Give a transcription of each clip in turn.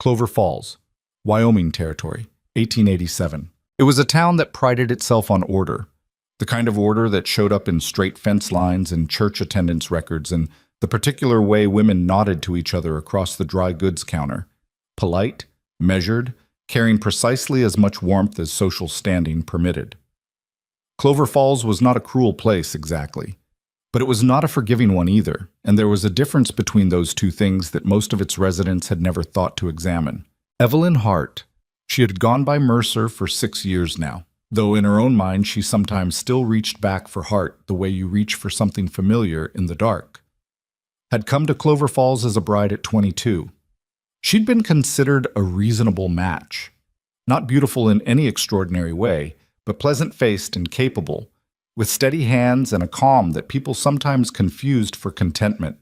Clover Falls, Wyoming Territory, 1887. It was a town that prided itself on order, the kind of order that showed up in straight fence lines and church attendance records and the particular way women nodded to each other across the dry goods counter. Polite, measured, carrying precisely as much warmth as social standing permitted. Clover Falls was not a cruel place exactly, but it was not a forgiving one either, and there was a difference between those two things that most of its residents had never thought to examine. Evelyn Hart. She had gone by Mercer for 6 years now, though in her own mind she sometimes still reached back for Hart the way you reach for something familiar in the dark. Had come to Clover Falls as a bride at 22. She'd been considered a reasonable match. Not beautiful in any extraordinary way, but pleasant-faced and capable, with steady hands and a calm that people sometimes confused for contentment.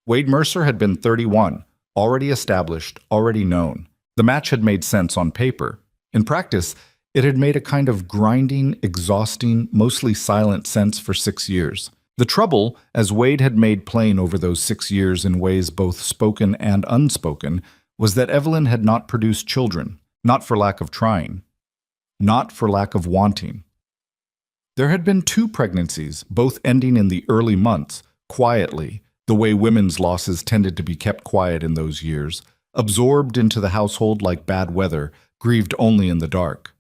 Wade Mercer had been 31, already established, already known. The match had made sense on paper. In practice, it had made a kind of grinding, exhausting, mostly silent sense for 6 years. The trouble, as Wade had made plain over those 6 years in ways both spoken and unspoken, was that Evelyn had not produced children, not for lack of trying, not for lack of wanting. There had been 2 pregnancies, both ending in the early months, quietly, the way women's losses tended to be kept quiet in those years, absorbed into the household like bad weather, grieved only in the dark.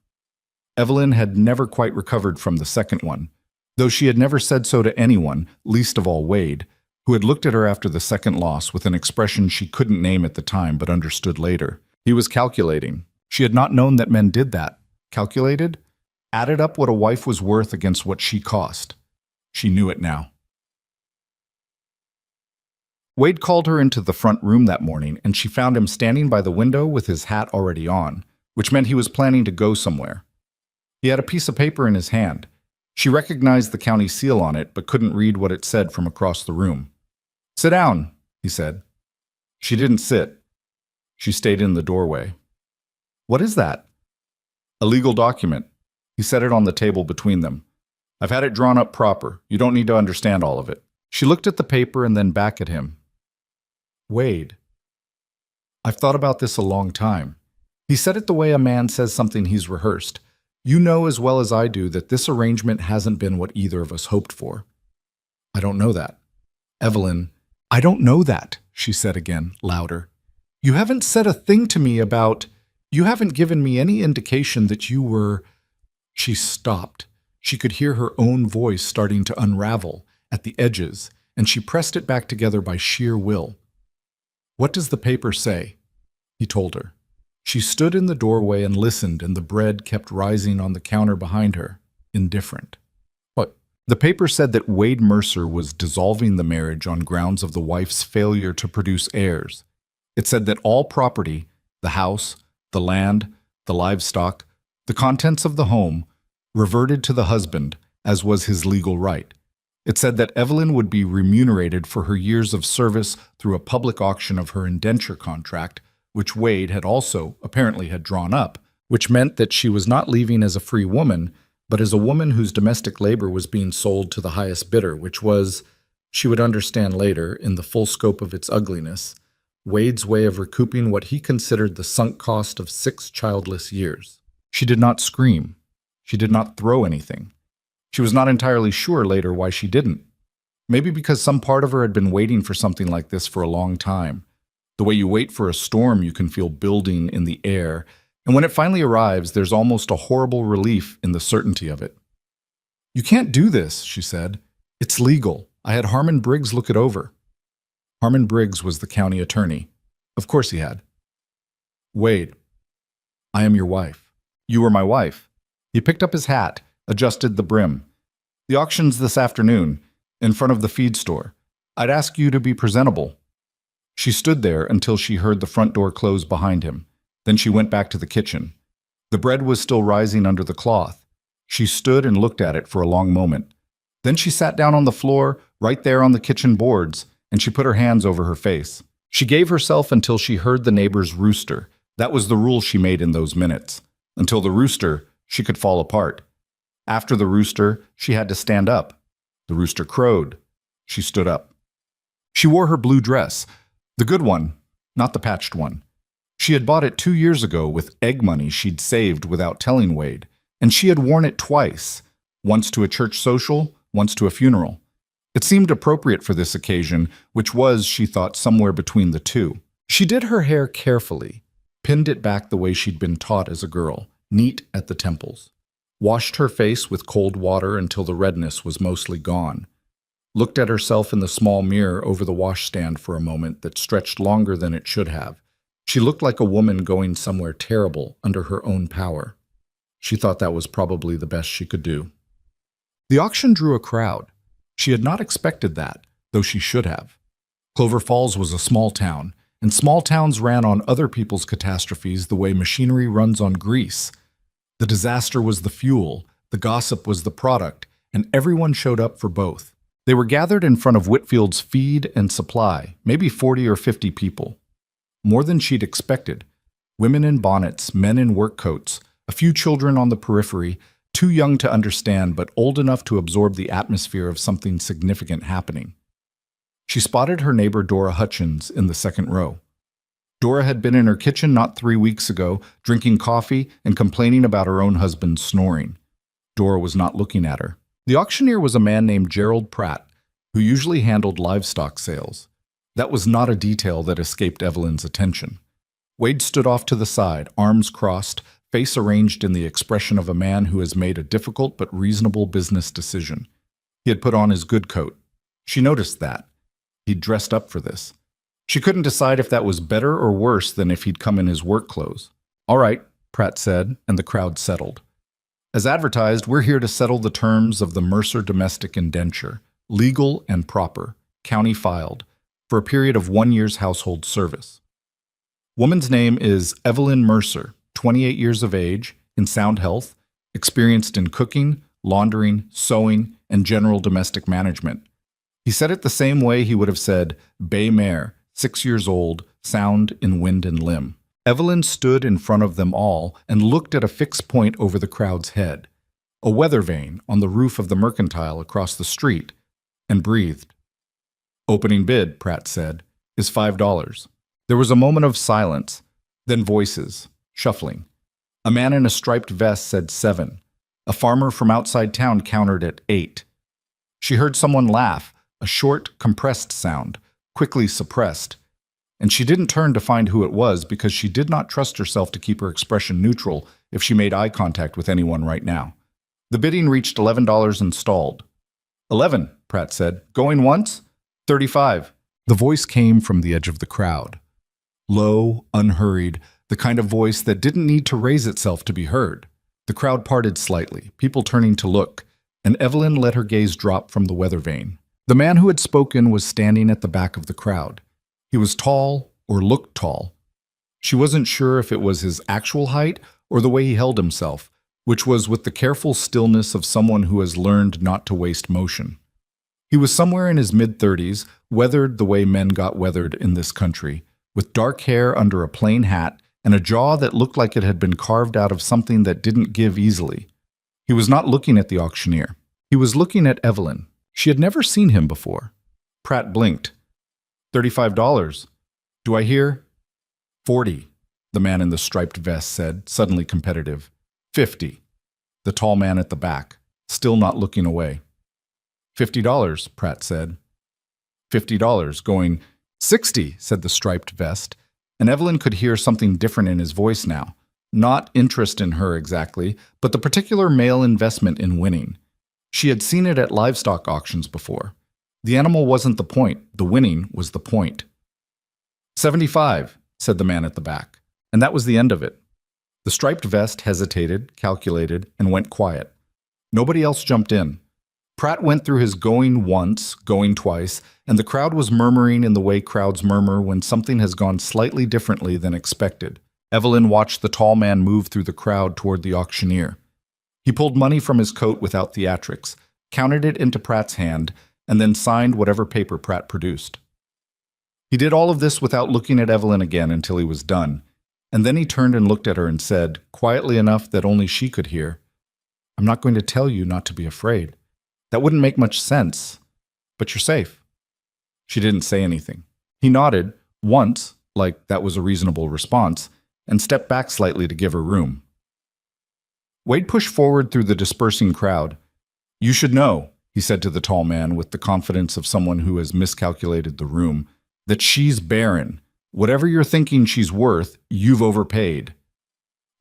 Evelyn had never quite recovered from the second one, though she had never said so to anyone, least of all Wade, who had looked at her after the second loss with an expression she couldn't name at the time but understood later. He was calculating. She had not known that men did that. Calculated? Added up what a wife was worth against what she cost. She knew it now. Wade called her into the front room that morning, and she found him standing by the window with his hat already on, which meant he was planning to go somewhere. He had a piece of paper in his hand. She recognized the county seal on it, but couldn't read what it said from across the room. "Sit down," he said. She didn't sit. She stayed in the doorway. "What is that?" "A legal document." He set it on the table between them. "I've had it drawn up proper. You don't need to understand all of it." She looked at the paper and then back at him. "Wade, I've thought about this a long time." He said it the way a man says something he's rehearsed. "You know as well as I do that this arrangement hasn't been what either of us hoped for." "I don't know that." "Evelyn, I don't know that," she said again, louder. "You haven't said a thing to me about... You haven't given me any indication that you were..." She stopped. She could hear her own voice starting to unravel at the edges, and she pressed it back together by sheer will. "What does the paper say?" He told her. She stood in the doorway and listened, and the bread kept rising on the counter behind her, indifferent. "What?" "The paper said that Wade Mercer was dissolving the marriage on grounds of the wife's failure to produce heirs. It said that all property, the house, the land, the livestock, the contents of the home, reverted to the husband, as was his legal right. It said that Evelyn would be remunerated for her years of service through a public auction of her indenture contract, which Wade had also apparently had drawn up, which meant that she was not leaving as a free woman, but as a woman whose domestic labor was being sold to the highest bidder, which was, she would understand later, in the full scope of its ugliness, Wade's way of recouping what he considered the sunk cost of 6 childless years. She did not scream. She did not throw anything. She was not entirely sure later why she didn't. Maybe because some part of her had been waiting for something like this for a long time. The way you wait for a storm you can feel building in the air, and when it finally arrives, there's almost a horrible relief in the certainty of it. "You can't do this," she said. "It's legal. I had Harmon Briggs look it over." Harmon Briggs was the county attorney. Of course he had. "Wade, I am your wife." "You were my wife." He picked up his hat, adjusted the brim. "The auction's this afternoon, in front of the feed store. I'd ask you to be presentable." She stood there until she heard the front door close behind him. Then she went back to the kitchen. The bread was still rising under the cloth. She stood and looked at it for a long moment. Then she sat down on the floor, right there on the kitchen boards, and she put her hands over her face. She gave herself until she heard the neighbor's rooster. That was the rule she made in those minutes. Until the rooster, she could fall apart. After the rooster, she had to stand up. The rooster crowed. She stood up. She wore her blue dress, the good one, not the patched one. She had bought it 2 years ago with egg money she'd saved without telling Wade, and she had worn it twice, once to a church social, once to a funeral. It seemed appropriate for this occasion, which was, she thought, somewhere between the two. She did her hair carefully, pinned it back the way she'd been taught as a girl, neat at the temples, washed her face with cold water until the redness was mostly gone, looked at herself in the small mirror over the washstand for a moment that stretched longer than it should have. She looked like a woman going somewhere terrible under her own power. She thought that was probably the best she could do. The auction drew a crowd. She had not expected that, though she should have. Clover Falls was a small town, and small towns ran on other people's catastrophes the way machinery runs on grease. The disaster was the fuel, the gossip was the product, and everyone showed up for both. They were gathered in front of Whitfield's Feed and Supply, maybe 40 or 50 people. More than she'd expected. Women in bonnets, men in work coats, a few children on the periphery, too young to understand but old enough to absorb the atmosphere of something significant happening. She spotted her neighbor Dora Hutchins in the second row. Dora had been in her kitchen not 3 weeks ago, drinking coffee and complaining about her own husband's snoring. Dora was not looking at her. The auctioneer was a man named Gerald Pratt, who usually handled livestock sales. That was not a detail that escaped Evelyn's attention. Wade stood off to the side, arms crossed, face arranged in the expression of a man who has made a difficult but reasonable business decision. He had put on his good coat. She noticed that. He'd dressed up for this. She couldn't decide if that was better or worse than if he'd come in his work clothes. "All right," Pratt said, and the crowd settled. "As advertised, we're here to settle the terms of the Mercer domestic indenture, legal and proper, county filed, for a period of 1 year's household service. Woman's name is Evelyn Mercer, 28 years of age, in sound health, experienced in cooking, laundering, sewing, and general domestic management." He said it the same way he would have said, "Bay mare, 6 years old, sound in wind and limb." Evelyn stood in front of them all and looked at a fixed point over the crowd's head, a weather vane on the roof of the Mercantile across the street, and breathed. "Opening bid," Pratt said, "is $5. There was a moment of silence, then voices, shuffling. A man in a striped vest said $7. A farmer from outside town countered at $8. She heard someone laugh, a short, compressed sound, quickly suppressed, and she didn't turn to find who it was because she did not trust herself to keep her expression neutral if she made eye contact with anyone right now. The bidding reached $11 and stalled. "11, Pratt said. "Going once?" "35. The voice came from the edge of the crowd. Low, unhurried, the kind of voice that didn't need to raise itself to be heard. The crowd parted slightly, people turning to look, and Evelyn let her gaze drop from the weather vane. The man who had spoken was standing at the back of the crowd. He was tall, or looked tall. She wasn't sure if it was his actual height or the way he held himself, which was with the careful stillness of someone who has learned not to waste motion. He was somewhere in his mid-30s, weathered the way men got weathered in this country, with dark hair under a plain hat and a jaw that looked like it had been carved out of something that didn't give easily. He was not looking at the auctioneer. He was looking at Evelyn. She had never seen him before. Pratt blinked. $35. Do I hear? 40, the man in the striped vest said, suddenly competitive. 50, the tall man at the back, still not looking away. $50, Pratt said. $50, going, 60, said the striped vest, and Evelyn could hear something different in his voice now. Not interest in her exactly, but the particular male investment in winning. She had seen it at livestock auctions before. The animal wasn't the point, the winning was the point. 75, said the man at the back, and that was the end of it. The striped vest hesitated, calculated, and went quiet. Nobody else jumped in. Pratt went through his going once, going twice, and the crowd was murmuring in the way crowds murmur when something has gone slightly differently than expected. Evelyn watched the tall man move through the crowd toward the auctioneer. He pulled money from his coat without theatrics, counted it into Pratt's hand, and then signed whatever paper Pratt produced. He did all of this without looking at Evelyn again until he was done, and then he turned and looked at her and said, quietly enough that only she could hear, "I'm not going to tell you not to be afraid. That wouldn't make much sense, but you're safe." She didn't say anything. He nodded, once, like that was a reasonable response, and stepped back slightly to give her room. Wade pushed forward through the dispersing crowd. "You should know," he said to the tall man with the confidence of someone who has miscalculated the room, "that she's barren. Whatever you're thinking she's worth, you've overpaid."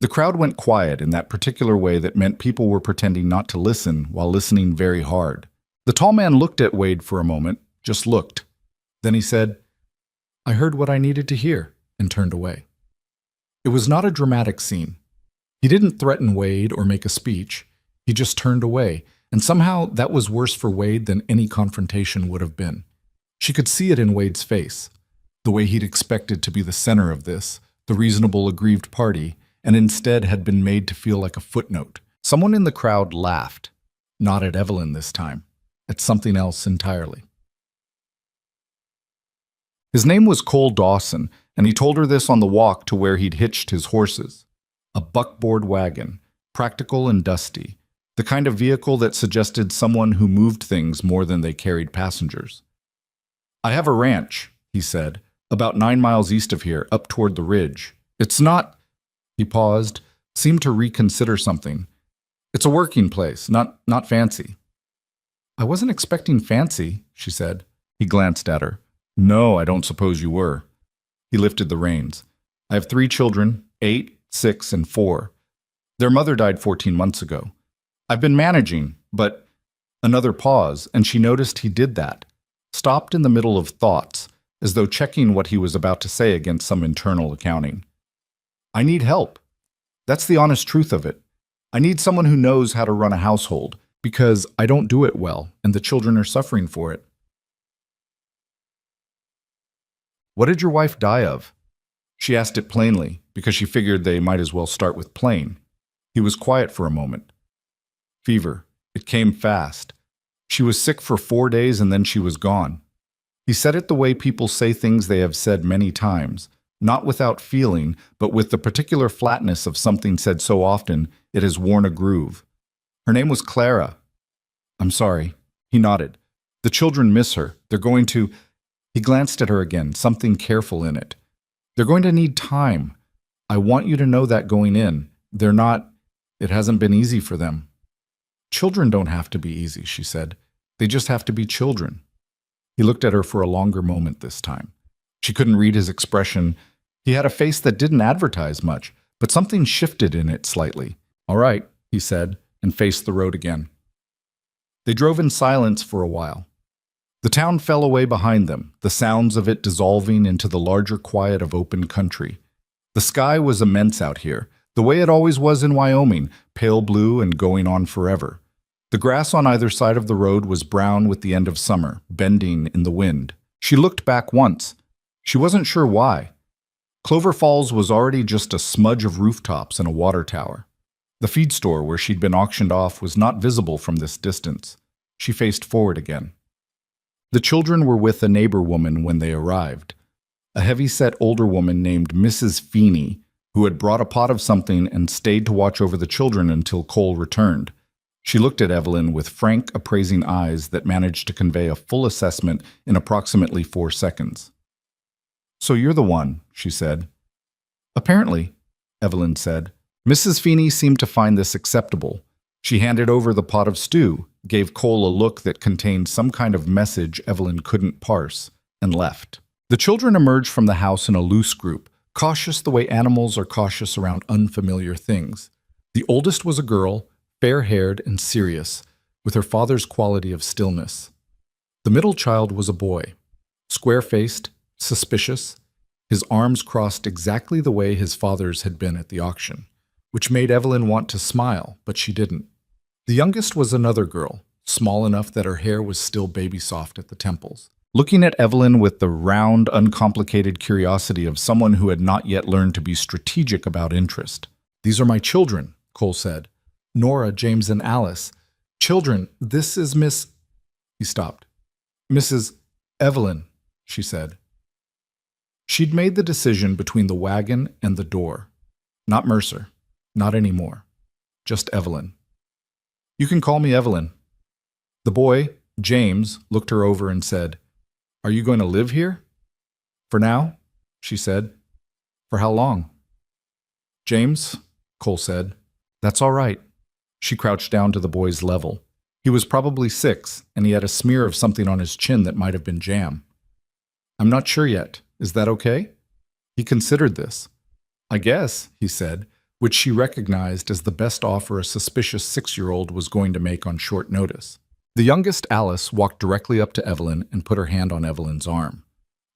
The crowd went quiet in that particular way that meant people were pretending not to listen while listening very hard. The tall man looked at Wade for a moment, just looked. Then he said, "I heard what I needed to hear," and turned away. It was not a dramatic scene. He didn't threaten Wade or make a speech. He just turned away, and somehow that was worse for Wade than any confrontation would have been. She could see it in Wade's face, the way he'd expected to be the center of this, the reasonable aggrieved party, and instead had been made to feel like a footnote. Someone in the crowd laughed, not at Evelyn this time, at something else entirely. His name was Cole Dawson, and he told her this on the walk to where he'd hitched his horses. A buckboard wagon, practical and dusty, the kind of vehicle that suggested someone who moved things more than they carried passengers. "I have a ranch," he said, "about 9 miles east of here, up toward the ridge. It's not—" He paused, seemed to reconsider something. "It's a working place, not fancy." "I wasn't expecting fancy," she said. He glanced at her. "No, I don't suppose you were." He lifted the reins. "I have 3 children, 8, 6, and 4. Their mother died 14 months ago. I've been managing, but—" Another pause, and she noticed he did that. Stopped in the middle of thoughts, as though checking what he was about to say against some internal accounting. "I need help. That's the honest truth of it. I need someone who knows how to run a household, because I don't do it well, and the children are suffering for it." "What did your wife die of?" She asked it plainly, because she figured they might as well start with plain. He was quiet for a moment. "Fever. It came fast. She was sick for 4 days and then she was gone." He said it the way people say things they have said many times, not without feeling, but with the particular flatness of something said so often it has worn a groove. "Her name was Clara." "I'm sorry." He nodded. "The children miss her. They're going to—" He glanced at her again, something careful in it. "They're going to need time. I want you to know that going in. They're not— It hasn't been easy for them." "Children don't have to be easy," she said. "They just have to be children." He looked at her for a longer moment this time. She couldn't read his expression. He had a face that didn't advertise much, but something shifted in it slightly. "All right," he said, and faced the road again. They drove in silence for a while. The town fell away behind them, the sounds of it dissolving into the larger quiet of open country. The sky was immense out here, the way it always was in Wyoming, pale blue and going on forever. The grass on either side of the road was brown with the end of summer, bending in the wind. She looked back once. She wasn't sure why. Clover Falls was already just a smudge of rooftops and a water tower. The feed store where she'd been auctioned off was not visible from this distance. She faced forward again. The children were with a neighbor woman when they arrived, a heavy-set older woman named Mrs. Feeney, who had brought a pot of something and stayed to watch over the children until Cole returned. She looked at Evelyn with frank, appraising eyes that managed to convey a full assessment in approximately 4 seconds. "So you're the one," she said. "Apparently," Evelyn said. Mrs. Feeney seemed to find this acceptable. She handed over the pot of stew, gave Cole a look that contained some kind of message Evelyn couldn't parse, and left. The children emerged from the house in a loose group, cautious the way animals are cautious around unfamiliar things. The oldest was a girl, fair-haired and serious, with her father's quality of stillness. The middle child was a boy, square-faced, suspicious, his arms crossed exactly the way his father's had been at the auction, which made Evelyn want to smile, but she didn't. The youngest was another girl, small enough that her hair was still baby-soft at the temples. Looking at Evelyn with the round, uncomplicated curiosity of someone who had not yet learned to be strategic about interest. "These are my children," Cole said. "Nora, James, and Alice. Children, this is Miss—" He stopped. "Mrs. Evelyn," she said. She'd made the decision between the wagon and the door. Not Mercer. Not anymore. Just Evelyn. "You can call me Evelyn." The boy, James, looked her over and said, "Are you going to live here?" "For now." she said. For how long? James, Cole said. That's all right. She crouched down to the boy's level. He was probably 6, and he had a smear of something on his chin that might have been jam. I'm not sure yet. Is that okay? He considered this. I guess, he said, which she recognized as the best offer a suspicious 6-year-old was going to make on short notice. The youngest, Alice, walked directly up to Evelyn and put her hand on Evelyn's arm.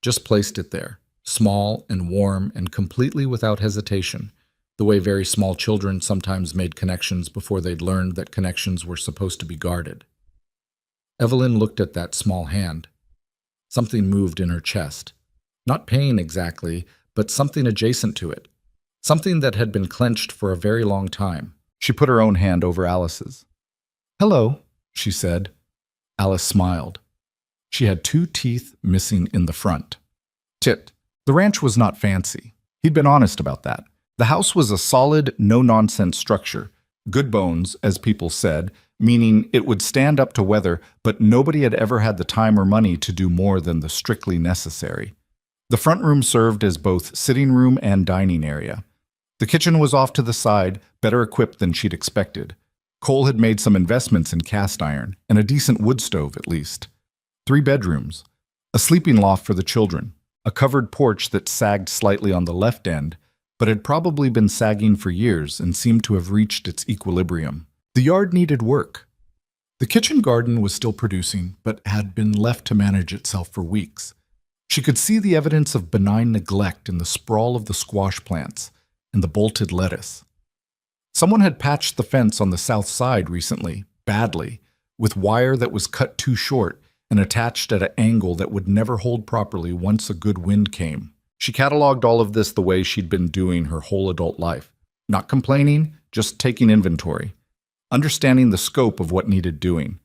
Just placed it there, small and warm and completely without hesitation, the way very small children sometimes made connections before they'd learned that connections were supposed to be guarded. Evelyn looked at that small hand. Something moved in her chest. Not pain exactly, but something adjacent to it. Something that had been clenched for a very long time. She put her own hand over Alice's. Hello, she said. Alice smiled. She had 2 teeth missing in the front. Tit. The ranch was not fancy. He'd been honest about that. The house was a solid, no-nonsense structure. Good bones, as people said, meaning it would stand up to weather, but nobody had ever had the time or money to do more than the strictly necessary. The front room served as both sitting room and dining area. The kitchen was off to the side, better equipped than she'd expected. Cole had made some investments in cast iron, and a decent wood stove at least. 3 bedrooms, a sleeping loft for the children, a covered porch that sagged slightly on the left end, but had probably been sagging for years and seemed to have reached its equilibrium. The yard needed work. The kitchen garden was still producing, but had been left to manage itself for weeks. She could see the evidence of benign neglect in the sprawl of the squash plants and the bolted lettuce. Someone had patched the fence on the south side recently, badly, with wire that was cut too short and attached at an angle that would never hold properly once a good wind came. She cataloged all of this the way she'd been doing her whole adult life. Not complaining, just taking inventory. Understanding the scope of what needed doing.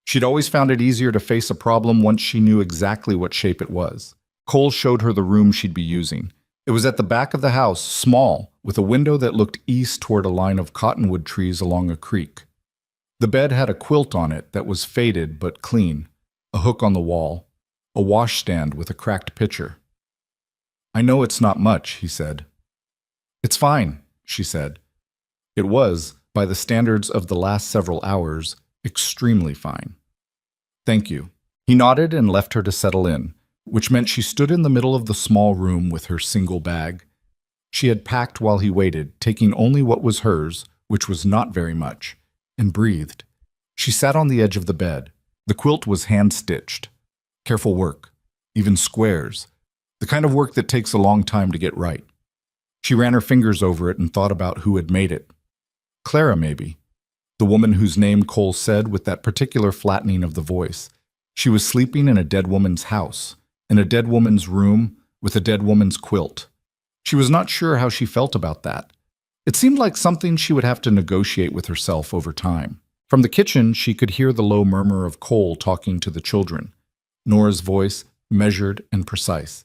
She'd always found it easier to face a problem once she knew exactly what shape it was. Cole showed her the room she'd be using. It was at the back of the house, small, with a window that looked east toward a line of cottonwood trees along a creek. The bed had a quilt on it that was faded but clean, a hook on the wall, a washstand with a cracked pitcher. I know it's not much, he said. It's fine, she said. It was, by the standards of the last several hours, extremely fine. Thank you. He nodded and left her to settle in, which meant she stood in the middle of the small room with her single bag. She had packed while he waited, taking only what was hers, which was not very much, and breathed. She sat on the edge of the bed. The quilt was hand-stitched. Careful work, even squares, the kind of work that takes a long time to get right. She ran her fingers over it and thought about who had made it. Clara, maybe. The woman whose name Cole said with that particular flattening of the voice. She was sleeping in a dead woman's house, in a dead woman's room, with a dead woman's quilt. She was not sure how she felt about that. It seemed like something she would have to negotiate with herself over time. From the kitchen, she could hear the low murmur of Cole talking to the children. Nora's voice, measured and precise.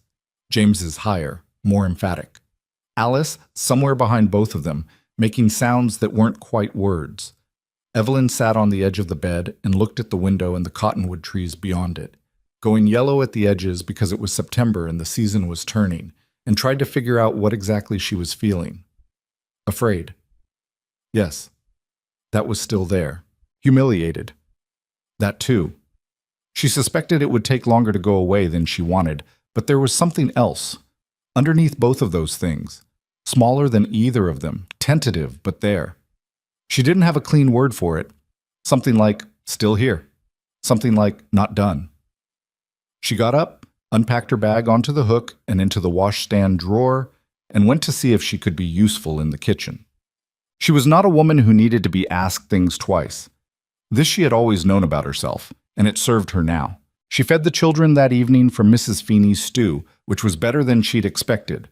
James's higher, more emphatic. Alice, somewhere behind both of them, making sounds that weren't quite words. Evelyn sat on the edge of the bed and looked at the window and the cottonwood trees beyond it, going yellow at the edges because it was September and the season was turning, and tried to figure out what exactly she was feeling. Afraid. Yes, that was still there. Humiliated. That too. She suspected it would take longer to go away than she wanted, but there was something else. Underneath both of those things. Smaller than either of them. Tentative, but there. She didn't have a clean word for it. Something like, still here. Something like, not done. She got up, unpacked her bag onto the hook and into the washstand drawer, and went to see if she could be useful in the kitchen. She was not a woman who needed to be asked things twice. This she had always known about herself, and it served her now. She fed the children that evening from Mrs. Feeney's stew, which was better than she'd expected.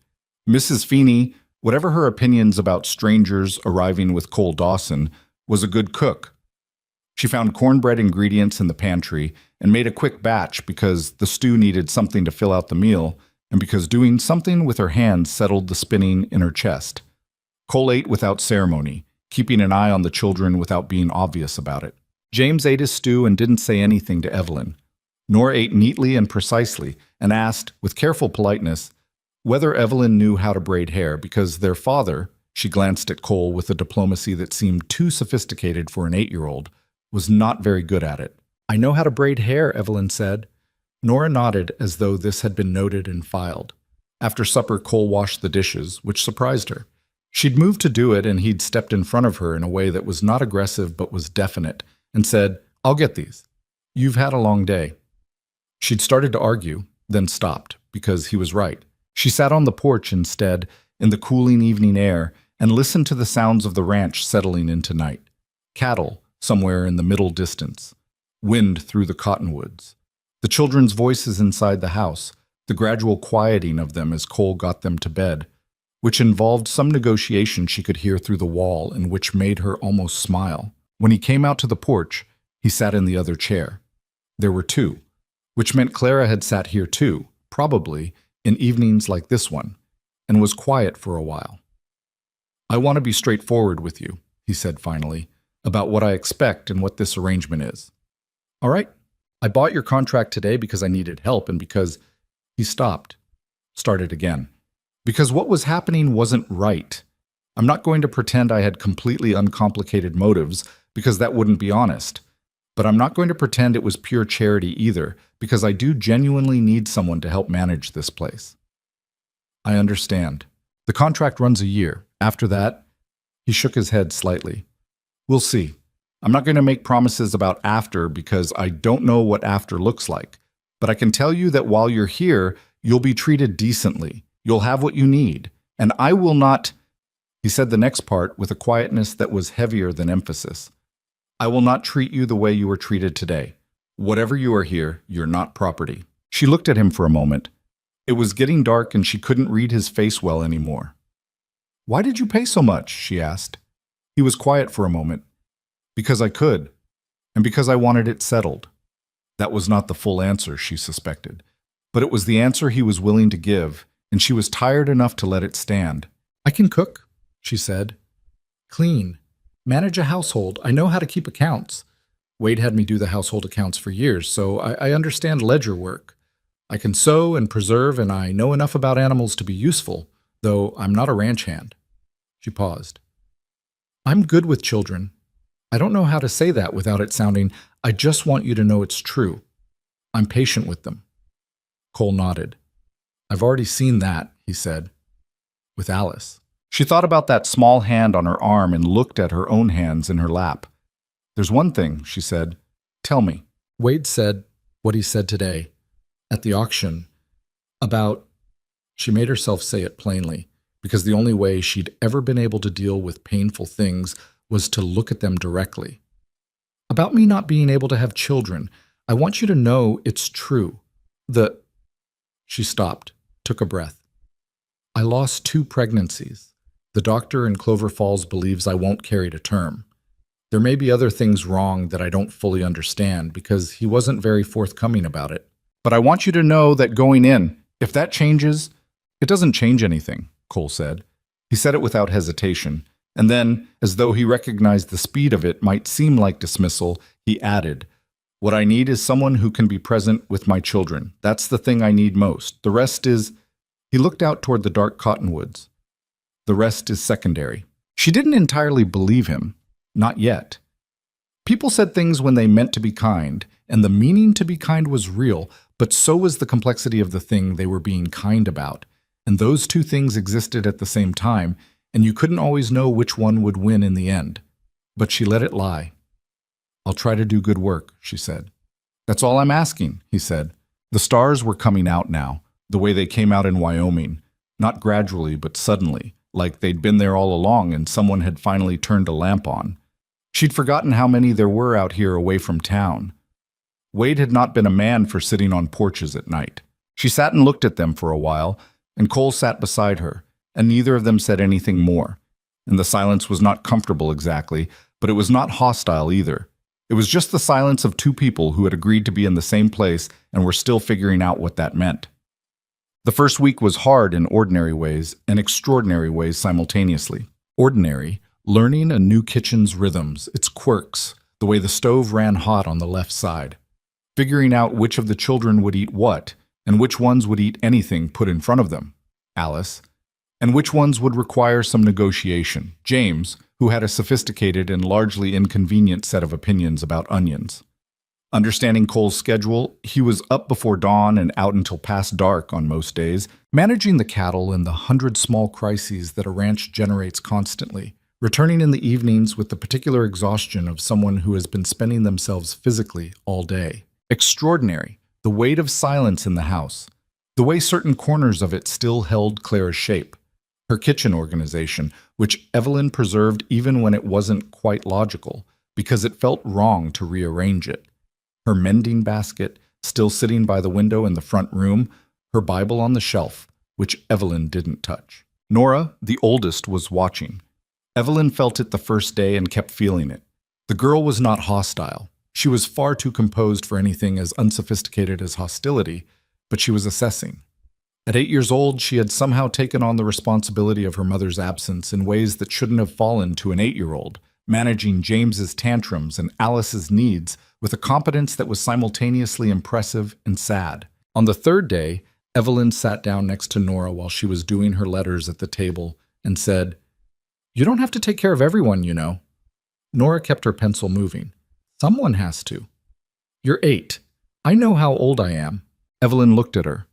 Mrs. Feeney, whatever her opinions about strangers arriving with Cole Dawson, was a good cook. She found cornbread ingredients in the pantry and made a quick batch because the stew needed something to fill out the meal and because doing something with her hands settled the spinning in her chest. Cole ate without ceremony, keeping an eye on the children without being obvious about it. James ate his stew and didn't say anything to Evelyn. Nora ate neatly and precisely and asked, with careful politeness, Whether Evelyn knew how to braid hair because their father, she glanced at Cole with a diplomacy that seemed too sophisticated for an 8-year-old, was not very good at it. "I know how to braid hair," Evelyn said. Nora nodded as though this had been noted and filed. After supper, Cole washed the dishes, which surprised her. She'd moved to do it, and he'd stepped in front of her in a way that was not aggressive but was definite, and said, "I'll get these. You've had a long day." She'd started to argue, then stopped, because he was right. She sat on the porch instead, in the cooling evening air, and listened to the sounds of the ranch settling into night. Cattle, somewhere in the middle distance. Wind through the cottonwoods. The children's voices inside the house, the gradual quieting of them as Cole got them to bed, which involved some negotiation she could hear through the wall and which made her almost smile. When he came out to the porch, he sat in the other chair. There were two, which meant Clara had sat here too, probably in evenings like this one, and was quiet for a while. "I want to be straightforward with you," he said finally, "about what I expect and what this arrangement is. All right? I bought your contract today because I needed help and because—" He stopped, started again. "Because what was happening wasn't right. I'm not going to pretend I had completely uncomplicated motives, because that wouldn't be honest. But I'm not going to pretend it was pure charity either, because I do genuinely need someone to help manage this place." "I understand. The contract runs a year. After that—" He shook his head slightly. "We'll see. I'm not going to make promises about after because I don't know what after looks like. But I can tell you that while you're here, you'll be treated decently. You'll have what you need. And I will not—" He said the next part with a quietness that was heavier than emphasis. "I will not treat you the way you were treated today. Whatever you are here, you're not property." She looked at him for a moment. It was getting dark and she couldn't read his face well anymore. "Why did you pay so much?" she asked. He was quiet for a moment. "Because I could, and because I wanted it settled." That was not the full answer, she suspected, but it was the answer he was willing to give, and she was tired enough to let it stand. "I can cook," she said. "Clean. Manage a household. I know how to keep accounts. Wade had me do the household accounts for years, so I understand ledger work. I can sew and preserve, and I know enough about animals to be useful, though I'm not a ranch hand." She paused. "I'm good with children. I don't know how to say that without it sounding, I just want you to know it's true. I'm patient with them." Cole nodded. "I've already seen that," he said. "With Alice." She thought about that small hand on her arm and looked at her own hands in her lap. "There's one thing," she said. "Tell me." Wade said what he said today, at the auction, about— She made herself say it plainly, because the only way she'd ever been able to deal with painful things was to look at them directly. "About me not being able to have children. I want you to know it's true. She stopped, took a breath. "I lost 2 pregnancies. The doctor in Clover Falls believes I won't carry to term. There may be other things wrong that I don't fully understand because he wasn't very forthcoming about it. But I want you to know that going in, if that changes—" "It doesn't change anything," Cole said. He said it without hesitation. And then, as though he recognized the speed of it might seem like dismissal, he added, "What I need is someone who can be present with my children. That's the thing I need most. The rest is—" He looked out toward the dark cottonwoods. "The rest is secondary." She didn't entirely believe him. Not yet. People said things when they meant to be kind, and the meaning to be kind was real, but so was the complexity of the thing they were being kind about. And those two things existed at the same time, and you couldn't always know which one would win in the end. But she let it lie. "I'll try to do good work," she said. "That's all I'm asking," he said. The stars were coming out now, the way they came out in Wyoming, not gradually but suddenly, like they'd been there all along and someone had finally turned a lamp on. She'd forgotten how many there were out here away from town. Wade had not been a man for sitting on porches at night. She sat and looked at them for a while, and Cole sat beside her, and neither of them said anything more. And the silence was not comfortable exactly, but it was not hostile either. It was just the silence of 2 people who had agreed to be in the same place and were still figuring out what that meant. The first week was hard in ordinary ways and extraordinary ways simultaneously. Ordinary, learning a new kitchen's rhythms, its quirks, the way the stove ran hot on the left side. Figuring out which of the children would eat what, and which ones would eat anything put in front of them. Alice, and which ones would require some negotiation, James, who had a sophisticated and largely inconvenient set of opinions about onions. Understanding Cole's schedule, he was up before dawn and out until past dark on most days, managing the cattle and the 100 small crises that a ranch generates constantly, returning in the evenings with the particular exhaustion of someone who has been spending themselves physically all day. Extraordinary, the weight of silence in the house, the way certain corners of it still held Clara's shape, her kitchen organization, which Evelyn preserved even when it wasn't quite logical, because it felt wrong to rearrange it. Her mending basket, still sitting by the window in the front room, her Bible on the shelf, which Evelyn didn't touch. Nora, the oldest, was watching. Evelyn felt it the first day and kept feeling it. The girl was not hostile. She was far too composed for anything as unsophisticated as hostility, but she was assessing. At 8 years old, she had somehow taken on the responsibility of her mother's absence in ways that shouldn't have fallen to an 8-year-old, managing James's tantrums and Alice's needs with a competence that was simultaneously impressive and sad. On the third day, Evelyn sat down next to Nora while she was doing her letters at the table and said, "You don't have to take care of everyone, you know." Nora kept her pencil moving. "Someone has to." "You're 8. I know how old I am." Evelyn looked at her.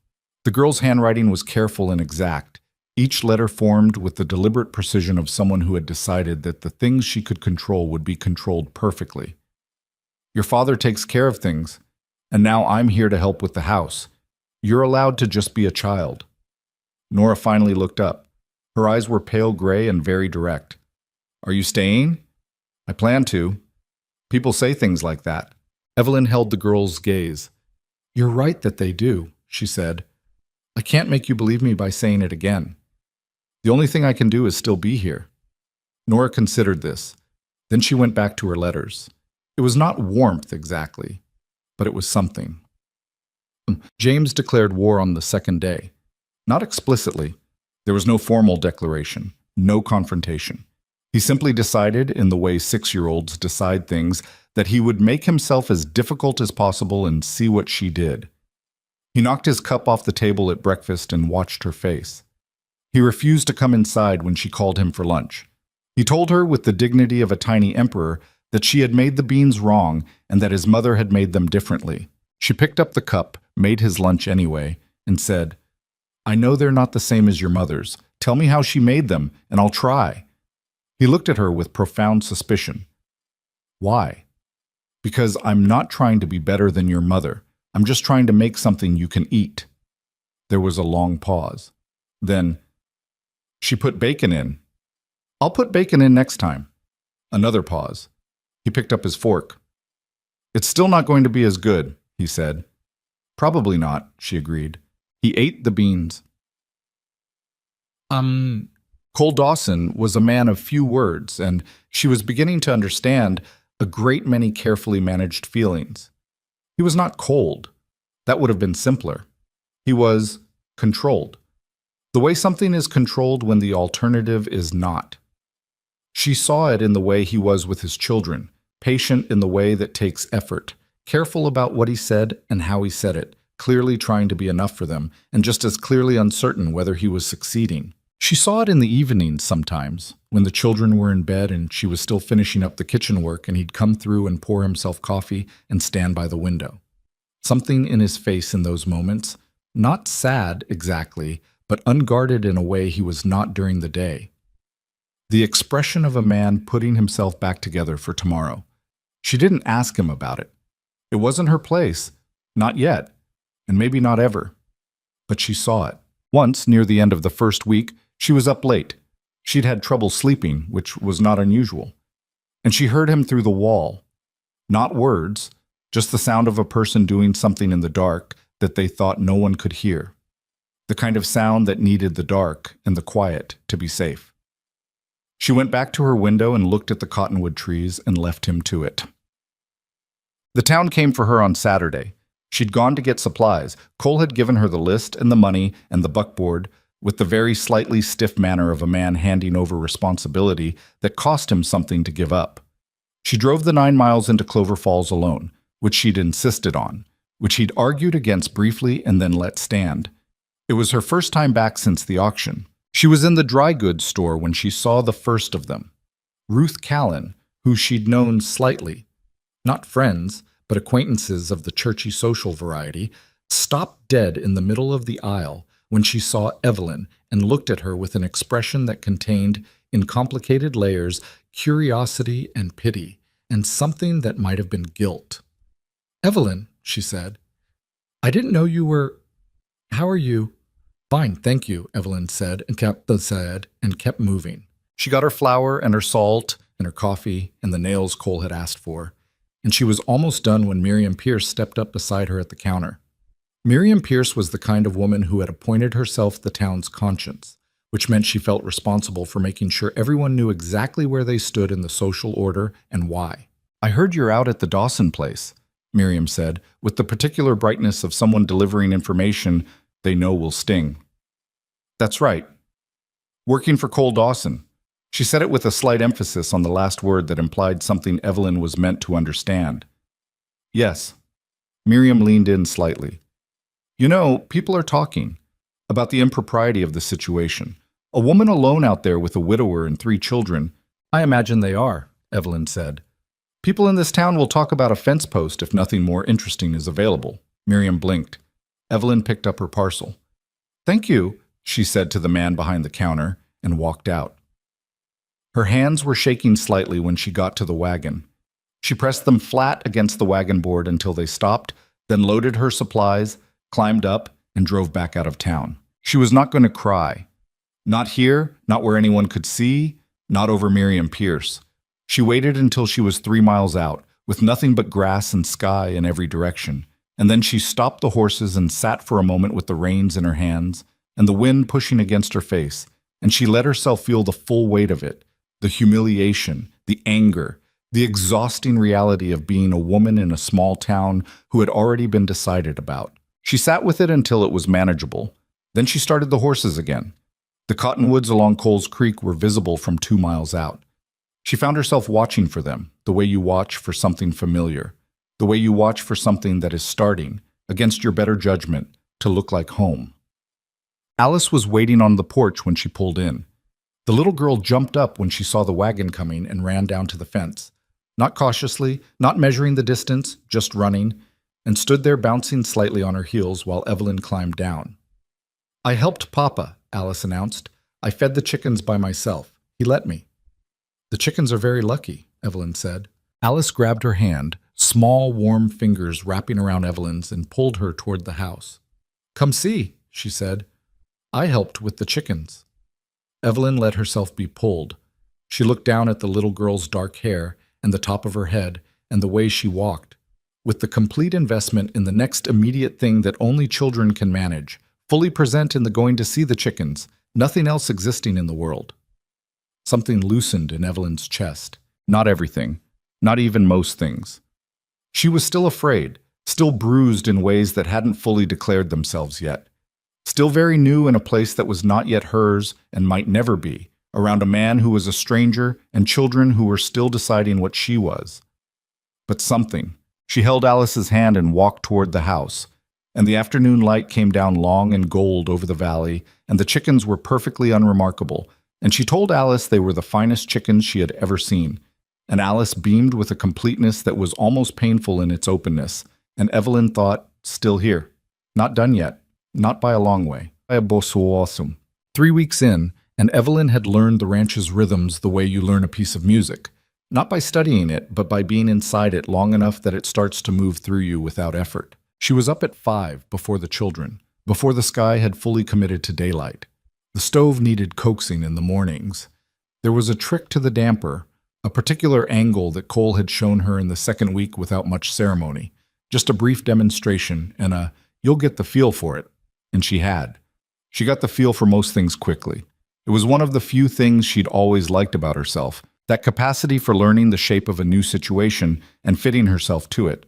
The girl's handwriting was careful and exact, each letter formed with the deliberate precision of someone who had decided that the things she could control would be controlled perfectly. "Your father takes care of things, and now I'm here to help with the house. You're allowed to just be a child." Nora finally looked up. Her eyes were pale gray and very direct. "Are you staying?" "I plan to. People say things like that." Evelyn held the girl's gaze. "You're right that they do," she said. "I can't make you believe me by saying it again. The only thing I can do is still be here." Nora considered this. Then she went back to her letters. It was not warmth exactly, but it was something. James declared war on the second day. Not explicitly. There was no formal declaration, no confrontation. He simply decided, in the way 6-year-olds decide things, that he would make himself as difficult as possible and see what she did. He knocked his cup off the table at breakfast and watched her face. He refused to come inside when she called him for lunch. He told her with the dignity of a tiny emperor that she had made the beans wrong and that his mother had made them differently. She picked up the cup, made his lunch anyway, and said, "I know they're not the same as your mother's. Tell me how she made them, and I'll try." He looked at her with profound suspicion. "Why?" "Because I'm not trying to be better than your mother. I'm just trying to make something you can eat." There was a long pause. Then, "She put bacon in." "I'll put bacon in next time." Another pause. He picked up his fork. "It's still not going to be as good," he said. "Probably not," she agreed. He ate the beans. Cole Dawson was a man of few words, and she was beginning to understand a great many carefully managed feelings. He was not cold. That would have been simpler. He was controlled. The way something is controlled when the alternative is not. She saw it in the way he was with his children, patient in the way that takes effort, careful about what he said and how he said it, clearly trying to be enough for them, and just as clearly uncertain whether he was succeeding. She saw it in the evenings sometimes, when the children were in bed and she was still finishing up the kitchen work and he'd come through and pour himself coffee and stand by the window. Something in his face in those moments, not sad exactly, but unguarded in a way he was not during the day. The expression of a man putting himself back together for tomorrow. She didn't ask him about it. It wasn't her place, not yet, and maybe not ever. But she saw it. Once, near the end of the first week, she was up late. She'd had trouble sleeping, which was not unusual. And she heard him through the wall. Not words, just the sound of a person doing something in the dark that they thought no one could hear. The kind of sound that needed the dark and the quiet to be safe. She went back to her window and looked at the cottonwood trees and left him to it. The town came for her on Saturday. She'd gone to get supplies. Cole had given her the list and the money and the buckboard, with the very slightly stiff manner of a man handing over responsibility that cost him something to give up. She drove the 9 miles into Clover Falls alone, which she'd insisted on, which he'd argued against briefly and then let stand. It was her first time back since the auction. She was in the dry goods store when she saw the first of them. Ruth Callan, who she'd known slightly, not friends, but acquaintances of the churchy social variety, stopped dead in the middle of the aisle when she saw Evelyn and looked at her with an expression that contained, in complicated layers, curiosity and pity, and something that might have been guilt. "Evelyn," she said, "I didn't know you were... How are you?" "Fine, thank you," Evelyn said and kept moving. She got her flour and her salt and her coffee and the nails Cole had asked for, and she was almost done when Miriam Pierce stepped up beside her at the counter. Miriam Pierce was the kind of woman who had appointed herself the town's conscience, which meant she felt responsible for making sure everyone knew exactly where they stood in the social order and why. "I heard you're out at the Dawson place," Miriam said, with the particular brightness of someone delivering information they know will sting. "That's right. Working for Cole Dawson." She said it with a slight emphasis on the last word that implied something Evelyn was meant to understand. "Yes." Miriam leaned in slightly. "You know, people are talking about the impropriety of the situation. A woman alone out there with a widower and 3 children." "I imagine they are," Evelyn said. "People in this town will talk about a fence post if nothing more interesting is available." Miriam blinked. Evelyn picked up her parcel. "Thank you," she said to the man behind the counter, and walked out. Her hands were shaking slightly when she got to the wagon. She pressed them flat against the wagon board until they stopped, then loaded her supplies, climbed up, and drove back out of town. She was not going to cry. Not here, not where anyone could see, not over Miriam Pierce. She waited until she was 3 miles out, with nothing but grass and sky in every direction, and then she stopped the horses and sat for a moment with the reins in her hands and the wind pushing against her face, and she let herself feel the full weight of it, the humiliation, the anger, the exhausting reality of being a woman in a small town who had already been decided about. She sat with it until it was manageable. Then she started the horses again. The cottonwoods along Coles Creek were visible from 2 miles out. She found herself watching for them, the way you watch for something familiar, the way you watch for something that is starting, against your better judgment, to look like home. Alice was waiting on the porch when she pulled in. The little girl jumped up when she saw the wagon coming and ran down to the fence. Not cautiously, not measuring the distance, just running, and stood there bouncing slightly on her heels while Evelyn climbed down. "I helped Papa," Alice announced. "I fed the chickens by myself. He let me." "The chickens are very lucky," Evelyn said. Alice grabbed her hand, small, warm fingers wrapping around Evelyn's, and pulled her toward the house. "Come see," she said. "I helped with the chickens." Evelyn let herself be pulled. She looked down at the little girl's dark hair and the top of her head and the way she walked, with the complete investment in the next immediate thing that only children can manage, fully present in the going to see the chickens, nothing else existing in the world. Something loosened in Evelyn's chest. Not everything, not even most things. She was still afraid, still bruised in ways that hadn't fully declared themselves yet. Still very new in a place that was not yet hers and might never be, around a man who was a stranger and children who were still deciding what she was. But something. She held Alice's hand and walked toward the house, and the afternoon light came down long and gold over the valley, and the chickens were perfectly unremarkable, and she told Alice they were the finest chickens she had ever seen, and Alice beamed with a completeness that was almost painful in its openness, and Evelyn thought, still here. Not done yet. Not by a long way. 3 weeks in, and Evelyn had learned the ranch's rhythms the way you learn a piece of music. Not by studying it, but by being inside it long enough that it starts to move through you without effort. She was up at 5 before the children, before the sky had fully committed to daylight. The stove needed coaxing in the mornings. There was a trick to the damper, a particular angle that Cole had shown her in the second week without much ceremony. Just a brief demonstration and a, "You'll get the feel for it." And she had. She got the feel for most things quickly. It was one of the few things she'd always liked about herself, that capacity for learning the shape of a new situation and fitting herself to it.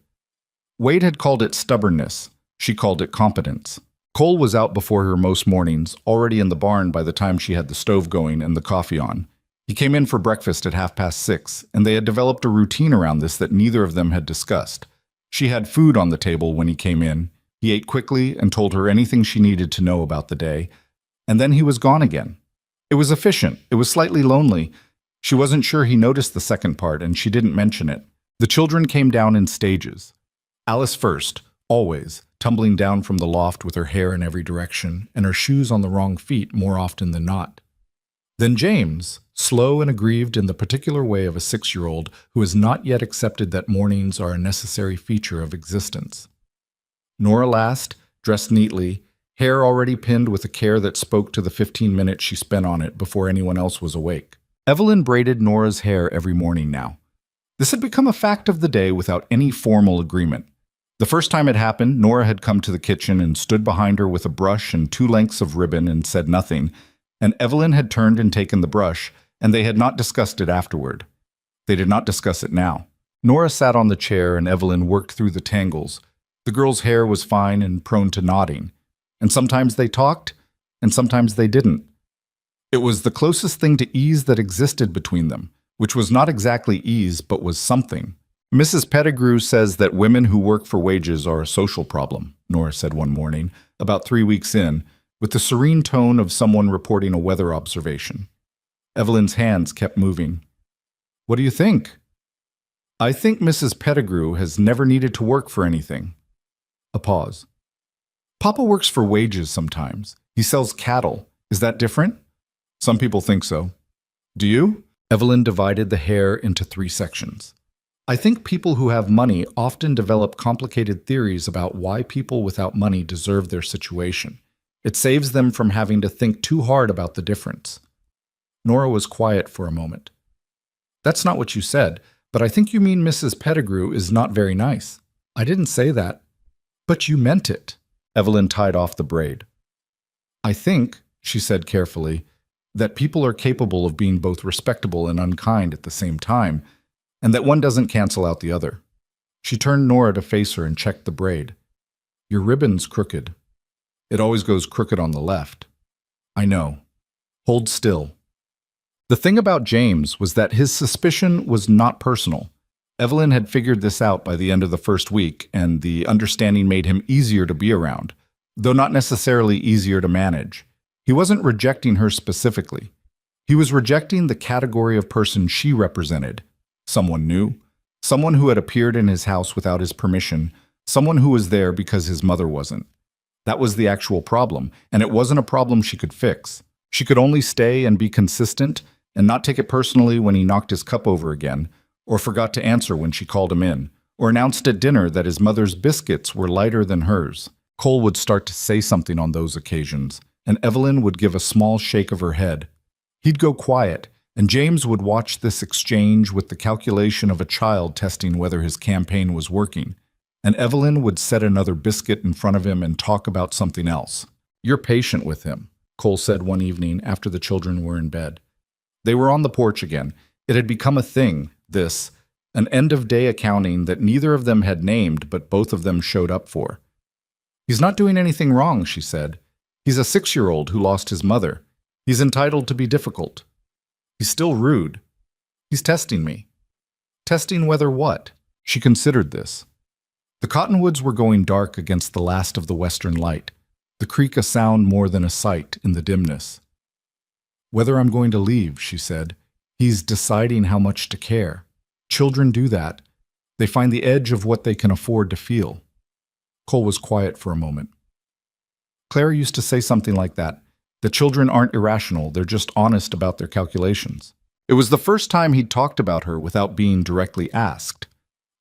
Wade had called it stubbornness. She called it competence. Cole was out before her most mornings, already in the barn by the time she had the stove going and the coffee on. He came in for breakfast at 6:30, and they had developed a routine around this that neither of them had discussed. She had food on the table when he came in. He ate quickly and told her anything she needed to know about the day, and then he was gone again. It was efficient. It was slightly lonely. She wasn't sure he noticed the second part, and she didn't mention it. The children came down in stages. Alice first, always, tumbling down from the loft with her hair in every direction and her shoes on the wrong feet more often than not. Then James, slow and aggrieved in the particular way of a 6-year-old who has not yet accepted that mornings are a necessary feature of existence. Nora last, dressed neatly, hair already pinned with a care that spoke to the 15 minutes she spent on it before anyone else was awake. Evelyn braided Nora's hair every morning now. This had become a fact of the day without any formal agreement. The first time it happened, Nora had come to the kitchen and stood behind her with a brush and 2 lengths of ribbon and said nothing, and Evelyn had turned and taken the brush, and they had not discussed it afterward. They did not discuss it now. Nora sat on the chair and Evelyn worked through the tangles. The girl's hair was fine and prone to nodding, and sometimes they talked, and sometimes they didn't. It was the closest thing to ease that existed between them, which was not exactly ease, but was something. Mrs. Pettigrew says that women who work for wages are a social problem, Nora said one morning, about 3 weeks in, with the serene tone of someone reporting a weather observation. Evelyn's hands kept moving. What do you think? I think Mrs. Pettigrew has never needed to work for anything. A pause. Papa works for wages sometimes. He sells cattle. Is that different? Some people think so. Do you? Evelyn divided the hair into 3 sections. I think people who have money often develop complicated theories about why people without money deserve their situation. It saves them from having to think too hard about the difference. Nora was quiet for a moment. That's not what you said, but I think you mean Mrs. Pettigrew is not very nice. I didn't say that. But you meant it. Evelyn tied off the braid. I think, she said carefully, that people are capable of being both respectable and unkind at the same time, and that one doesn't cancel out the other. She turned Nora to face her and checked the braid. Your ribbon's crooked. It always goes crooked on the left. I know. Hold still. The thing about James was that his suspicion was not personal. Evelyn had figured this out by the end of the first week, and the understanding made him easier to be around, though not necessarily easier to manage. He wasn't rejecting her specifically. He was rejecting the category of person she represented. Someone new, someone who had appeared in his house without his permission, someone who was there because his mother wasn't. That was the actual problem, and it wasn't a problem she could fix. She could only stay and be consistent and not take it personally when he knocked his cup over again, or forgot to answer when she called him in, or announced at dinner that his mother's biscuits were lighter than hers. Cole would start to say something on those occasions, and Evelyn would give a small shake of her head. He'd go quiet, and James would watch this exchange with the calculation of a child testing whether his campaign was working, and Evelyn would set another biscuit in front of him and talk about something else. You're patient with him, Cole said one evening after the children were in bed. They were on the porch again. It had become a thing, this, an end-of-day accounting that neither of them had named but both of them showed up for. He's not doing anything wrong, she said. He's a 6-year-old who lost his mother. He's entitled to be difficult. He's still rude. He's testing me. Testing whether what? She considered this. The cottonwoods were going dark against the last of the western light, the creek a sound more than a sight in the dimness. Whether I'm going to leave, she said. He's deciding how much to care. Children do that. They find the edge of what they can afford to feel. Cole was quiet for a moment. Claire used to say something like that. The children aren't irrational, they're just honest about their calculations. It was the first time he'd talked about her without being directly asked.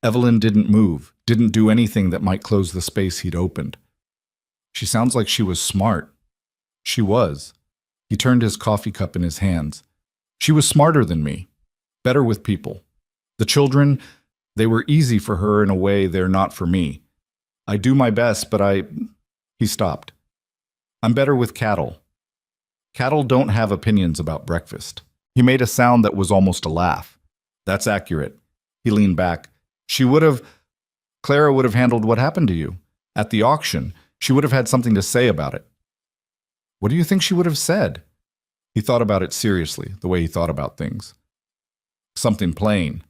Evelyn didn't move, didn't do anything that might close the space he'd opened. She sounds like she was smart. She was. He turned his coffee cup in his hands. She was smarter than me, better with people. The children, they were easy for her in a way they're not for me. I do my best, but He stopped. I'm better with cattle. Cattle don't have opinions about breakfast. He made a sound that was almost a laugh. That's accurate. He leaned back. Clara would have handled what happened to you. At the auction, she would have had something to say about it. What do you think she would have said? He thought about it seriously, the way he thought about things. Something plain.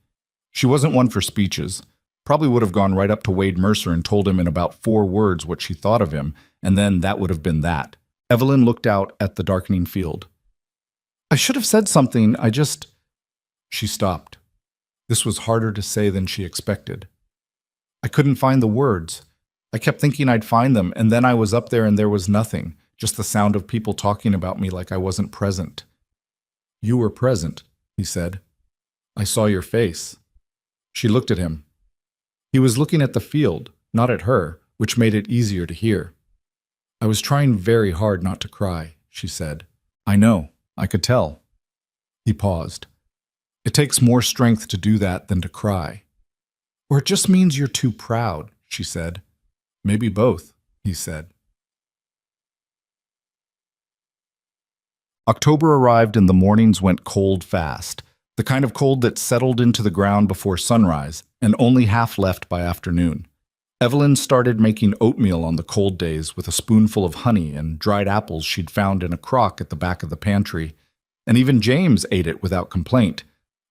She wasn't one for speeches. Probably would have gone right up to Wade Mercer and told him in about 4 words what she thought of him, and then that would have been that. Evelyn looked out at the darkening field. I should have said something, She stopped. This was harder to say than she expected. I couldn't find the words. I kept thinking I'd find them, and then I was up there and there was nothing, just the sound of people talking about me like I wasn't present. You were present, he said. I saw your face. She looked at him. He was looking at the field, not at her, which made it easier to hear. I was trying very hard not to cry, she said. I know, I could tell. He paused. It takes more strength to do that than to cry. Or it just means you're too proud, she said. Maybe both, he said. October arrived and the mornings went cold fast, the kind of cold that settled into the ground before sunrise and only half left by afternoon. Evelyn started making oatmeal on the cold days with a spoonful of honey and dried apples she'd found in a crock at the back of the pantry, and even James ate it without complaint,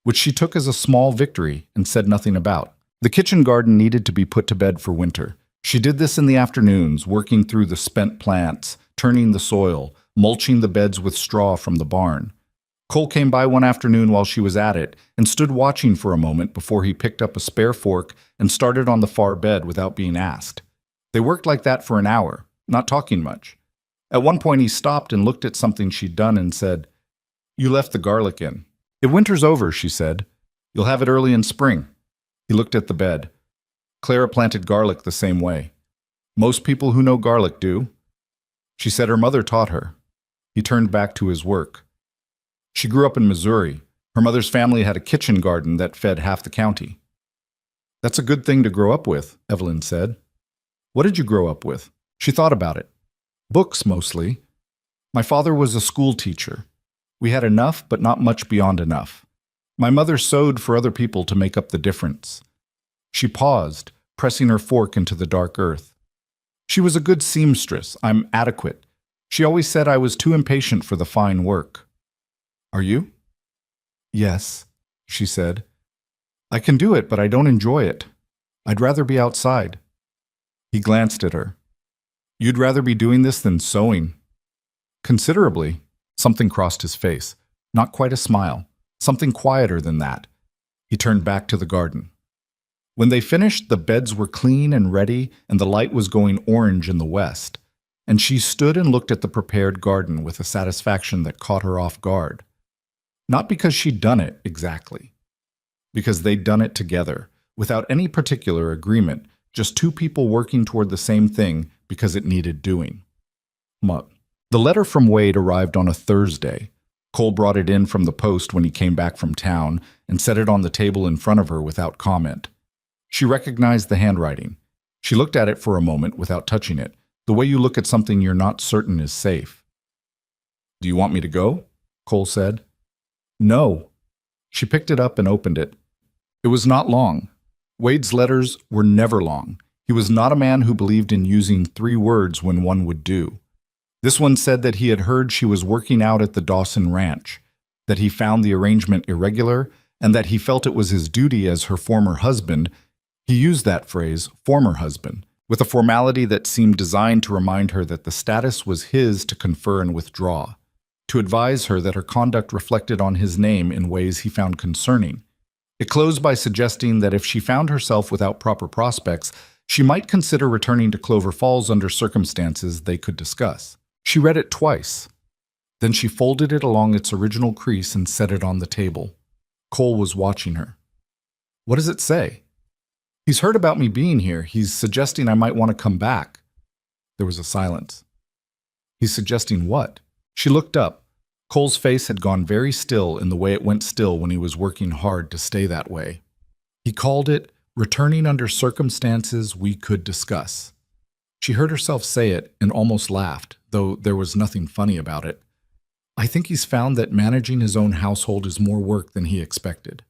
which she took as a small victory and said nothing about. The kitchen garden needed to be put to bed for winter. She did this in the afternoons, working through the spent plants, turning the soil, mulching the beds with straw from the barn. Cole came by one afternoon while she was at it and stood watching for a moment before he picked up a spare fork and started on the far bed without being asked. They worked like that for an hour, not talking much. At one point he stopped and looked at something she'd done and said, You left the garlic in. If winter's over, she said. You'll have it early in spring. He looked at the bed. Clara planted garlic the same way. Most people who know garlic do. She said her mother taught her. He turned back to his work. She grew up in Missouri. Her mother's family had a kitchen garden that fed half the county. That's a good thing to grow up with, Evelyn said. What did you grow up with? She thought about it. Books, mostly. My father was a school teacher. We had enough, but not much beyond enough. My mother sewed for other people to make up the difference. She paused, pressing her fork into the dark earth. She was a good seamstress. I'm adequate. She always said I was too impatient for the fine work. Are you? Yes, she said. I can do it, but I don't enjoy it. I'd rather be outside. He glanced at her. You'd rather be doing this than sewing. Considerably. Something crossed his face. Not quite a smile. Something quieter than that. He turned back to the garden. When they finished, the beds were clean and ready, and the light was going orange in the west, and she stood and looked at the prepared garden with a satisfaction that caught her off guard. Not because she'd done it exactly. Because they'd done it together, without any particular agreement, just two people working toward the same thing because it needed doing. The letter from Wade arrived on a Thursday. Cole brought it in from the post when he came back from town and set it on the table in front of her without comment. She recognized the handwriting. She looked at it for a moment without touching it, the way you look at something you're not certain is safe. Do you want me to go? Cole said. No. She picked it up and opened it. It was not long. Wade's letters were never long. He was not a man who believed in using 3 words when one would do. This one said that he had heard she was working out at the Dawson Ranch, that he found the arrangement irregular, and that he felt it was his duty as her former husband. He used that phrase, former husband, with a formality that seemed designed to remind her that the status was his to confer and withdraw, to advise her that her conduct reflected on his name in ways he found concerning. It closed by suggesting that if she found herself without proper prospects, she might consider returning to Clover Falls under circumstances they could discuss. She read it twice. Then she folded it along its original crease and set it on the table. Cole was watching her. What does it say? He's heard about me being here. He's suggesting I might want to come back. There was a silence. He's suggesting what? She looked up. Cole's face had gone very still in the way it went still when he was working hard to stay that way. He called it returning under circumstances we could discuss. She heard herself say it and almost laughed, though there was nothing funny about it. I think he's found that managing his own household is more work than he expected.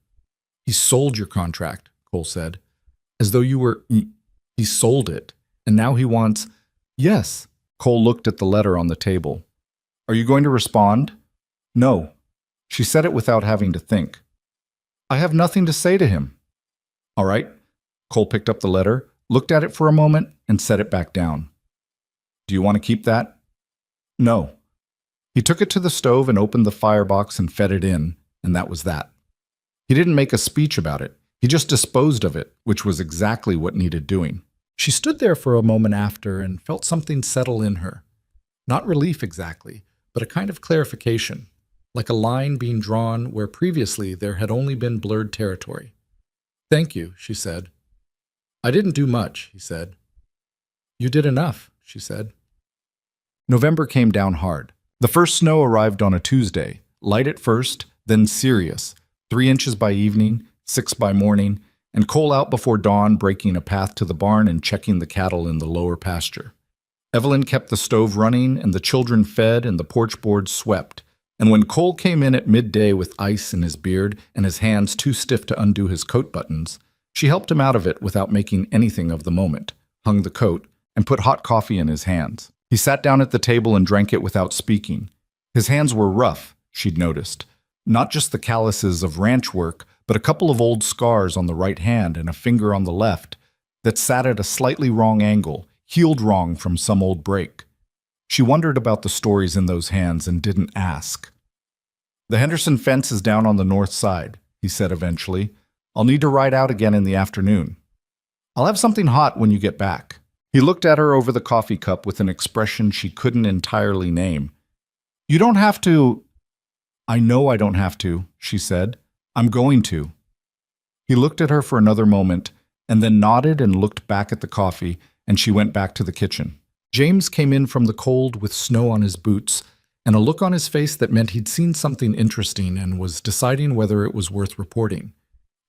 He sold your contract, Cole said. As though you were... He sold it, and now he wants... Yes. Cole looked at the letter on the table. Are you going to respond? No. She said it without having to think. I have nothing to say to him. All right. Cole picked up the letter, looked at it for a moment, and set it back down. Do you want to keep that? No. He took it to the stove and opened the firebox and fed it in, and that was that. He didn't make a speech about it. He just disposed of it, which was exactly what needed doing. She stood there for a moment after and felt something settle in her. Not relief exactly, but a kind of clarification, like a line being drawn where previously there had only been blurred territory. Thank you, she said. I didn't do much, he said. You did enough, she said. November came down hard. The first snow arrived on a Tuesday, light at first, then serious, 3 inches by evening, 6 by morning, and Cole out before dawn, breaking a path to the barn and checking the cattle in the lower pasture. Evelyn kept the stove running, and the children fed, and the porch boards swept. And when Cole came in at midday with ice in his beard and his hands too stiff to undo his coat buttons, she helped him out of it without making anything of the moment, hung the coat, and put hot coffee in his hands. He sat down at the table and drank it without speaking. His hands were rough, she'd noticed. Not just the calluses of ranch work, but a couple of old scars on the right hand and a finger on the left that sat at a slightly wrong angle, healed wrong from some old break. She wondered about the stories in those hands and didn't ask. The Henderson fence is down on the north side, he said eventually. I'll need to ride out again in the afternoon. I'll have something hot when you get back. He looked at her over the coffee cup with an expression she couldn't entirely name. You don't have to. I know I don't have to, she said. I'm going to. He looked at her for another moment, and then nodded and looked back at the coffee, and she went back to the kitchen. James came in from the cold with snow on his boots, and a look on his face that meant he'd seen something interesting and was deciding whether it was worth reporting.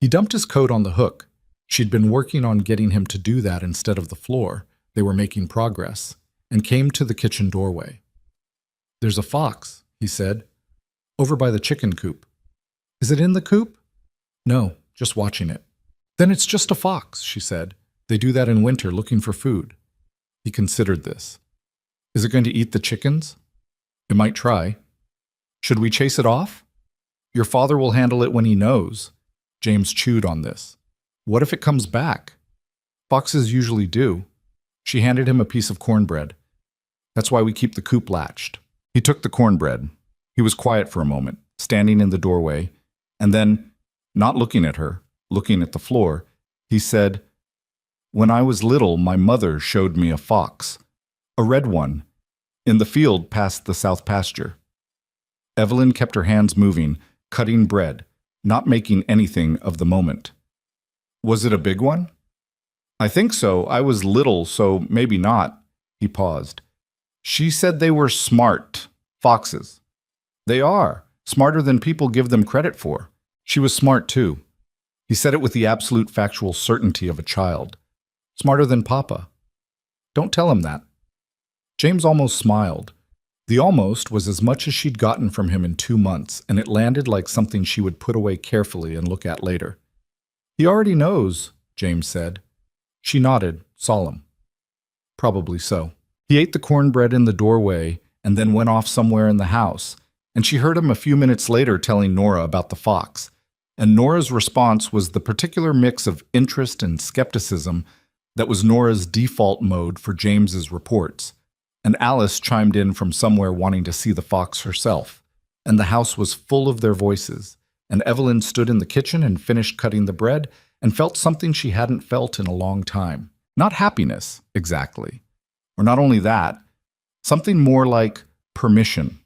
He dumped his coat on the hook. She'd been working on getting him to do that instead of the floor. They were making progress, and came to the kitchen doorway. There's a fox, he said, over by the chicken coop. Is it in the coop? No, just watching it. Then it's just a fox, she said. They do that in winter, looking for food. He considered this. Is it going to eat the chickens? It might try. Should we chase it off? Your father will handle it when he knows. James chewed on this. What if it comes back? Foxes usually do. She handed him a piece of cornbread. That's why we keep the coop latched. He took the cornbread. He was quiet for a moment, standing in the doorway, and then, not looking at her, looking at the floor, he said, When I was little, my mother showed me a fox, a red one, in the field past the south pasture. Evelyn kept her hands moving, cutting bread, not making anything of the moment. Was it a big one? I think so. I was little, so maybe not. He paused. She said they were smart, foxes. They are, smarter than people give them credit for. She was smart too. He said it with the absolute factual certainty of a child. Smarter than Papa. Don't tell him that. James almost smiled. The almost was as much as she'd gotten from him in 2 months, and it landed like something she would put away carefully and look at later. He already knows, James said. She nodded, solemn. Probably so. He ate the cornbread in the doorway and then went off somewhere in the house, and she heard him a few minutes later telling Nora about the fox. And Nora's response was the particular mix of interest and skepticism that was Nora's default mode for James's reports. And Alice chimed in from somewhere wanting to see the fox herself. And the house was full of their voices. And Evelyn stood in the kitchen and finished cutting the bread and felt something she hadn't felt in a long time. Not happiness, exactly. Or not only that, something more like permission.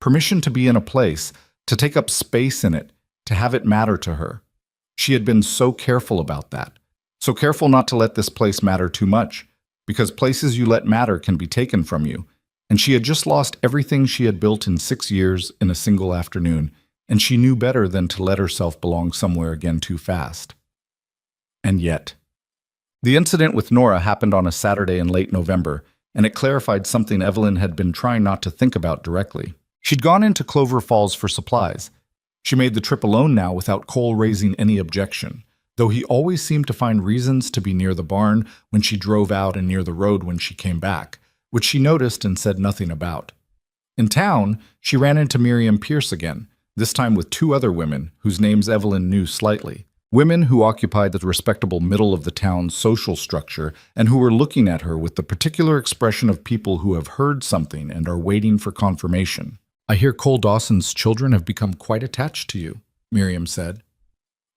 Permission to be in a place, to take up space in it, to have it matter to her. She had been so careful about that. So careful not to let this place matter too much, because places you let matter can be taken from you. And she had just lost everything she had built in 6 years in a single afternoon, and she knew better than to let herself belong somewhere again too fast. And yet. The incident with Nora happened on a Saturday in late November, and it clarified something Evelyn had been trying not to think about directly. She'd gone into Clover Falls for supplies. She made the trip alone now without Cole raising any objection, though he always seemed to find reasons to be near the barn when she drove out and near the road when she came back, which she noticed and said nothing about. In town, she ran into Miriam Pierce again, this time with 2 other women whose names Evelyn knew slightly. Women who occupied the respectable middle of the town's social structure and who were looking at her with the particular expression of people who have heard something and are waiting for confirmation. "I hear Cole Dawson's children have become quite attached to you," Miriam said.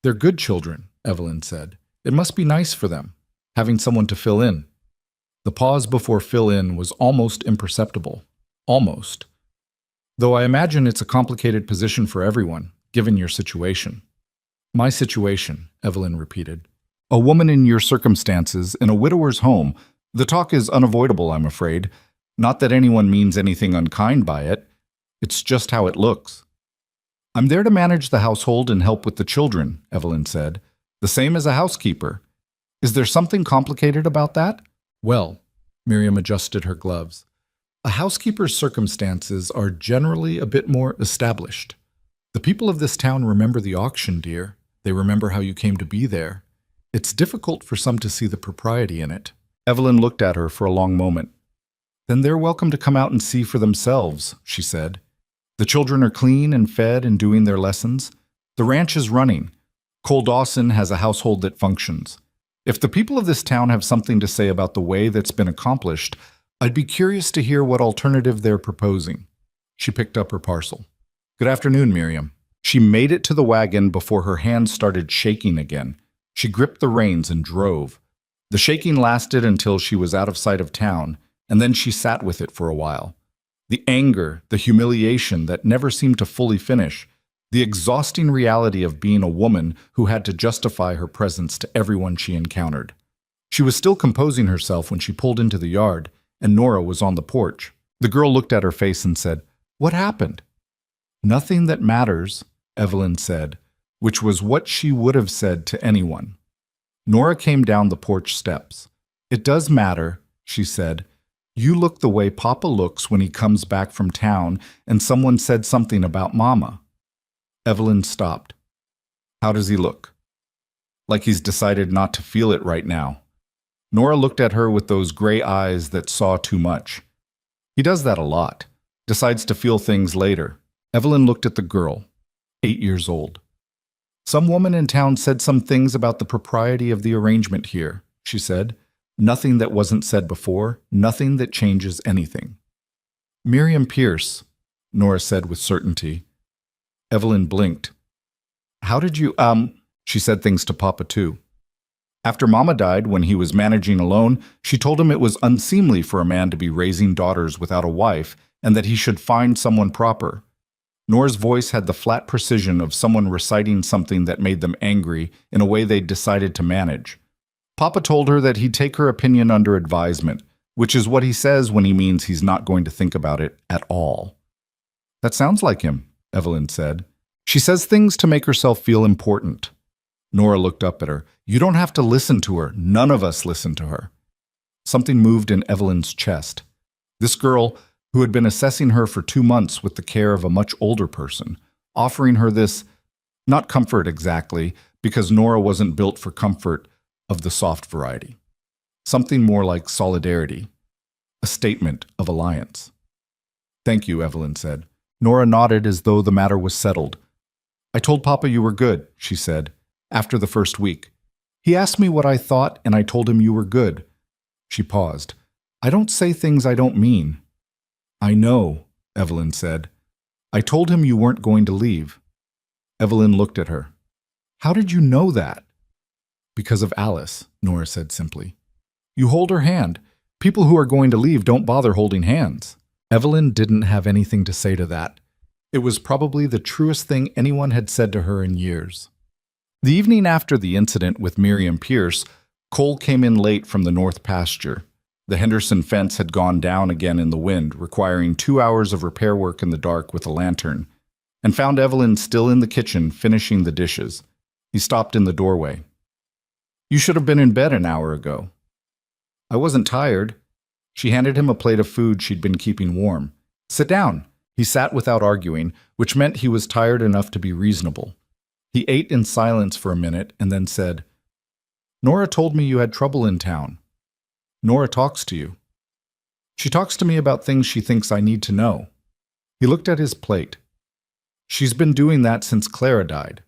"They're good children," Evelyn said. "It must be nice for them, having someone to fill in." The pause before fill in was almost imperceptible. Almost. "Though I imagine it's a complicated position for everyone, given your situation." "My situation," Evelyn repeated. "A woman in your circumstances, in a widower's home. The talk is unavoidable, I'm afraid. Not that anyone means anything unkind by it. It's just how it looks." "I'm there to manage the household and help with the children," Evelyn said. "The same as a housekeeper. Is there something complicated about that?" "Well," Miriam adjusted her gloves, "a housekeeper's circumstances are generally a bit more established. The people of this town remember the auction, dear. They remember how you came to be there. It's difficult for some to see the propriety in it." Evelyn looked at her for a long moment. "Then they're welcome to come out and see for themselves," she said. "The children are clean and fed and doing their lessons. The ranch is running. Cole Dawson has a household that functions. If the people of this town have something to say about the way that's been accomplished, I'd be curious to hear what alternative they're proposing." She picked up her parcel. "Good afternoon, Miriam." She made it to the wagon before her hands started shaking again. She gripped the reins and drove. The shaking lasted until she was out of sight of town, and then she sat with it for a while. The anger, the humiliation that never seemed to fully finish, the exhausting reality of being a woman who had to justify her presence to everyone she encountered. She was still composing herself when she pulled into the yard, and Nora was on the porch. The girl looked at her face and said, "What happened?" "Nothing that matters," Evelyn said, which was what she would have said to anyone. Nora came down the porch steps. "It does matter," she said. "You look the way Papa looks when he comes back from town and someone said something about Mama." Evelyn stopped. "How does he look?" "Like he's decided not to feel it right now." Nora looked at her with those gray eyes that saw too much. "He does that a lot. Decides to feel things later." Evelyn looked at the girl, 8 years old. "Some woman in town said some things about the propriety of the arrangement here," she said. "Nothing that wasn't said before, nothing that changes anything." "Miriam Pierce," Nora said with certainty. Evelyn blinked. "How did you, She said things to Papa too. After Mama died, when he was managing alone, she told him it was unseemly for a man to be raising daughters without a wife and that he should find someone proper. Nora's voice had the flat precision of someone reciting something that made them angry in a way they'd decided to manage. Papa told her that he'd take her opinion under advisement, which is what he says when he means he's not going to think about it at all. "That sounds like him," Evelyn said. "She says things to make herself feel important." Nora looked up at her. "You don't have to listen to her. None of us listen to her." Something moved in Evelyn's chest. This girl, who had been assessing her for 2 months with the care of a much older person, offering her this, not comfort exactly, because Nora wasn't built for comfort of the soft variety. Something more like solidarity, a statement of alliance. "Thank you," Evelyn said. Nora nodded as though the matter was settled. "I told Papa you were good," she said, after the first week. "He asked me what I thought, and I told him you were good." She paused. "I don't say things I don't mean." "I know," Evelyn said. "I told him you weren't going to leave." Evelyn looked at her. "How did you know that?" "Because of Alice," Nora said simply. "You hold her hand. People who are going to leave don't bother holding hands." Evelyn didn't have anything to say to that. It was probably the truest thing anyone had said to her in years. The evening after the incident with Miriam Pierce, Cole came in late from the north pasture. The Henderson fence had gone down again in the wind, requiring 2 hours of repair work in the dark with a lantern, and found Evelyn still in the kitchen finishing the dishes. He stopped in the doorway. "You should have been in bed an hour ago." "I wasn't tired." She handed him a plate of food she'd been keeping warm. "Sit down." He sat without arguing, which meant he was tired enough to be reasonable. He ate in silence for a minute and then said, "Nora told me you had trouble in town. Nora talks to you." "She talks to me about things she thinks I need to know." He looked at his plate. "She's been doing that since Clara died.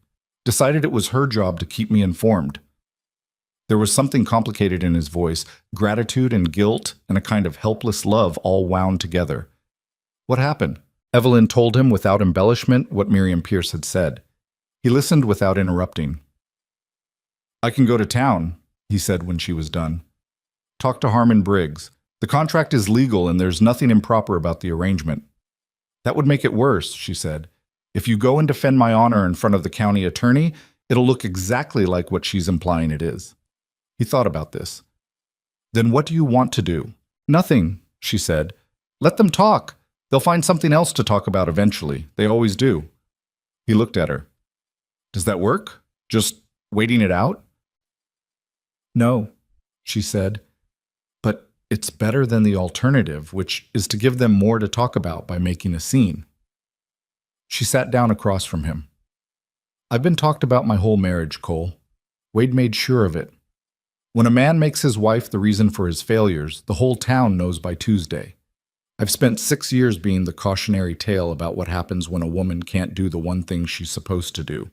Decided it was her job to keep me informed. There was something complicated in his voice, gratitude and guilt and a kind of helpless love all wound together. What happened? Evelyn told him without embellishment what Miriam Pierce had said. He listened without interrupting. I can go to town, he said when she was done. Talk to Harmon Briggs. The contract is legal and there's nothing improper about the arrangement. That would make it worse, she said. If you go and defend my honor in front of the county attorney, it'll look exactly like what she's implying it is. He thought about this. Then what do you want to do? Nothing, she said. Let them talk. They'll find something else to talk about eventually. They always do. He looked at her. Does that work? Just waiting it out? No, she said. But it's better than the alternative, which is to give them more to talk about by making a scene. She sat down across from him. I've been talked about my whole marriage, Cole. Wade made sure of it. When a man makes his wife the reason for his failures, the whole town knows by Tuesday. I've spent 6 years being the cautionary tale about what happens when a woman can't do the one thing she's supposed to do.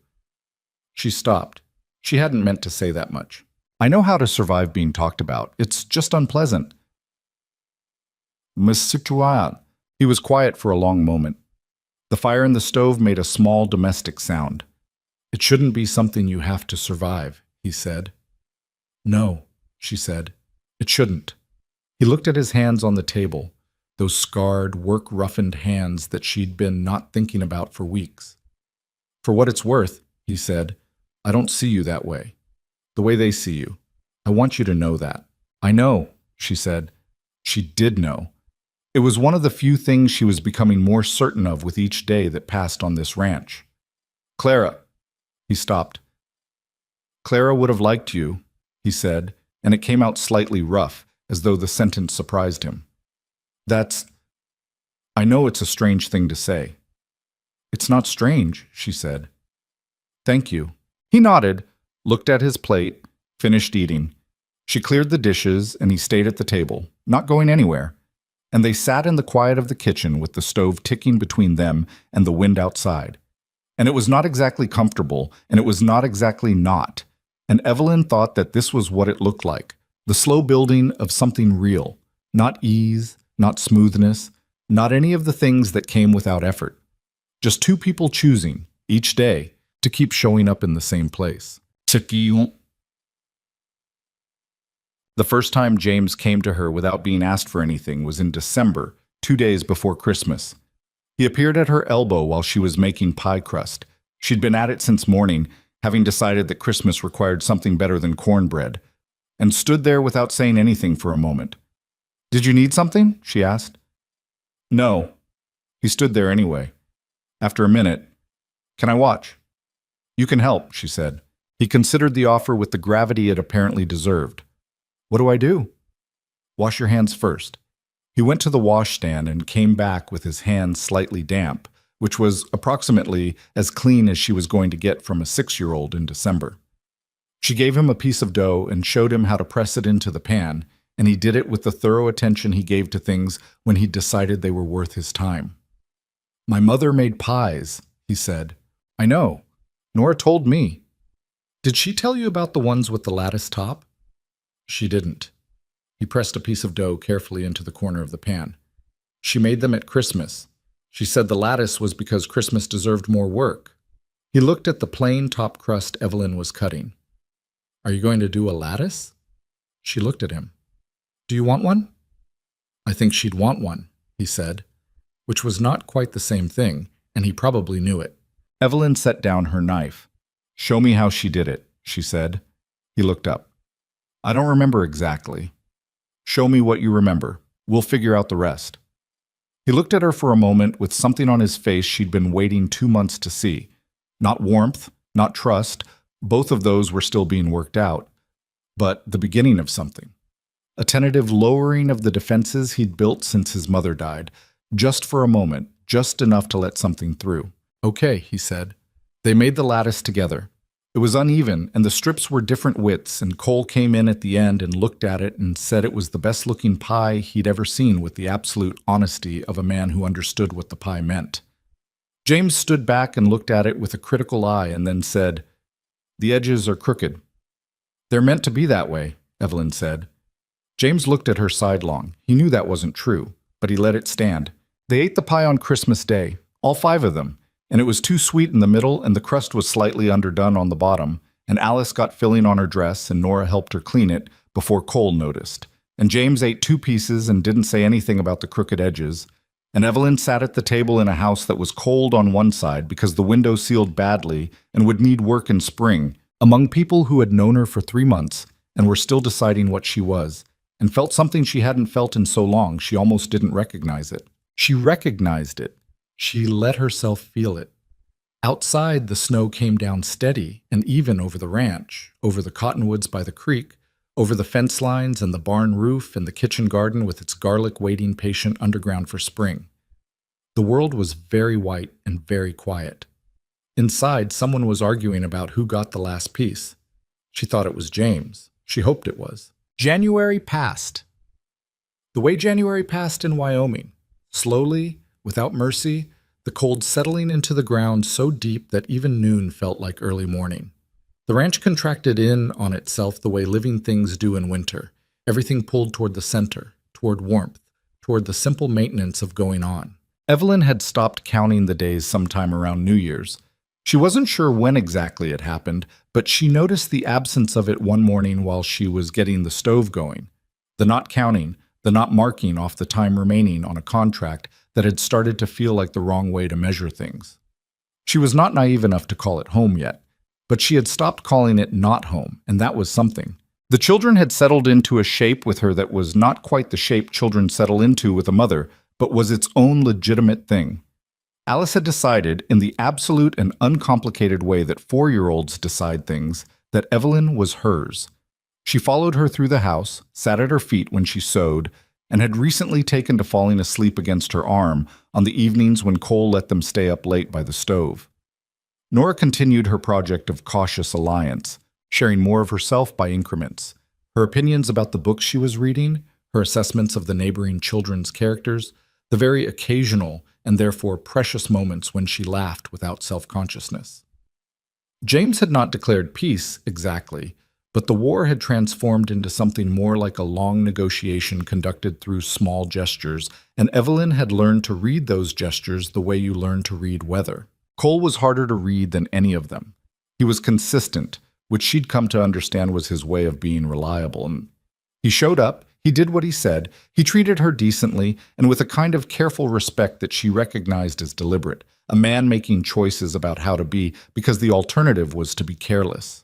She stopped. She hadn't meant to say that much. I know how to survive being talked about. It's just unpleasant. Miss Citoyen. He was quiet for a long moment. The fire in the stove made a small domestic sound. It shouldn't be something you have to survive, he said. No, she said. It shouldn't. He looked at his hands on the table, those scarred, work-roughened hands that she'd been not thinking about for weeks. For what it's worth, he said, I don't see you that way. The way they see you. I want you to know that. I know, she said. She did know. It was one of the few things she was becoming more certain of with each day that passed on this ranch. Clara. He stopped. Clara would have liked you, he said, and it came out slightly rough, as though the sentence surprised him. I know it's a strange thing to say. It's not strange, she said. Thank you. He nodded, looked at his plate, finished eating. She cleared the dishes, and he stayed at the table, not going anywhere, and they sat in the quiet of the kitchen with the stove ticking between them and the wind outside. And it was not exactly comfortable, and it was not exactly not. And Evelyn thought that this was what it looked like, the slow building of something real, not ease, not smoothness, not any of the things that came without effort. Just two people choosing, each day, to keep showing up in the same place. The first time James came to her without being asked for anything was in December, 2 days before Christmas. He appeared at her elbow while she was making pie crust. She'd been at it since morning, having decided that Christmas required something better than cornbread, and stood there without saying anything for a moment. Did you need something? She asked. No. He stood there anyway. After a minute, can I watch? You can help, she said. He considered the offer with the gravity it apparently deserved. What do I do? Wash your hands first. He went to the washstand and came back with his hands slightly damp, which was approximately as clean as she was going to get from a 6-year-old in December. She gave him a piece of dough and showed him how to press it into the pan, and he did it with the thorough attention he gave to things when he decided they were worth his time. My mother made pies, he said. I know. Nora told me. Did she tell you about the ones with the lattice top? She didn't. He pressed a piece of dough carefully into the corner of the pan. She made them at Christmas. She said the lattice was because Christmas deserved more work. He looked at the plain top crust Evelyn was cutting. Are you going to do a lattice? She looked at him. Do you want one? I think she'd want one, he said, which was not quite the same thing, and he probably knew it. Evelyn set down her knife. Show me how she did it, she said. He looked up. I don't remember exactly. Show me what you remember. We'll figure out the rest. He looked at her for a moment with something on his face she'd been waiting 2 months to see. Not warmth, not trust, both of those were still being worked out, but the beginning of something. A tentative lowering of the defenses he'd built since his mother died, just for a moment, just enough to let something through. Okay, he said. They made the lattice together. It was uneven, and the strips were different widths, and Cole came in at the end and looked at it and said it was the best-looking pie he'd ever seen with the absolute honesty of a man who understood what the pie meant. James stood back and looked at it with a critical eye and then said, The edges are crooked. They're meant to be that way, Evelyn said. James looked at her sidelong. He knew that wasn't true, but he let it stand. They ate the pie on Christmas Day, all 5 of them, and it was too sweet in the middle and the crust was slightly underdone on the bottom, and Alice got filling on her dress and Nora helped her clean it before Cole noticed. And James ate 2 pieces and didn't say anything about the crooked edges. And Evelyn sat at the table in a house that was cold on one side because the window sealed badly and would need work in spring, among people who had known her for 3 months and were still deciding what she was, and felt something she hadn't felt in so long she almost didn't recognize it. She recognized it. She let herself feel it. Outside, the snow came down steady and even over the ranch, over the cottonwoods by the creek, over the fence lines and the barn roof and the kitchen garden with its garlic waiting patient underground for spring. The world was very white and very quiet. Inside, someone was arguing about who got the last piece. She thought it was James. She hoped it was. January passed. The way January passed in Wyoming. Slowly, without mercy, the cold settling into the ground so deep that even noon felt like early morning. The ranch contracted in on itself the way living things do in winter. Everything pulled toward the center, toward warmth, toward the simple maintenance of going on. Evelyn had stopped counting the days sometime around New Year's. She wasn't sure when exactly it happened, but she noticed the absence of it one morning while she was getting the stove going. The not counting, the not marking off the time remaining on a contract that had started to feel like the wrong way to measure things. She was not naive enough to call it home yet, but she had stopped calling it not home, and that was something. The children had settled into a shape with her that was not quite the shape children settle into with a mother, but was its own legitimate thing. Alice had decided, in the absolute and uncomplicated way that 4-year-olds decide things, that Evelyn was hers. She followed her through the house, sat at her feet when she sewed, and had recently taken to falling asleep against her arm on the evenings when Cole let them stay up late by the stove. Nora continued her project of cautious alliance, sharing more of herself by increments. Her opinions about the books she was reading, her assessments of the neighboring children's characters, the very occasional and therefore precious moments when she laughed without self-consciousness. James had not declared peace, exactly, but the war had transformed into something more like a long negotiation conducted through small gestures, and Evelyn had learned to read those gestures the way you learn to read weather. Cole was harder to read than any of them. He was consistent, which she'd come to understand was his way of being reliable, and he showed up, he did what he said, he treated her decently and with a kind of careful respect that she recognized as deliberate, a man making choices about how to be because the alternative was to be careless.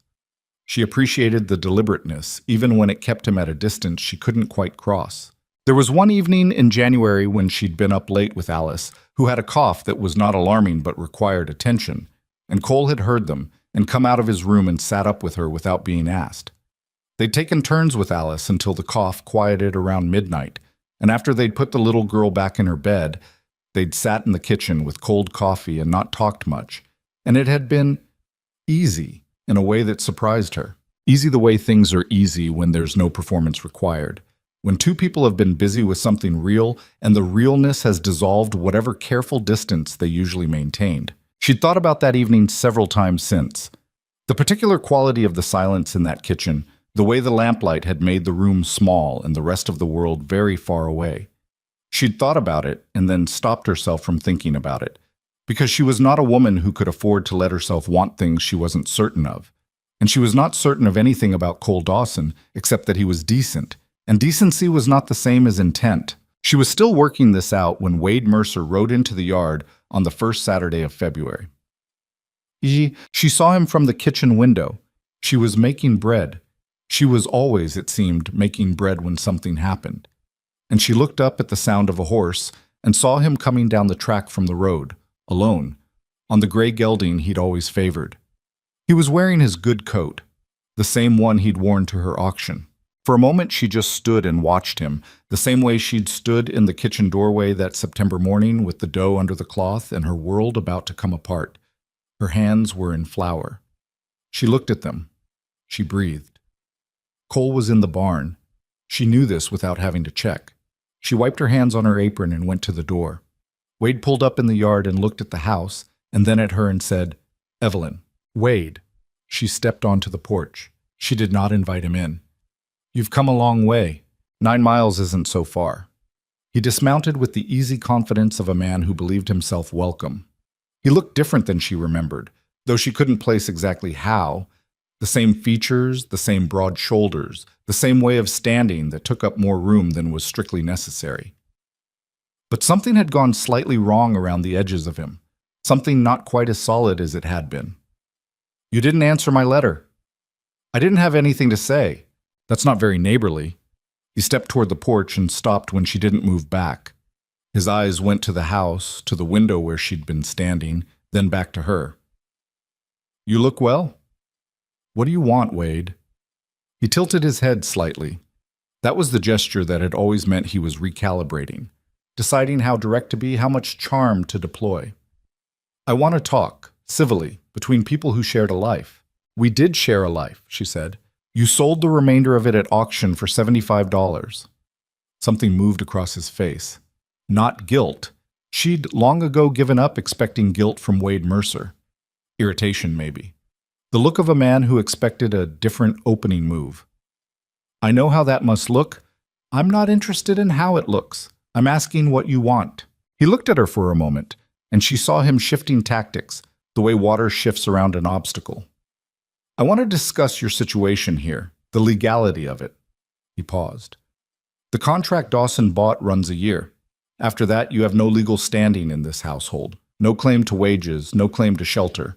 She appreciated the deliberateness, even when it kept him at a distance she couldn't quite cross. There was one evening in January when she'd been up late with Alice, who had a cough that was not alarming but required attention, and Cole had heard them and come out of his room and sat up with her without being asked. They'd taken turns with Alice until the cough quieted around midnight, and after they'd put the little girl back in her bed, they'd sat in the kitchen with cold coffee and not talked much, and it had been easy in a way that surprised her. Easy the way things are easy when there's no performance required. When 2 people have been busy with something real and the realness has dissolved whatever careful distance they usually maintained. She'd thought about that evening several times since. The particular quality of the silence in that kitchen, the way the lamplight had made the room small and the rest of the world very far away. She'd thought about it and then stopped herself from thinking about it, because she was not a woman who could afford to let herself want things she wasn't certain of. And she was not certain of anything about Cole Dawson except that he was decent, and decency was not the same as intent. She was still working this out when Wade Mercer rode into the yard on the first Saturday of February. She saw him from the kitchen window. She was making bread. She was always, it seemed, making bread when something happened. And she looked up at the sound of a horse and saw him coming down the track from the road, alone, on the gray gelding he'd always favored. He was wearing his good coat, the same one he'd worn to her auction. For a moment she just stood and watched him, the same way she'd stood in the kitchen doorway that September morning with the dough under the cloth and her world about to come apart. Her hands were in flour. She looked at them. She breathed. Cole was in the barn. She knew this without having to check. She wiped her hands on her apron and went to the door. Wade pulled up in the yard and looked at the house, and then at her and said, "Evelyn." "Wade." She stepped onto the porch. She did not invite him in. You've come a long way. 9 miles isn't so far. He dismounted with the easy confidence of a man who believed himself welcome. He looked different than she remembered, though she couldn't place exactly how. The same features, the same broad shoulders, the same way of standing that took up more room than was strictly necessary. But something had gone slightly wrong around the edges of him, something not quite as solid as it had been. You didn't answer my letter. I didn't have anything to say. That's not very neighborly. He stepped toward the porch and stopped when she didn't move back. His eyes went to the house, to the window where she'd been standing, then back to her. You look well. What do you want, Wade? He tilted his head slightly. That was the gesture that had always meant he was recalibrating, deciding how direct to be, how much charm to deploy. I want to talk, civilly, between people who shared a life. We did share a life, she said. You sold the remainder of it at auction for $75. Something moved across his face. Not guilt. She'd long ago given up expecting guilt from Wade Mercer. Irritation, maybe. The look of a man who expected a different opening move. I know how that must look. I'm not interested in how it looks. I'm asking what you want. He looked at her for a moment, and she saw him shifting tactics, the way water shifts around an obstacle. I want to discuss your situation here, the legality of it. He paused. The contract Dawson bought runs a year. After that, you have no legal standing in this household. No claim to wages, no claim to shelter.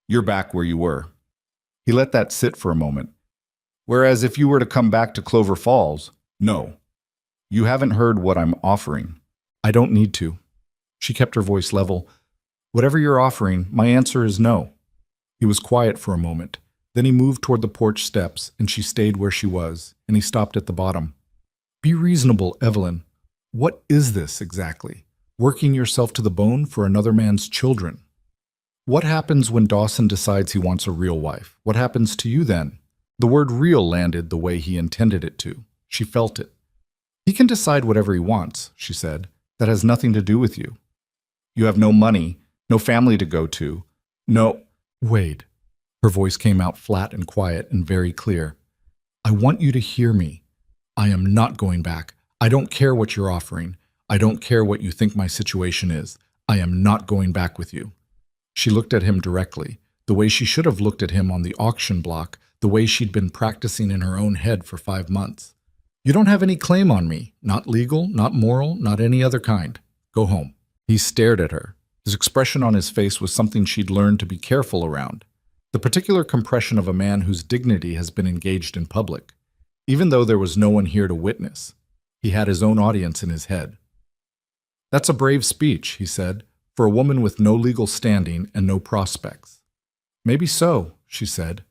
You're back where you were. He let that sit for a moment. Whereas if you were to come back to Clover Falls, no. You haven't heard what I'm offering. I don't need to. She kept her voice level. Whatever you're offering, my answer is no. He was quiet for a moment. Then he moved toward the porch steps, and she stayed where she was, and he stopped at the bottom. Be reasonable, Evelyn. What is this exactly? Working yourself to the bone for another man's children? What happens when Dawson decides he wants a real wife? What happens to you then? The word real landed the way he intended it to. She felt it. He can decide whatever he wants, she said. That has nothing to do with you. You have no money, no family to go to. No, Wade. Her voice came out flat and quiet and very clear. I want you to hear me. I am not going back. I don't care what you're offering. I don't care what you think my situation is. I am not going back with you. She looked at him directly, the way she should have looked at him on the auction block, the way she'd been practicing in her own head for 5 months. You don't have any claim on me, not legal, not moral, not any other kind. Go home. He stared at her. His expression on his face was something she'd learned to be careful around. The particular compression of a man whose dignity has been engaged in public. Even though there was no one here to witness, he had his own audience in his head. That's a brave speech, he said, for a woman with no legal standing and no prospects. Maybe so, she said.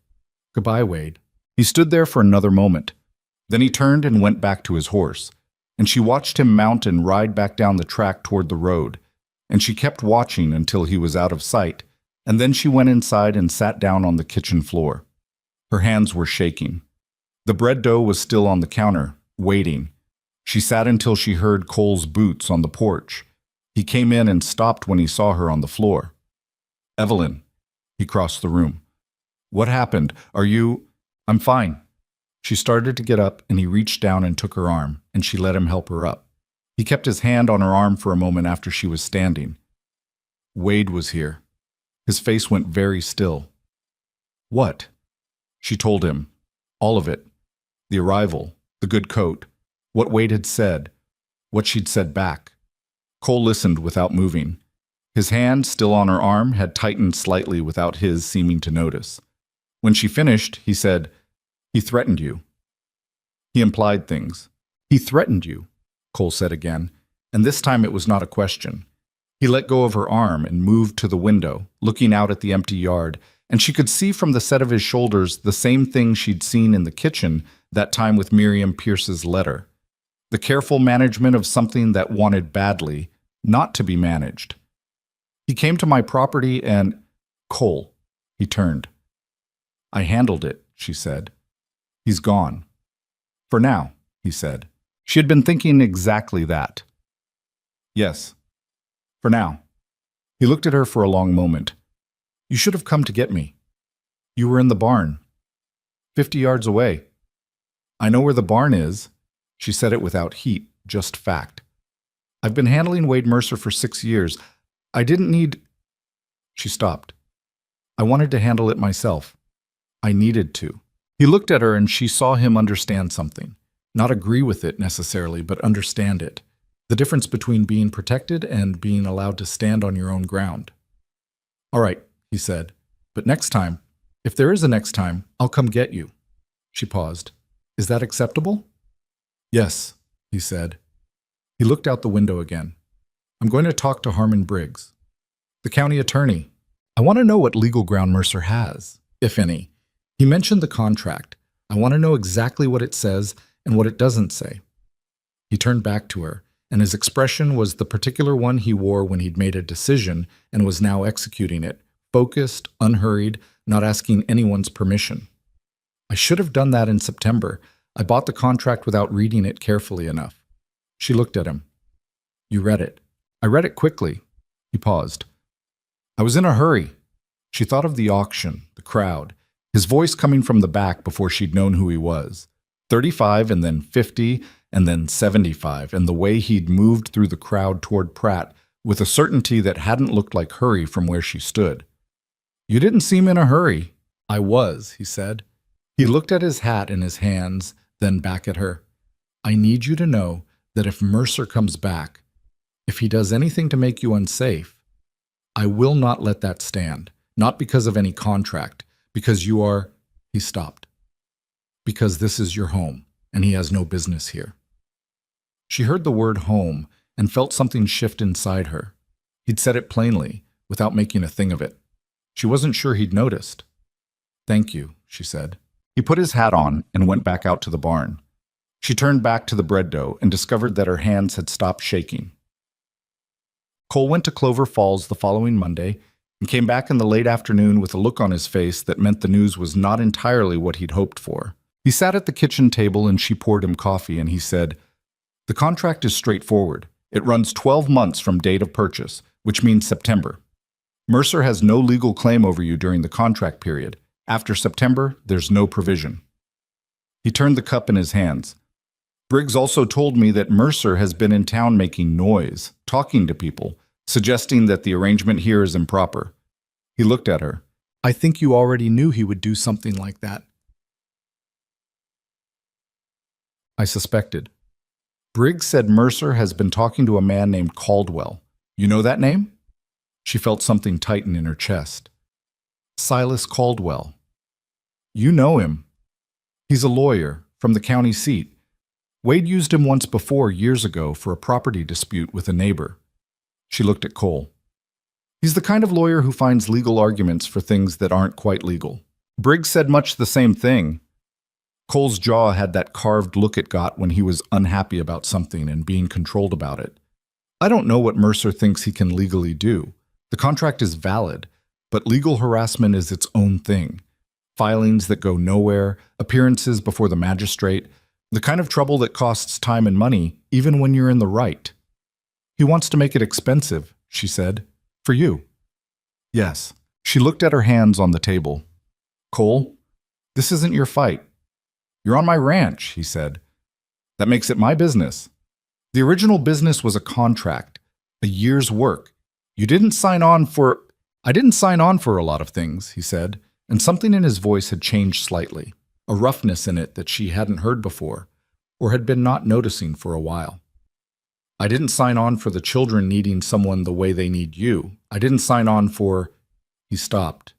Goodbye, Wade. He stood there for another moment. Then he turned and went back to his horse, and she watched him mount and ride back down the track toward the road, and she kept watching until he was out of sight, and then she went inside and sat down on the kitchen floor. Her hands were shaking. The bread dough was still on the counter, waiting. She sat until she heard Cole's boots on the porch. He came in and stopped when he saw her on the floor. Evelyn. He crossed the room. What happened? Are you... I'm fine. She started to get up, and he reached down and took her arm, and she let him help her up. He kept his hand on her arm for a moment after she was standing. Wade was here. His face went very still. What? She told him. All of it. The arrival, the good coat, what Wade had said, what she'd said back. Cole listened without moving. His hand, still on her arm, had tightened slightly without his seeming to notice. When she finished, he said, He threatened you. He implied things. He threatened you, Cole said again, and this time it was not a question. He let go of her arm and moved to the window, looking out at the empty yard, and she could see from the set of his shoulders the same thing she'd seen in the kitchen that time with Miriam Pierce's letter. The careful management of something that wanted badly not to be managed. He came to my property and... Cole. He turned. I handled it, she said. He's gone. For now, he said. She had been thinking exactly that. Yes. For now. He looked at her for a long moment. You should have come to get me. You were in the barn, 50 yards away. I know where the barn is. She said it without heat, just fact. I've been handling Wade Mercer for 6 years. I didn't need... She stopped. I wanted to handle it myself. I needed to. He looked at her and she saw him understand something. Not agree with it necessarily, but understand it. The difference between being protected and being allowed to stand on your own ground. All right, he said, but next time, if there is a next time, I'll come get you. She paused. Is that acceptable? Yes, he said. He looked out the window again. I'm going to talk to Harmon Briggs, the county attorney. I want to know what legal ground Mercer has, if any. He mentioned the contract. I want to know exactly what it says and what it doesn't say. He turned back to her, and his expression was the particular one he wore when he'd made a decision and was now executing it, focused, unhurried, not asking anyone's permission. I should have done that in September. I bought the contract without reading it carefully enough. She looked at him. You read it. I read it quickly. He paused. I was in a hurry. She thought of the auction, the crowd, his voice coming from the back before she'd known who he was. 35 and then 50 and then 75, and the way he'd moved through the crowd toward Pratt with a certainty that hadn't looked like hurry from where she stood. You didn't seem in a hurry. I was, he said. He looked at his hat in his hands, then back at her. I need you to know that if Mercer comes back, if he does anything to make you unsafe, I will not let that stand, not because of any contract, because you are... He stopped. Because this is your home, and he has no business here. She heard the word home and felt something shift inside her. He'd said it plainly, without making a thing of it. She wasn't sure he'd noticed. Thank you, she said. He put his hat on and went back out to the barn. She turned back to the bread dough and discovered that her hands had stopped shaking. Cole went to Clover Falls the following Monday and came back in the late afternoon with a look on his face that meant the news was not entirely what he'd hoped for. He sat at the kitchen table and she poured him coffee and he said, The contract is straightforward. It runs 12 months from date of purchase, which means September. Mercer has no legal claim over you during the contract period. After September, there's no provision. He turned the cup in his hands. Briggs also told me that Mercer has been in town making noise, talking to people, suggesting that the arrangement here is improper. He looked at her. I think you already knew he would do something like that. I suspected. Briggs said Mercer has been talking to a man named Caldwell. You know that name? She felt something tighten in her chest. Silas Caldwell. You know him. He's a lawyer from the county seat. Wade used him once before, years ago, for a property dispute with a neighbor. She looked at Cole. He's the kind of lawyer who finds legal arguments for things that aren't quite legal. Briggs said much the same thing. Cole's jaw had that carved look it got when he was unhappy about something and being controlled about it. I don't know what Mercer thinks he can legally do. The contract is valid, but legal harassment is its own thing. Filings that go nowhere, appearances before the magistrate, the kind of trouble that costs time and money, even when you're in the right. He wants to make it expensive, she said. For you. Yes. She looked at her hands on the table. Cole, this isn't your fight. You're on my ranch, he said. That makes it my business. The original business was a contract, a year's work. You didn't sign on for... I didn't sign on for a lot of things, he said, and something in his voice had changed slightly, a roughness in it that she hadn't heard before, or had been not noticing for a while. I didn't sign on for the children needing someone the way they need you. I didn't sign on for... He stopped.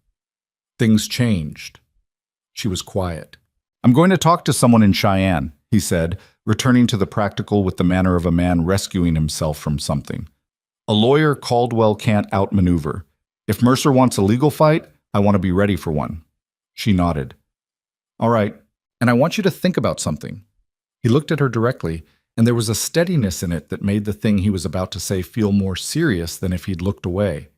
Things changed. She was quiet. I'm going to talk to someone in Cheyenne, he said, returning to the practical with the manner of a man rescuing himself from something. A lawyer Caldwell can't outmaneuver. If Mercer wants a legal fight, I want to be ready for one. She nodded. All right, and I want you to think about something. He looked at her directly, and there was a steadiness in it that made the thing he was about to say feel more serious than if he'd looked away.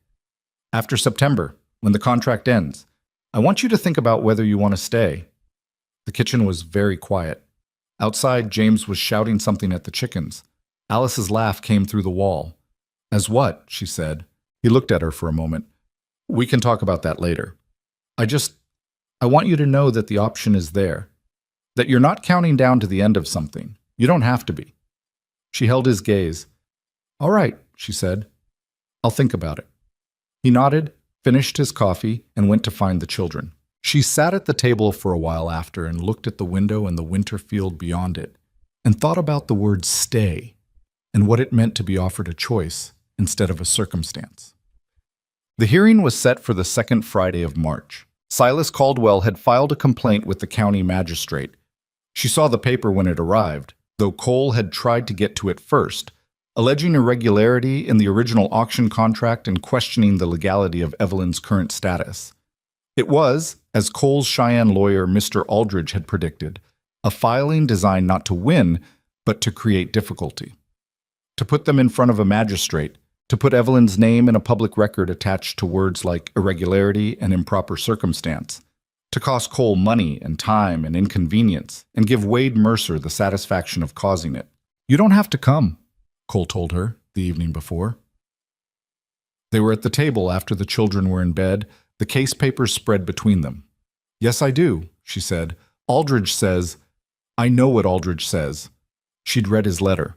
After September, when the contract ends, I want you to think about whether you want to stay. The kitchen was very quiet. Outside, James was shouting something at the chickens. Alice's laugh came through the wall. As what? She said. He looked at her for a moment. We can talk about that later. I want you to know that the option is there, that you're not counting down to the end of something. You don't have to be. She held his gaze. All right, she said. I'll think about it. He nodded, finished his coffee, and went to find the children. She sat at the table for a while after and looked at the window and the winter field beyond it, and thought about the word stay and what it meant to be offered a choice instead of a circumstance. The hearing was set for the second Friday of March. Silas Caldwell had filed a complaint with the county magistrate. She saw the paper when it arrived, though Cole had tried to get to it first, alleging irregularity in the original auction contract and questioning the legality of Evelyn's current status. It was, as Cole's Cheyenne lawyer Mr. Aldridge had predicted, a filing designed not to win, but to create difficulty. To put them in front of a magistrate, to put Evelyn's name in a public record attached to words like irregularity and improper circumstance, to cost Cole money and time and inconvenience, and give Wade Mercer the satisfaction of causing it. You don't have to come, Cole told her the evening before. They were at the table after the children were in bed, the case papers spread between them. Yes, I do, she said. Aldridge says, I know what Aldridge says. She'd read his letter.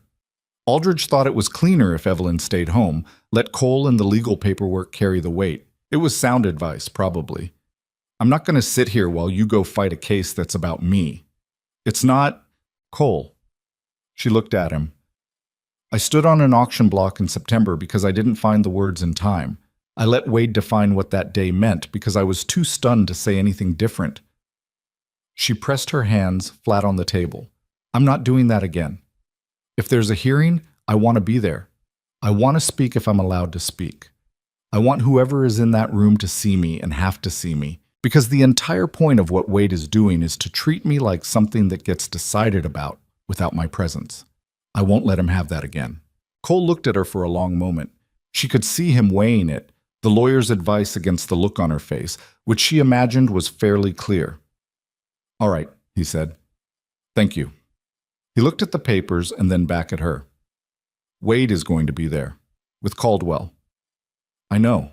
Aldridge thought it was cleaner if Evelyn stayed home, let Cole and the legal paperwork carry the weight. It was sound advice, probably. I'm not going to sit here while you go fight a case that's about me. It's not Cole. She looked at him. I stood on an auction block in September because I didn't find the words in time. I let Wade define what that day meant because I was too stunned to say anything different. She pressed her hands flat on the table. I'm not doing that again. If there's a hearing, I want to be there. I want to speak if I'm allowed to speak. I want whoever is in that room to see me and have to see me, because the entire point of what Wade is doing is to treat me like something that gets decided about without my presence. I won't let him have that again. Cole looked at her for a long moment. She could see him weighing it, the lawyer's advice against the look on her face, which she imagined was fairly clear. All right, he said. Thank you. He looked at the papers and then back at her. Wade is going to be there, with Caldwell. I know.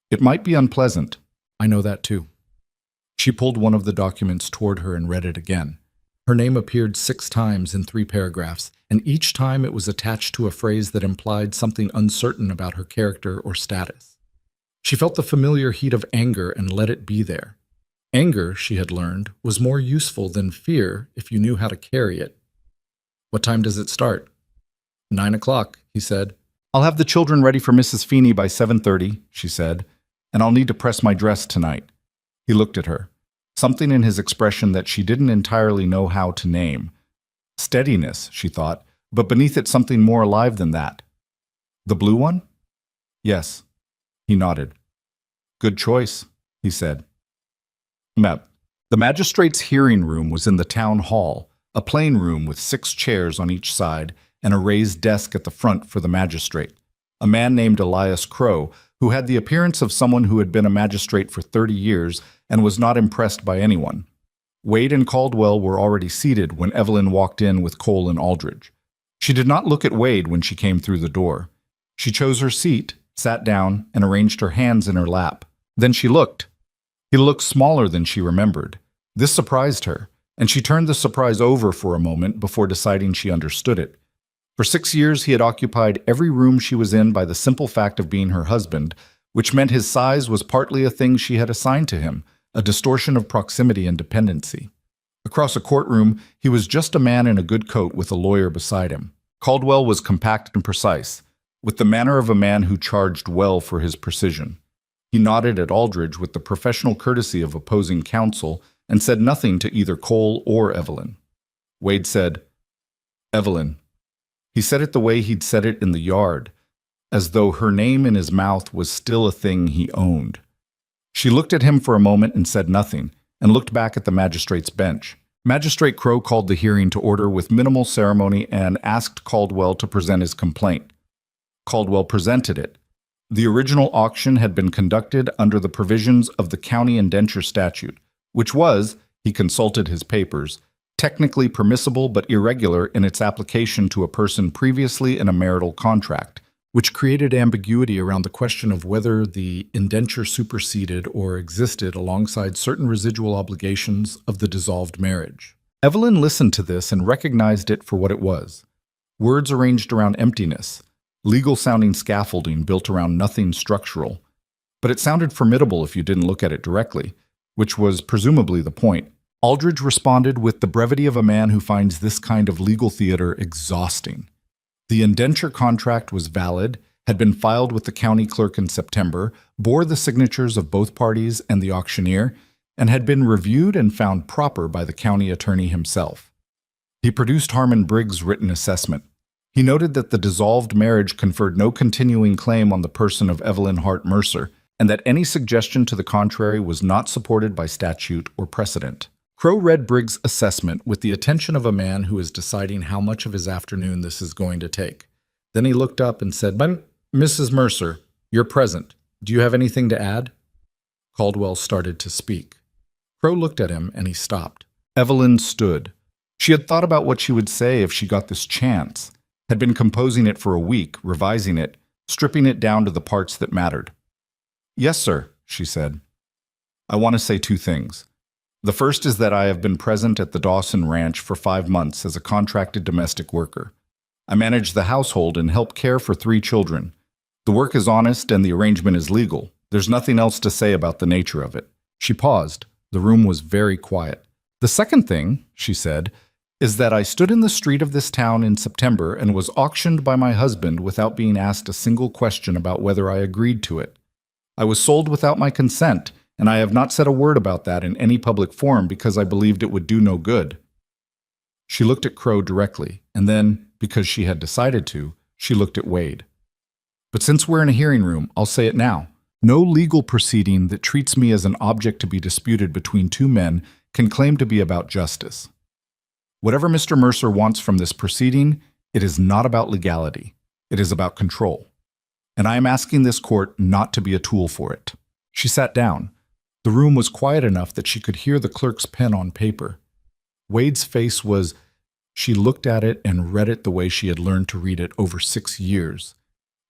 It might be unpleasant. I know that too. She pulled one of the documents toward her and read it again. Her name appeared 6 times in 3 paragraphs, and each time it was attached to a phrase that implied something uncertain about her character or status. She felt the familiar heat of anger and let it be there. Anger, she had learned, was more useful than fear if you knew how to carry it. What time does it start? 9 o'clock, he said. I'll have the children ready for Mrs. Feeney by 7:30, she said, and I'll need to press my dress tonight. He looked at her. Something in his expression that she didn't entirely know how to name. Steadiness, she thought, but beneath it something more alive than that. The blue one? Yes. He nodded. Good choice, he said. The magistrate's hearing room was in the town hall, a plain room with 6 chairs on each side and a raised desk at the front for the magistrate. A man named Elias Crow, who had the appearance of someone who had been a magistrate for 30 years and was not impressed by anyone. Wade and Caldwell were already seated when Evelyn walked in with Cole and Aldridge. She did not look at Wade when she came through the door. She chose her seat, sat down, and arranged her hands in her lap. Then she looked. He looked smaller than she remembered. This surprised her, and she turned the surprise over for a moment before deciding she understood it. For 6 years he had occupied every room she was in by the simple fact of being her husband, which meant his size was partly a thing she had assigned to him, a distortion of proximity and dependency. Across a courtroom, he was just a man in a good coat with a lawyer beside him. Caldwell was compact and precise, with the manner of a man who charged well for his precision. He nodded at Aldridge with the professional courtesy of opposing counsel and said nothing to either Cole or Evelyn. Wade said, Evelyn. He said it the way he'd said it in the yard, as though her name in his mouth was still a thing he owned. She looked at him for a moment and said nothing, and looked back at the magistrate's bench. Magistrate Crow called the hearing to order with minimal ceremony and asked Caldwell to present his complaint. Caldwell presented it. The original auction had been conducted under the provisions of the county indenture statute, which was, he consulted his papers, technically permissible but irregular in its application to a person previously in a marital contract, which created ambiguity around the question of whether the indenture superseded or existed alongside certain residual obligations of the dissolved marriage. Evelyn listened to this and recognized it for what it was. Words arranged around emptiness, legal-sounding scaffolding built around nothing structural. But it sounded formidable if you didn't look at it directly, which was presumably the point. Aldridge responded with the brevity of a man who finds this kind of legal theater exhausting. The indenture contract was valid, had been filed with the county clerk in September, bore the signatures of both parties and the auctioneer, and had been reviewed and found proper by the county attorney himself. He produced Harmon Briggs' written assessment. He noted that the dissolved marriage conferred no continuing claim on the person of Evelyn Hart Mercer, and that any suggestion to the contrary was not supported by statute or precedent. Crow read Briggs' assessment with the attention of a man who is deciding how much of his afternoon this is going to take. Then he looked up and said, "Mrs. Mercer, you're present. Do you have anything to add?" Caldwell started to speak. Crow looked at him and he stopped. Evelyn stood. She had thought about what she would say if she got this chance, had been composing it for a week, revising it, stripping it down to the parts that mattered. "Yes, sir," she said. "I want to say two things. The first is that I have been present at the Dawson Ranch for 5 months as a contracted domestic worker. I manage the household and help care for 3 children. The work is honest and the arrangement is legal. There's nothing else to say about the nature of it." She paused. The room was very quiet. "The second thing," she said, "is that I stood in the street of this town in September and was auctioned by my husband without being asked a single question about whether I agreed to it. I was sold without my consent, and I have not said a word about that in any public forum because I believed it would do no good." She looked at Crow directly, and then, because she had decided to, she looked at Wade. "But since we're in a hearing room, I'll say it now. No legal proceeding that treats me as an object to be disputed between 2 men can claim to be about justice. Whatever Mr. Mercer wants from this proceeding, it is not about legality. It is about control. And I am asking this court not to be a tool for it." She sat down. The room was quiet enough that she could hear the clerk's pen on paper. Wade's face was... She looked at it and read it the way she had learned to read it over 6 years.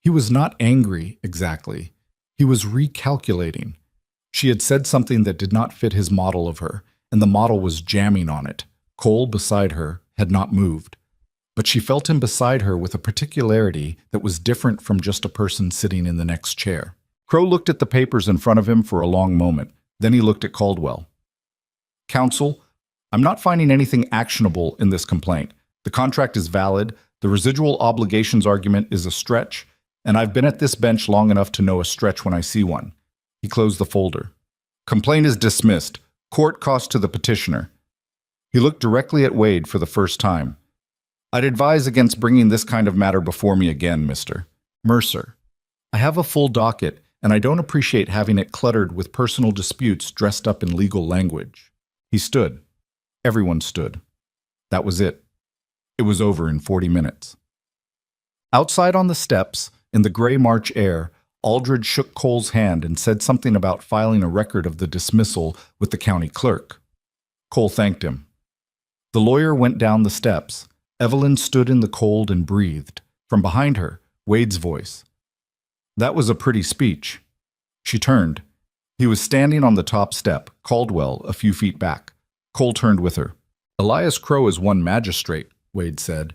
He was not angry, exactly. He was recalculating. She had said something that did not fit his model of her, and the model was jamming on it. Cole, beside her, had not moved. But she felt him beside her with a particularity that was different from just a person sitting in the next chair. Crow looked at the papers in front of him for a long moment. Then he looked at Caldwell. "Counsel, I'm not finding anything actionable in this complaint. The contract is valid, the residual obligations argument is a stretch, and I've been at this bench long enough to know a stretch when I see one." He closed the folder. "Complaint is dismissed. Court cost to the petitioner." He looked directly at Wade for the first time. "I'd advise against bringing this kind of matter before me again, Mr. Mercer. I have a full docket, and I don't appreciate having it cluttered with personal disputes dressed up in legal language." He stood. Everyone stood. That was it. It was over in 40 minutes. Outside on the steps, in the gray March air, Aldridge shook Cole's hand and said something about filing a record of the dismissal with the county clerk. Cole thanked him. The lawyer went down the steps. Evelyn stood in the cold and breathed. From behind her, Wade's voice. "That was a pretty speech." She turned. He was standing on the top step, Caldwell a few feet back. Cole turned with her. "Elias Crow is one magistrate," Wade said.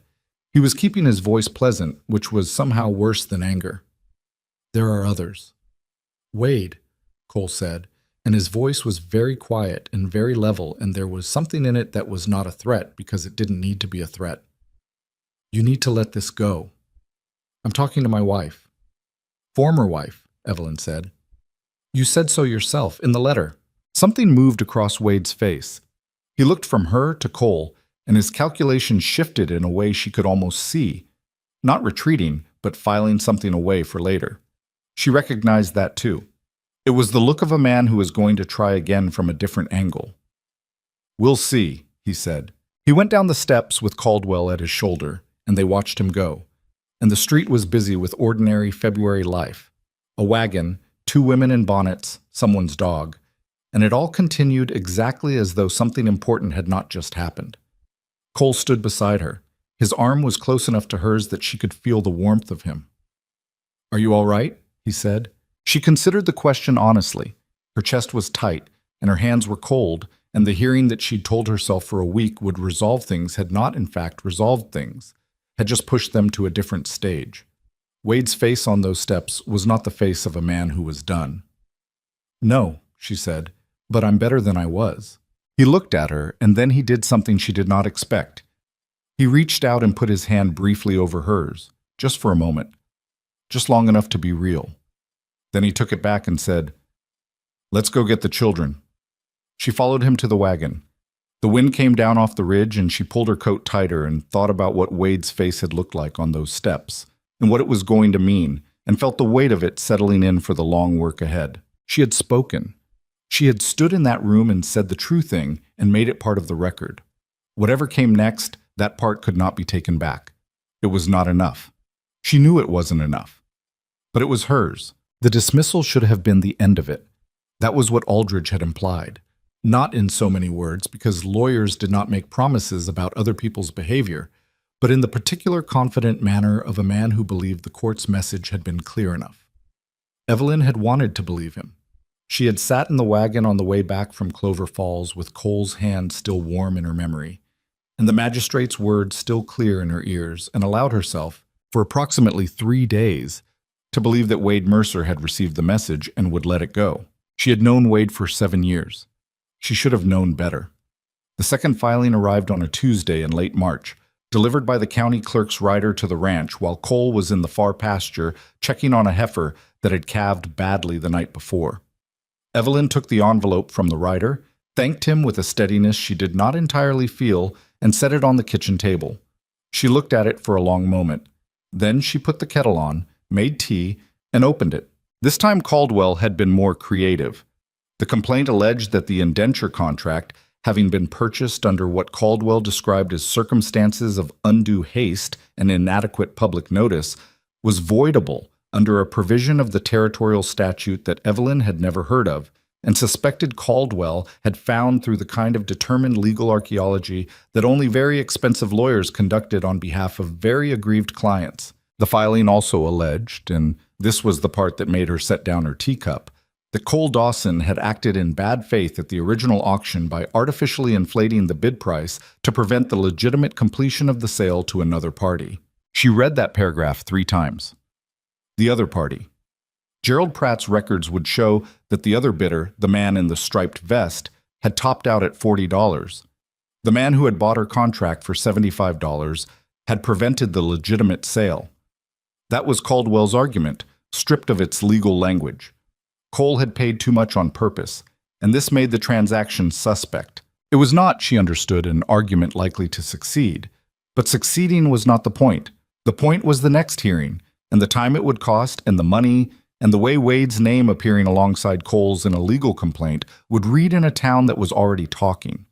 He was keeping his voice pleasant, which was somehow worse than anger. "There are others." "Wade," Cole said, and his voice was very quiet and very level, and there was something in it that was not a threat because it didn't need to be a threat. "You need to let this go. I'm talking to my wife." "Former wife," Evelyn said. "You said so yourself in the letter." Something moved across Wade's face. He looked from her to Cole, and his calculations shifted in a way she could almost see, not retreating, but filing something away for later. She recognized that too. It was the look of a man who was going to try again from a different angle. "We'll see," he said. He went down the steps with Caldwell at his shoulder, and they watched him go. And the street was busy with ordinary February life. A wagon, 2 women in bonnets, someone's dog, and it all continued exactly as though something important had not just happened. Cole stood beside her. His arm was close enough to hers that she could feel the warmth of him. "Are you all right?" he said. She considered the question honestly. Her chest was tight, and her hands were cold, and the hearing that she'd told herself for a week would resolve things had not in fact resolved things, had just pushed them to a different stage. Wade's face on those steps was not the face of a man who was done. "No," she said, "but I'm better than I was." He looked at her, and then he did something she did not expect. He reached out and put his hand briefly over hers, just for a moment, just long enough to be real. Then he took it back and said, "Let's go get the children." She followed him to the wagon. The wind came down off the ridge, and she pulled her coat tighter and thought about what Wade's face had looked like on those steps, and what it was going to mean, and felt the weight of it settling in for the long work ahead. She had spoken. She had stood in that room and said the true thing and made it part of the record. Whatever came next, that part could not be taken back. It was not enough. She knew it wasn't enough. But it was hers. The dismissal should have been the end of it. That was what Aldridge had implied. Not in so many words, because lawyers did not make promises about other people's behavior, but in the particular confident manner of a man who believed the court's message had been clear enough. Evelyn had wanted to believe him. She had sat in the wagon on the way back from Clover Falls with Cole's hand still warm in her memory, and the magistrate's words still clear in her ears, and allowed herself, for approximately 3 days, to believe that Wade Mercer had received the message and would let it go. She had known Wade for 7 years. She should have known better. The second filing arrived on a Tuesday in late March, delivered by the county clerk's rider to the ranch while Cole was in the far pasture checking on a heifer that had calved badly the night before. Evelyn took the envelope from the rider, thanked him with a steadiness she did not entirely feel, and set it on the kitchen table. She looked at it for a long moment. Then she put the kettle on, made tea, and opened it. This time Caldwell had been more creative. The complaint alleged that the indenture contract, having been purchased under what Caldwell described as circumstances of undue haste and inadequate public notice, was voidable under a provision of the territorial statute that Evelyn had never heard of, and suspected Caldwell had found through the kind of determined legal archaeology that only very expensive lawyers conducted on behalf of very aggrieved clients. The filing also alleged, and this was the part that made her set down her teacup, that Cole Dawson had acted in bad faith at the original auction by artificially inflating the bid price to prevent the legitimate completion of the sale to another party. She read that paragraph 3 times. The other party. Gerald Pratt's records would show that the other bidder, the man in the striped vest, had topped out at $40. The man who had bought her contract for $75 had prevented the legitimate sale. That was Caldwell's argument, stripped of its legal language. Cole had paid too much on purpose, and this made the transaction suspect. It was not, she understood, an argument likely to succeed. But succeeding was not the point. The point was the next hearing, and the time it would cost, and the money, and the way Wade's name appearing alongside Cole's in a legal complaint would read in a town that was already talking.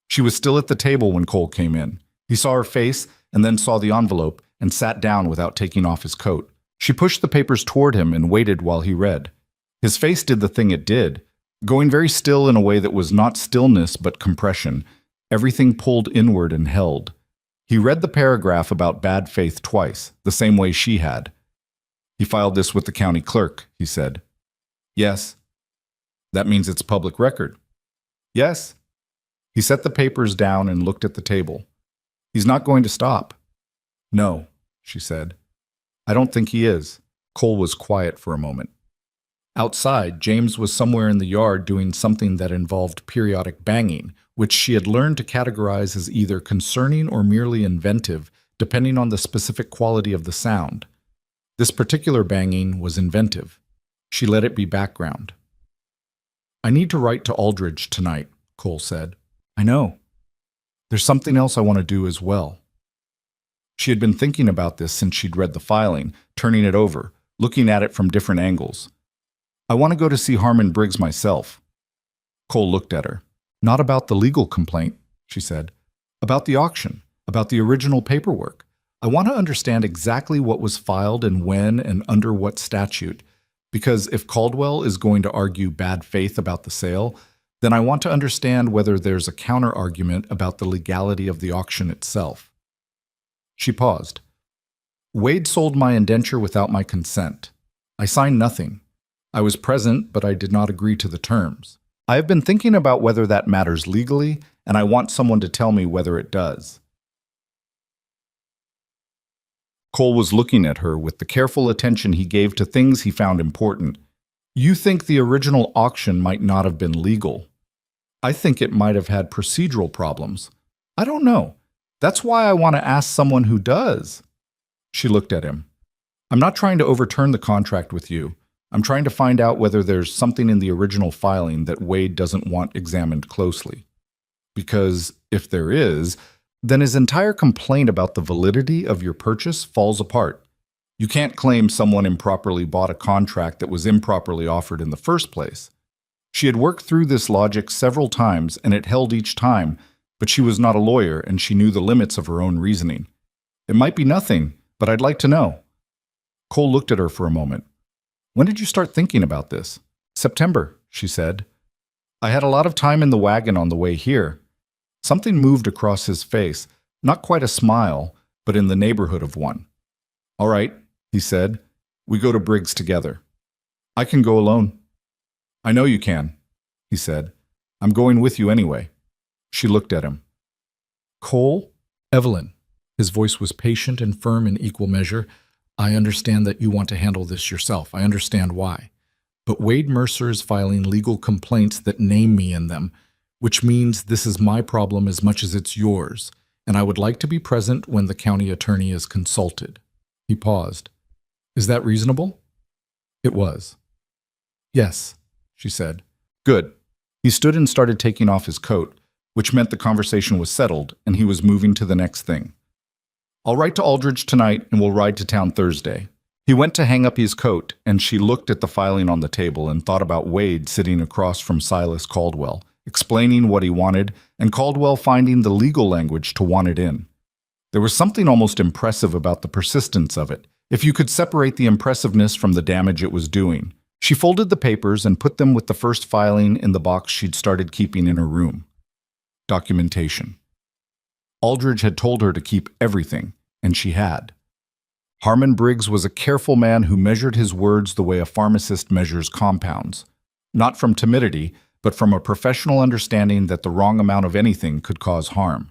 She was still at the table when Cole came in. He saw her face, and then saw the envelope, and sat down without taking off his coat. She pushed the papers toward him and waited while he read. His face did the thing it did, going very still in a way that was not stillness but compression, everything pulled inward and held. He read the paragraph about bad faith twice, the same way she had. "He filed this with the county clerk," he said. "Yes." "That means it's public record." "Yes." He set the papers down and looked at the table. "He's not going to stop." "No," she said. "I don't think he is." Cole was quiet for a moment. Outside, James was somewhere in the yard doing something that involved periodic banging, which she had learned to categorize as either concerning or merely inventive, depending on the specific quality of the sound. This particular banging was inventive. She let it be background. "I need to write to Aldridge tonight," Cole said. "I know. There's something else I want to do as well." She had been thinking about this since she'd read the filing, turning it over, looking at it from different angles. "I want to go to see Harmon Briggs myself." Cole looked at her. "Not about the legal complaint," she said. "About the auction, about the original paperwork. I want to understand exactly what was filed and when and under what statute, because if Caldwell is going to argue bad faith about the sale, then I want to understand whether there's a counter-argument about the legality of the auction itself." She paused. Wade sold my indenture without my consent. I signed nothing. I was present, but I did not agree to the terms. I have been thinking about whether that matters legally, and I want someone to tell me whether it does. Cole was looking at her with the careful attention he gave to things he found important. You think the original auction might not have been legal. I think it might have had procedural problems. I don't know. That's why I want to ask someone who does. She looked at him. I'm not trying to overturn the contract with you. I'm trying to find out whether there's something in the original filing that Wade doesn't want examined closely. Because if there is, then his entire complaint about the validity of your purchase falls apart. You can't claim someone improperly bought a contract that was improperly offered in the first place. She had worked through this logic several times, and it held each time, but she was not a lawyer, and she knew the limits of her own reasoning. It might be nothing, but I'd like to know. Cole looked at her for a moment. When did you start thinking about this? September, she said. I had a lot of time in the wagon on the way here. Something moved across his face, not quite a smile, but in the neighborhood of one. All right, he said. We go to Briggs together. I can go alone. I know you can, he said. I'm going with you anyway. She looked at him. Cole? Evelyn. His voice was patient and firm in equal measure. I understand that you want to handle this yourself. I understand why. But Wade Mercer is filing legal complaints that name me in them, which means this is my problem as much as it's yours, and I would like to be present when the county attorney is consulted. He paused. Is that reasonable? It was. Yes, she said. Good. He stood and started taking off his coat, which meant the conversation was settled, and he was moving to the next thing. I'll write to Aldridge tonight, and we'll ride to town Thursday. He went to hang up his coat, and she looked at the filing on the table and thought about Wade sitting across from Silas Caldwell, explaining what he wanted, and Caldwell finding the legal language to want it in. There was something almost impressive about the persistence of it, if you could separate the impressiveness from the damage it was doing. She folded the papers and put them with the first filing in the box she'd started keeping in her room. Documentation. Aldridge had told her to keep everything, and she had. Harmon Briggs was a careful man who measured his words the way a pharmacist measures compounds, not from timidity, but from a professional understanding that the wrong amount of anything could cause harm.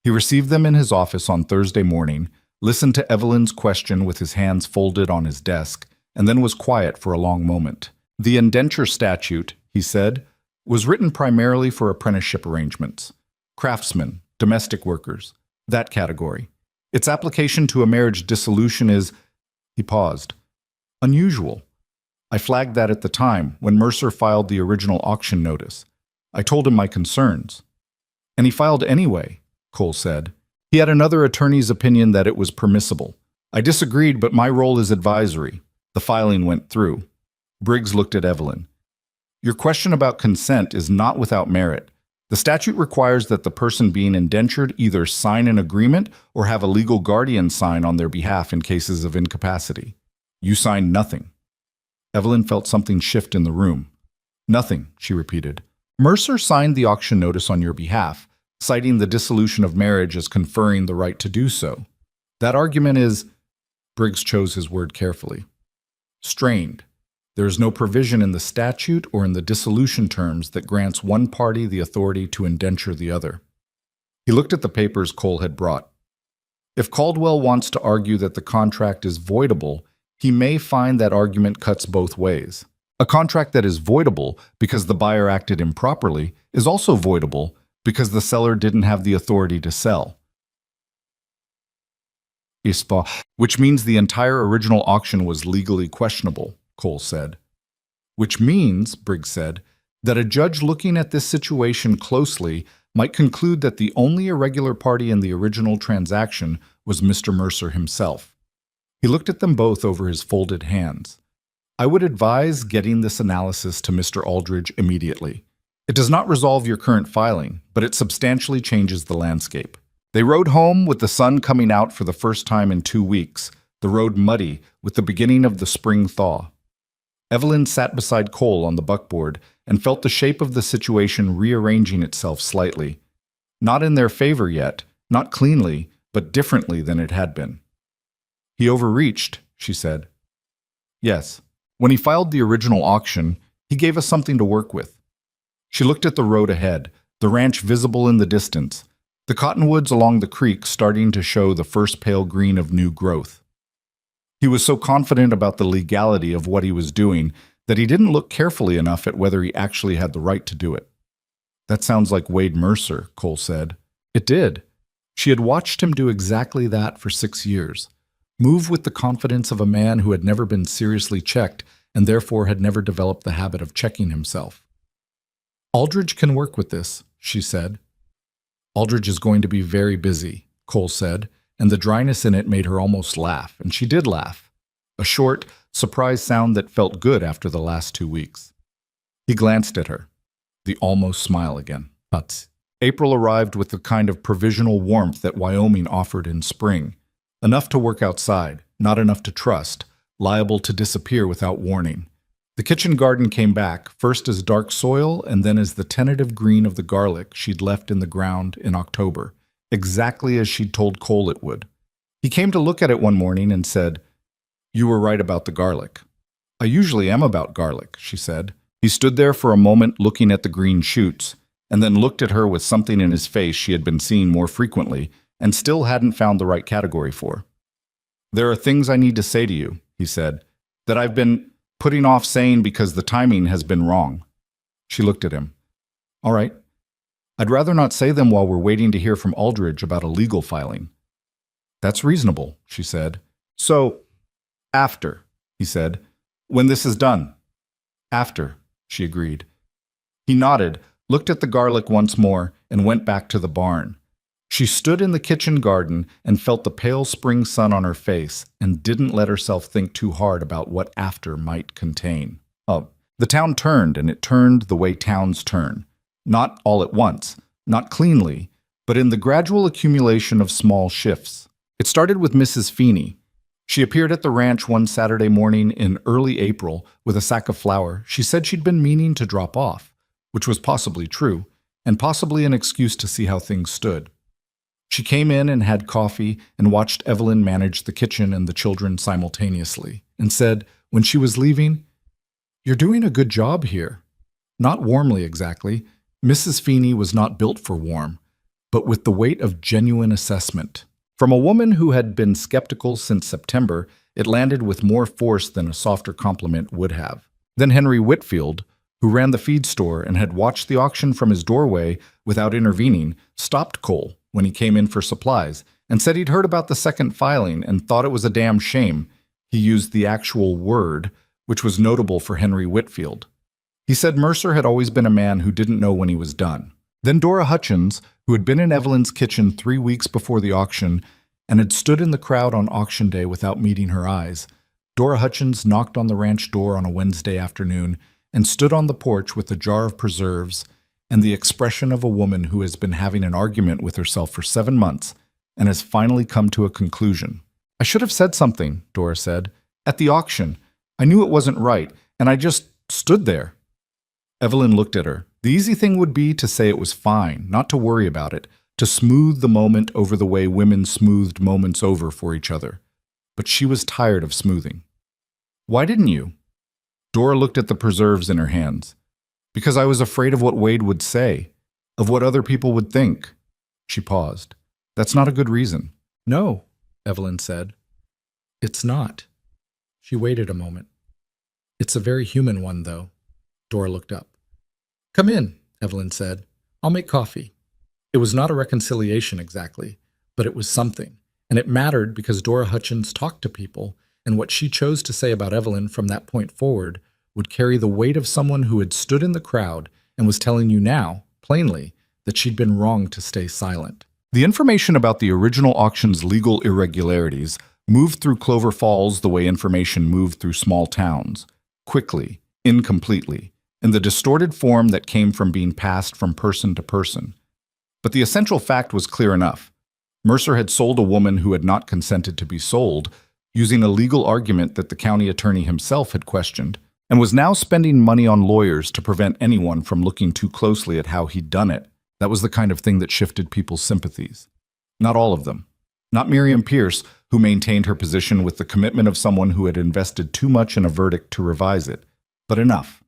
He received them in his office on Thursday morning, listened to Evelyn's question with his hands folded on his desk, and then was quiet for a long moment. The indenture statute, he said, was written primarily for apprenticeship arrangements, craftsmen, domestic workers, that category. Its application to a marriage dissolution is, he paused, unusual. I flagged that at the time when Mercer filed the original auction notice. I told him my concerns. And he filed anyway, Cole said. He had another attorney's opinion that it was permissible. I disagreed, but my role is advisory. The filing went through. Briggs looked at Evelyn. Your question about consent is not without merit. The statute requires that the person being indentured either sign an agreement or have a legal guardian sign on their behalf in cases of incapacity. You signed nothing. Evelyn felt something shift in the room. Nothing, she repeated. Mercer signed the auction notice on your behalf, citing the dissolution of marriage as conferring the right to do so. That argument is, Briggs chose his word carefully, strained. There is no provision in the statute or in the dissolution terms that grants one party the authority to indenture the other. He looked at the papers Cole had brought. If Caldwell wants to argue that the contract is voidable, he may find that argument cuts both ways. A contract that is voidable because the buyer acted improperly is also voidable because the seller didn't have the authority to sell. Which means the entire original auction was legally questionable, Cole said. Which means, Briggs said, that a judge looking at this situation closely might conclude that the only irregular party in the original transaction was Mr. Mercer himself. He looked at them both over his folded hands. I would advise getting this analysis to Mr. Aldridge immediately. It does not resolve your current filing, but it substantially changes the landscape. They rode home with the sun coming out for the first time in 2 weeks, the road muddy with the beginning of the spring thaw. Evelyn sat beside Cole on the buckboard and felt the shape of the situation rearranging itself slightly. Not in their favor yet, not cleanly, but differently than it had been. He overreached, she said. Yes. When he filed the original auction, he gave us something to work with. She looked at the road ahead, the ranch visible in the distance, the cottonwoods along the creek starting to show the first pale green of new growth. He was so confident about the legality of what he was doing that he didn't look carefully enough at whether he actually had the right to do it. That sounds like Wade Mercer, Cole said. It did. She had watched him do exactly that for 6 years, move with the confidence of a man who had never been seriously checked and therefore had never developed the habit of checking himself. Aldridge can work with this, she said. Aldridge is going to be very busy, Cole said, and the dryness in it made her almost laugh, and she did laugh. A short, surprised sound that felt good after the last 2 weeks. He glanced at her. The almost smile again. Huts. April arrived with the kind of provisional warmth that Wyoming offered in spring. Enough to work outside, not enough to trust, liable to disappear without warning. The kitchen garden came back, first as dark soil and then as the tentative green of the garlic she'd left in the ground in October, exactly as she'd told Cole it would. He came to look at it one morning and said, "You were right about the garlic." "I usually am about garlic," she said. He stood there for a moment looking at the green shoots, and then looked at her with something in his face she had been seeing more frequently and still hadn't found the right category for. "There are things I need to say to you," he said, "that I've been putting off saying because the timing has been wrong." She looked at him. "All right. I'd rather not say them while we're waiting to hear from Aldridge about a legal filing." "That's reasonable," she said. "So, after," he said, "when this is done." "After," she agreed. He nodded, looked at the garlic once more, and went back to the barn. She stood in the kitchen garden and felt the pale spring sun on her face and didn't let herself think too hard about what after might contain. The town turned, and it turned the way towns turn. Not all at once, not cleanly, but in the gradual accumulation of small shifts. It started with Mrs. Feeney. She appeared at the ranch one Saturday morning in early April with a sack of flour she said she'd been meaning to drop off, which was possibly true, and possibly an excuse to see how things stood. She came in and had coffee and watched Evelyn manage the kitchen and the children simultaneously, and said, when she was leaving, "You're doing a good job here." Not warmly exactly. Mrs. Feeney was not built for warm, but with the weight of genuine assessment. From a woman who had been skeptical since September, it landed with more force than a softer compliment would have. Then Henry Whitfield, who ran the feed store and had watched the auction from his doorway without intervening, stopped Cole when he came in for supplies and said he'd heard about the second filing and thought it was a damn shame. He used the actual word, which was notable for Henry Whitfield. He said Mercer had always been a man who didn't know when he was done. Then Dora Hutchins, who had been in Evelyn's kitchen 3 weeks before the auction and had stood in the crowd on auction day without meeting her eyes, Dora Hutchins knocked on the ranch door on a Wednesday afternoon and stood on the porch with a jar of preserves and the expression of a woman who has been having an argument with herself for 7 months and has finally come to a conclusion. "I should have said something," Dora said. "At the auction. I knew it wasn't right, and I just stood there." Evelyn looked at her. The easy thing would be to say it was fine, not to worry about it, to smooth the moment over the way women smoothed moments over for each other. But she was tired of smoothing. "Why didn't you?" Dora looked at the preserves in her hands. "Because I was afraid of what Wade would say, of what other people would think." She paused. "That's not a good reason." "No," Evelyn said. "It's not." She waited a moment. "It's a very human one, though." Dora looked up. "Come in," Evelyn said. "I'll make coffee." It was not a reconciliation exactly, but it was something, and it mattered because Dora Hutchins talked to people, and what she chose to say about Evelyn from that point forward would carry the weight of someone who had stood in the crowd and was telling you now, plainly, that she'd been wrong to stay silent. The information about the original auction's legal irregularities moved through Clover Falls the way information moved through small towns, quickly, incompletely, in the distorted form that came from being passed from person to person. But the essential fact was clear enough. Mercer had sold a woman who had not consented to be sold, using a legal argument that the county attorney himself had questioned, and was now spending money on lawyers to prevent anyone from looking too closely at how he'd done it. That was the kind of thing that shifted people's sympathies. Not all of them. Not Miriam Pierce, who maintained her position with the commitment of someone who had invested too much in a verdict to revise it. But enough.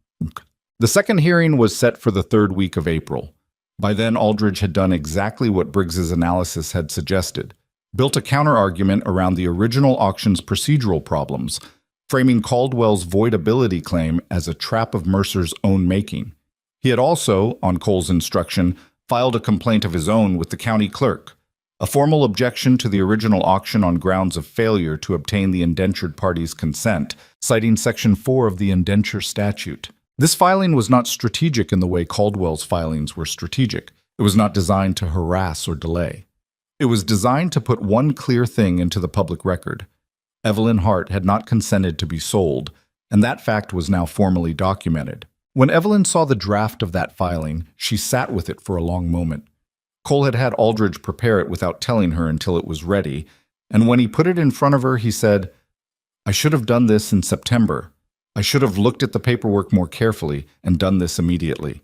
The second hearing was set for the third week of April. By then, Aldridge had done exactly what Briggs's analysis had suggested, built a counter-argument around the original auction's procedural problems, framing Caldwell's voidability claim as a trap of Mercer's own making. He had also, on Cole's instruction, filed a complaint of his own with the county clerk, a formal objection to the original auction on grounds of failure to obtain the indentured party's consent, citing Section 4 of the indenture statute. This filing was not strategic in the way Caldwell's filings were strategic. It was not designed to harass or delay. It was designed to put one clear thing into the public record. Evelyn Hart had not consented to be sold, and that fact was now formally documented. When Evelyn saw the draft of that filing, she sat with it for a long moment. Cole had had Aldridge prepare it without telling her until it was ready, and when he put it in front of her, he said, "I should have done this in September. I should have looked at the paperwork more carefully and done this immediately."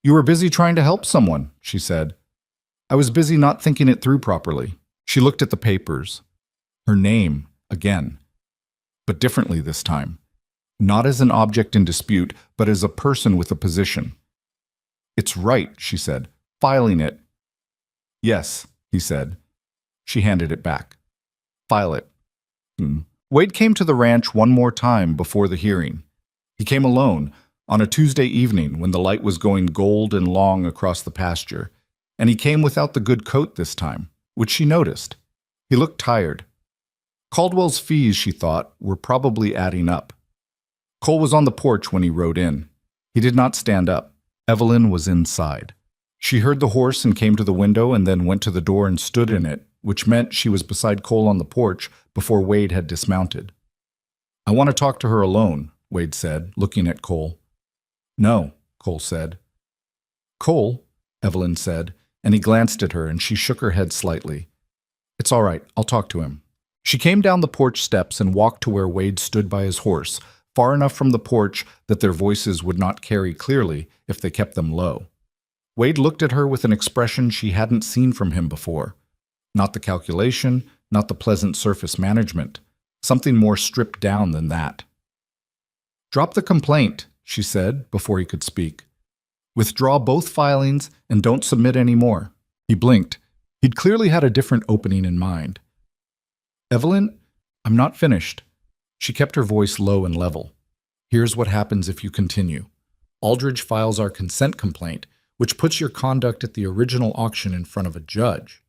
"You were busy trying to help someone," she said. "I was busy not thinking it through properly." She looked at the papers. Her name, again, but differently this time. Not as an object in dispute, but as a person with a position. "It's right," she said. "Filing it." "Yes," he said. She handed it back. "File it." Wade came to the ranch one more time before the hearing. He came alone, on a Tuesday evening when the light was going gold and long across the pasture, and he came without the good coat this time, which she noticed. He looked tired. Caldwell's fees, she thought, were probably adding up. Cole was on the porch when he rode in. He did not stand up. Evelyn was inside. She heard the horse and came to the window and then went to the door and stood in it, which meant she was beside Cole on the porch before Wade had dismounted. "I want to talk to her alone," Wade said, looking at Cole. "No," Cole said. "Cole," Evelyn said, and he glanced at her and she shook her head slightly. "It's all right, I'll talk to him." She came down the porch steps and walked to where Wade stood by his horse, far enough from the porch that their voices would not carry clearly if they kept them low. Wade looked at her with an expression she hadn't seen from him before. Not the calculation, not the pleasant surface management. Something more stripped down than that. "Drop the complaint," she said before he could speak. "Withdraw both filings and don't submit any more." He blinked. He'd clearly had a different opening in mind. "Evelyn, I'm not finished." She kept her voice low and level. "Here's what happens if you continue. Aldridge files our consent complaint, which puts your conduct at the original auction in front of a judge.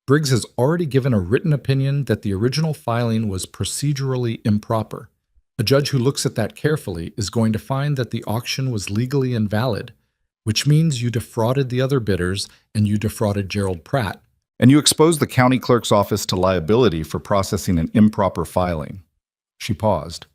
Briggs has already given a written opinion that the original filing was procedurally improper. A judge who looks at that carefully is going to find that the auction was legally invalid, which means you defrauded the other bidders and you defrauded Gerald Pratt. And you exposed the county clerk's office to liability for processing an improper filing." She paused.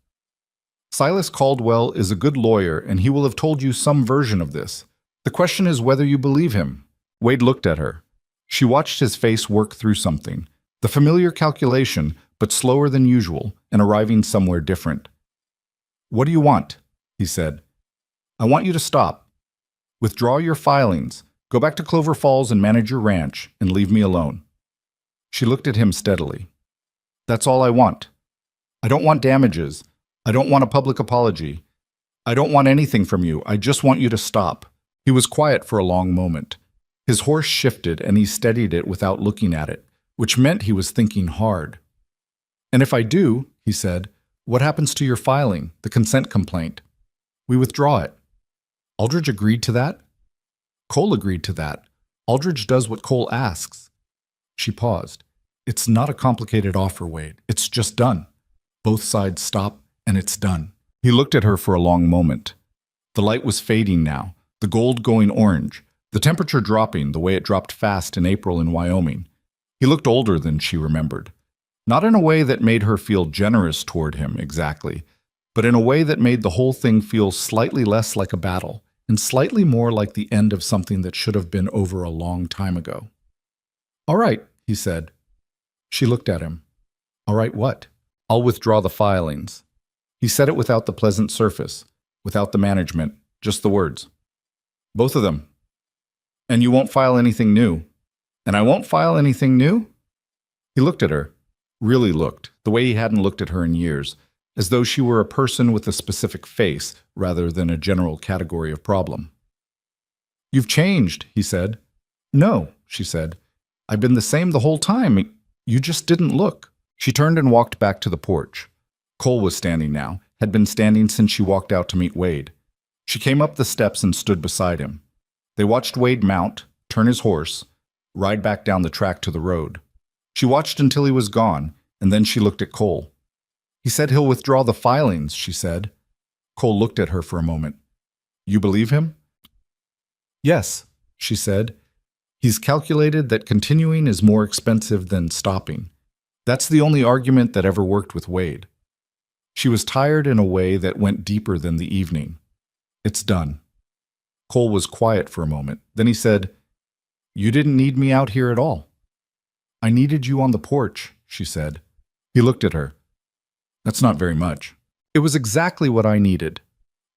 "Silas Caldwell is a good lawyer and he will have told you some version of this. The question is whether you believe him." Wade looked at her. She watched his face work through something, the familiar calculation, but slower than usual, and arriving somewhere different. "What do you want?" he said. "I want you to stop. Withdraw your filings, go back to Clover Falls and manage your ranch, and leave me alone." She looked at him steadily. "That's all I want. I don't want damages. I don't want a public apology. I don't want anything from you. I just want you to stop." He was quiet for a long moment. His horse shifted and he steadied it without looking at it, which meant he was thinking hard. "And if I do," he said, "what happens to your filing, the consent complaint?" "We withdraw it." "Aldridge agreed to that?" "Cole agreed to that. Aldridge does what Cole asks." She paused. "It's not a complicated offer, Wade. It's just done. Both sides stop and it's done." He looked at her for a long moment. The light was fading now, the gold going orange, the temperature dropping the way it dropped fast in April in Wyoming. He looked older than she remembered. Not in a way that made her feel generous toward him, exactly, but in a way that made the whole thing feel slightly less like a battle, and slightly more like the end of something that should have been over a long time ago. "All right," he said. She looked at him. "All right, what?" "I'll withdraw the filings." He said it without the pleasant surface, without the management, just the words. "Both of them. And you won't file anything new." "And I won't file anything new?" He looked at her, really looked, the way he hadn't looked at her in years, as though she were a person with a specific face rather than a general category of problem. "You've changed," he said. "No," she said. "I've been the same the whole time. You just didn't look." She turned and walked back to the porch. Cole was standing now, had been standing since she walked out to meet Wade. She came up the steps and stood beside him. They watched Wade mount, turn his horse, ride back down the track to the road. She watched until he was gone, and then she looked at Cole. "He said he'll withdraw the filings," she said. Cole looked at her for a moment. "You believe him?" "Yes," she said. "He's calculated that continuing is more expensive than stopping. That's the only argument that ever worked with Wade." She was tired in a way that went deeper than the evening. "It's done." Cole was quiet for a moment. Then he said, "You didn't need me out here at all." "I needed you on the porch," she said. He looked at her. "That's not very much." "It was exactly what I needed."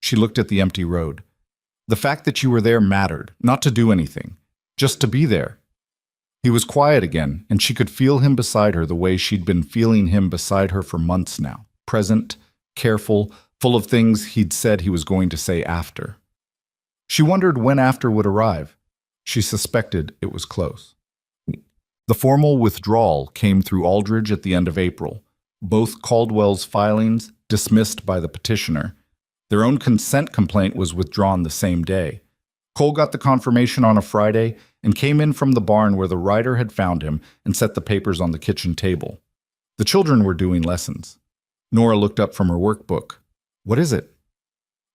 She looked at the empty road. "The fact that you were there mattered, not to do anything, just to be there." He was quiet again, and she could feel him beside her the way she'd been feeling him beside her for months now, present, careful, full of things he'd said he was going to say after. She wondered when after would arrive. She suspected it was close. The formal withdrawal came through Aldridge at the end of April. Both Caldwell's filings dismissed by the petitioner. Their own consent complaint was withdrawn the same day. Cole got the confirmation on a Friday and came in from the barn where the writer had found him and set the papers on the kitchen table. The children were doing lessons. Nora looked up from her workbook. "What is it?"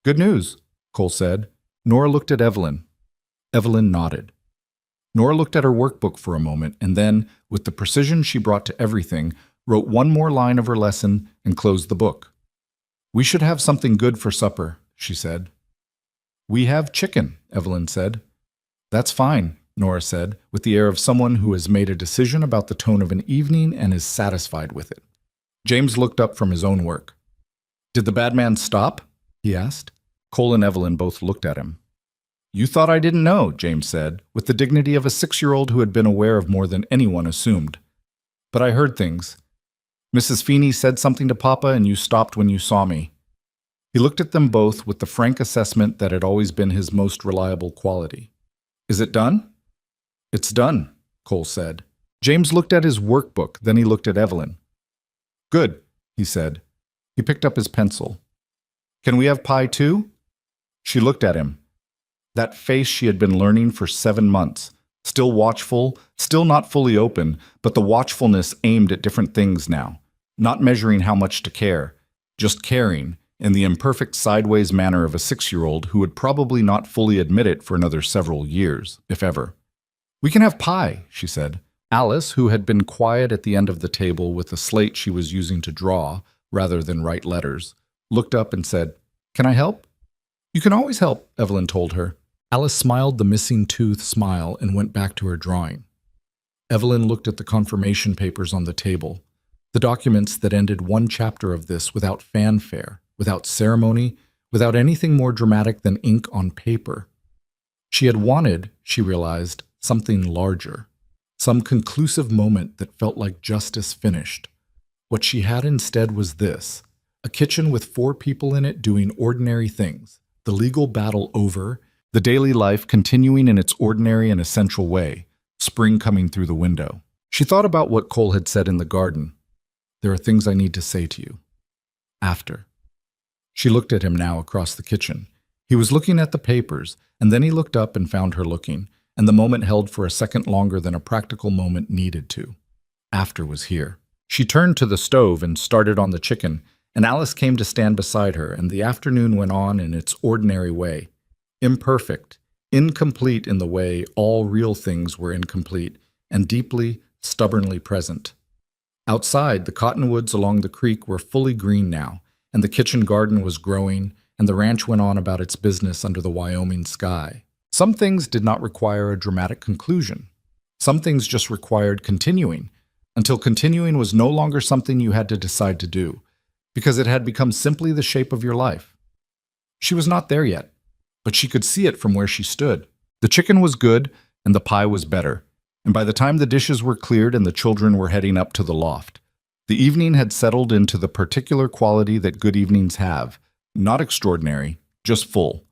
"Good news," Cole said. Nora looked at Evelyn. Evelyn nodded. Nora looked at her workbook for a moment and then, with the precision she brought to everything, wrote one more line of her lesson and closed the book. "We should have something good for supper," she said. "We have chicken," Evelyn said. "That's fine," Nora said, with the air of someone who has made a decision about the tone of an evening and is satisfied with it. James looked up from his own work. "Did the bad man stop?" he asked. Cole and Evelyn both looked at him. "You thought I didn't know," James said, with the dignity of a 6-year-old who had been aware of more than anyone assumed. "But I heard things. Mrs. Feeney said something to Papa and you stopped when you saw me." He looked at them both with the frank assessment that had always been his most reliable quality. "Is it done?" "It's done," Cole said. James looked at his workbook, then he looked at Evelyn. "Good," he said. He picked up his pencil. "Can we have pie too?" She looked at him. That face she had been learning for 7 months, still watchful, still not fully open, but the watchfulness aimed at different things now, not measuring how much to care, just caring, in the imperfect sideways manner of a 6-year-old who would probably not fully admit it for another several years, if ever. "We can have pie," she said. Alice, who had been quiet at the end of the table with a slate she was using to draw, rather than write letters, looked up and said, "Can I help?" "You can always help," Evelyn told her. Alice smiled the missing tooth smile and went back to her drawing. Evelyn looked at the confirmation papers on the table, the documents that ended one chapter of this without fanfare, without ceremony, without anything more dramatic than ink on paper. She had wanted, she realized, something larger, some conclusive moment that felt like justice finished. What she had instead was this: a kitchen with 4 people in it doing ordinary things, the legal battle over, the daily life continuing in its ordinary and essential way, spring coming through the window. She thought about what Cole had said in the garden. "There are things I need to say to you. After." She looked at him now across the kitchen. He was looking at the papers, and then he looked up and found her looking, and the moment held for a second longer than a practical moment needed to. After was here. She turned to the stove and started on the chicken, and Alice came to stand beside her, and the afternoon went on in its ordinary way. Imperfect, incomplete in the way all real things were incomplete, and deeply, stubbornly present. Outside, the cottonwoods along the creek were fully green now, and the kitchen garden was growing, and the ranch went on about its business under the Wyoming sky. Some things did not require a dramatic conclusion. Some things just required continuing, until continuing was no longer something you had to decide to do, because it had become simply the shape of your life. She was not there yet, but she could see it from where she stood. The chicken was good, and the pie was better, And by the time the dishes were cleared and the children were heading up to the loft, the evening had settled into the particular quality that good evenings have. Not extraordinary, just full.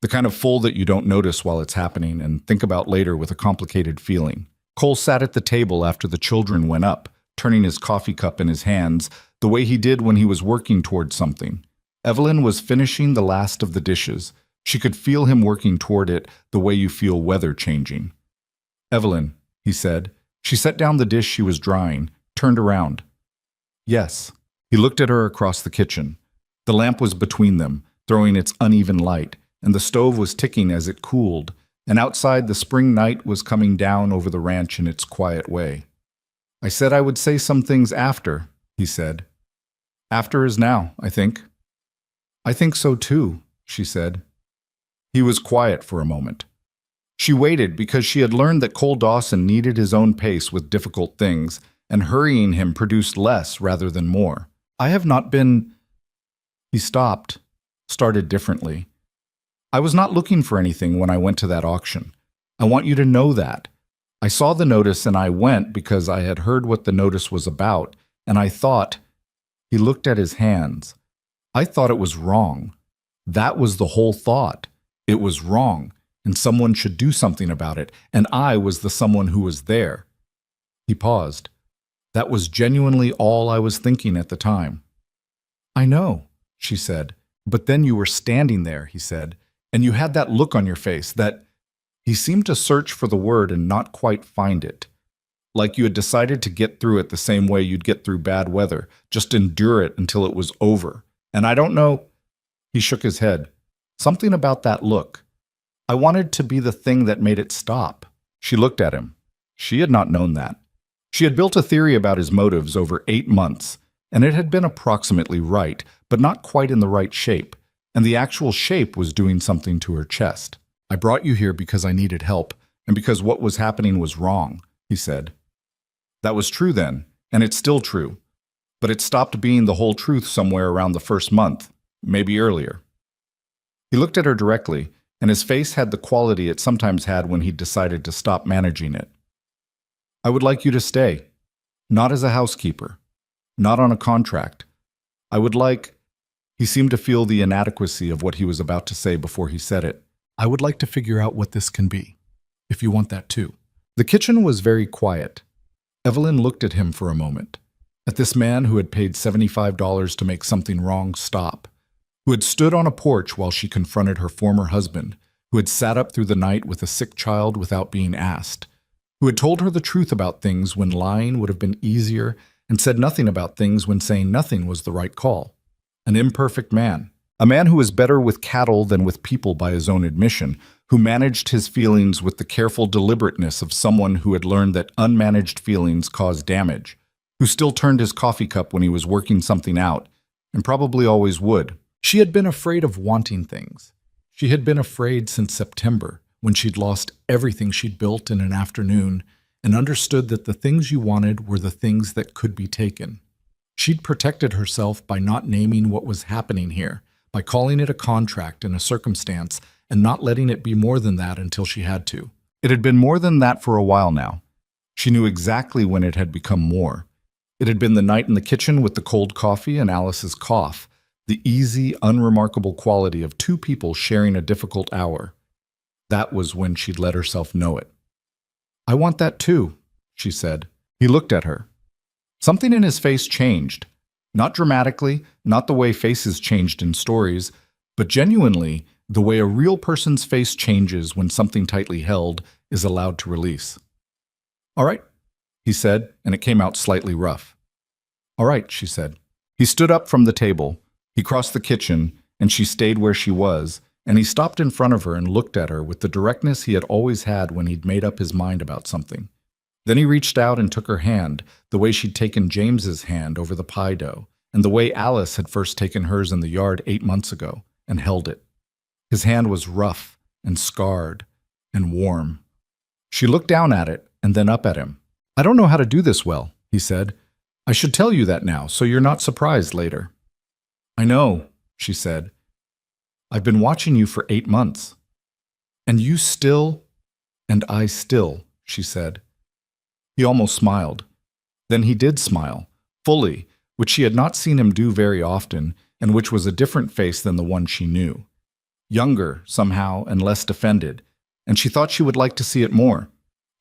The kind of full that you don't notice while it's happening and think about later with a complicated feeling. Cole sat at the table after the children went up, turning his coffee cup in his hands, the way he did when he was working toward something. Evelyn was finishing the last of the dishes. She could feel him working toward it the way you feel weather changing. "Evelyn," he said. She set down the dish she was drying, turned around. "Yes." He looked at her across the kitchen. The lamp was between them, throwing its uneven light, and the stove was ticking as it cooled, and outside the spring night was coming down over the ranch in its quiet way. "I said I would say some things after," he said. "After is now, I think." "I think so too," she said. He was quiet for a moment. She waited because she had learned that Cole Dawson needed his own pace with difficult things, and hurrying him produced less rather than more. "I have not been—" He stopped, started differently. "I was not looking for anything when I went to that auction. I want you to know that. I saw the notice and I went because I had heard what the notice was about, and I thought—" He looked at his hands. "I thought it was wrong. That was the whole thought. It was wrong, and someone should do something about it, and I was the someone who was there." He paused. "That was genuinely all I was thinking at the time." "I know," she said. "But then you were standing there," he said, "and you had that look on your face, that—" He seemed to search for the word and not quite find it. "Like you had decided to get through it the same way you'd get through bad weather, just endure it until it was over. And I don't know—" He shook his head. "Something about that look. I wanted to be the thing that made it stop." She looked at him. She had not known that. She had built a theory about his motives over 8 months, and it had been approximately right, but not quite in the right shape, and the actual shape was doing something to her chest. "I brought you here because I needed help, and because what was happening was wrong," he said. That was true then, and it's still true. But it stopped being the whole truth somewhere around the first month, maybe earlier. He looked at her directly, and his face had the quality it sometimes had when he decided to stop managing it. "I would like you to stay. Not as a housekeeper. Not on a contract. I would like—" He seemed to feel the inadequacy of what he was about to say before he said it. "I would like to figure out what this can be, if you want that too." The kitchen was very quiet. Evelyn looked at him for a moment, at this man who had paid $75 to make something wrong stop, who had stood on a porch while she confronted her former husband, who had sat up through the night with a sick child without being asked, who had told her the truth about things when lying would have been easier, and said nothing about things when saying nothing was the right call. An imperfect man. A man who was better with cattle than with people by his own admission, who managed his feelings with the careful deliberateness of someone who had learned that unmanaged feelings cause damage, who still turned his coffee cup when he was working something out, and probably always would. She had been afraid of wanting things. She had been afraid since September, when she'd lost everything she'd built in an afternoon and understood that the things you wanted were the things that could be taken. She'd protected herself by not naming what was happening here, by calling it a contract and a circumstance, and not letting it be more than that until she had to. It had been more than that for a while now. She knew exactly when it had become more. It had been the night in the kitchen with the cold coffee and Alice's cough, the easy, unremarkable quality of two people sharing a difficult hour. That was when she'd let herself know it. "I want that too," she said. He looked at her. Something in his face changed. Not dramatically, not the way faces changed in stories, but genuinely the way a real person's face changes when something tightly held is allowed to release. "All right," he said, and it came out slightly rough. "All right," she said. He stood up from the table. He crossed the kitchen, and she stayed where she was, and he stopped in front of her and looked at her with the directness he had always had when he'd made up his mind about something. Then he reached out and took her hand, the way she'd taken James's hand over the pie dough, and the way Alice had first taken hers in the yard 8 months ago, and held it. His hand was rough and scarred and warm. She looked down at it and then up at him. "I don't know how to do this well," he said. "I should tell you that now, so you're not surprised later." "I know," she said. "I've been watching you for 8 months. And you still—" "And I still," she said. He almost smiled. Then he did smile, fully, which she had not seen him do very often, and which was a different face than the one she knew. Younger, somehow, and less defended, and she thought she would like to see it more.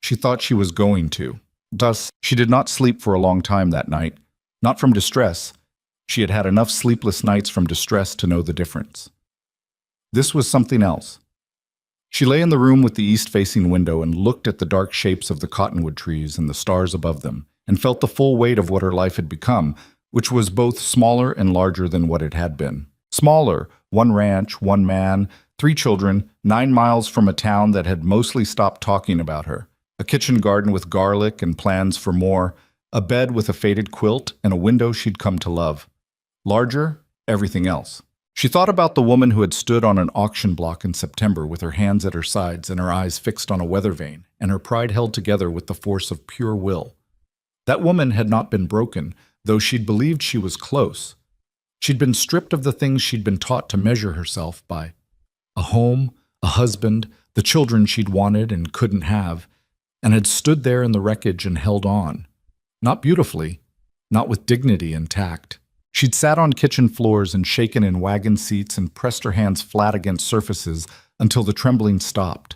She thought she was going to. Thus, she did not sleep for a long time that night. Not from distress. She had had enough sleepless nights from distress to know the difference. This was something else. She lay in the room with the east-facing window and looked at the dark shapes of the cottonwood trees and the stars above them, and felt the full weight of what her life had become, which was both smaller and larger than what it had been. Smaller, one ranch, one man, 3 children, 9 miles from a town that had mostly stopped talking about her, a kitchen garden with garlic and plans for more, a bed with a faded quilt, and a window she'd come to love. Larger, everything else. She thought about the woman who had stood on an auction block in September with her hands at her sides and her eyes fixed on a weather vane, and her pride held together with the force of pure will. That woman had not been broken, though she'd believed she was close. She'd been stripped of the things she'd been taught to measure herself by. A home, a husband, the children she'd wanted and couldn't have, and had stood there in the wreckage and held on. Not beautifully, not with dignity and tact. She'd sat on kitchen floors and shaken in wagon seats and pressed her hands flat against surfaces until the trembling stopped.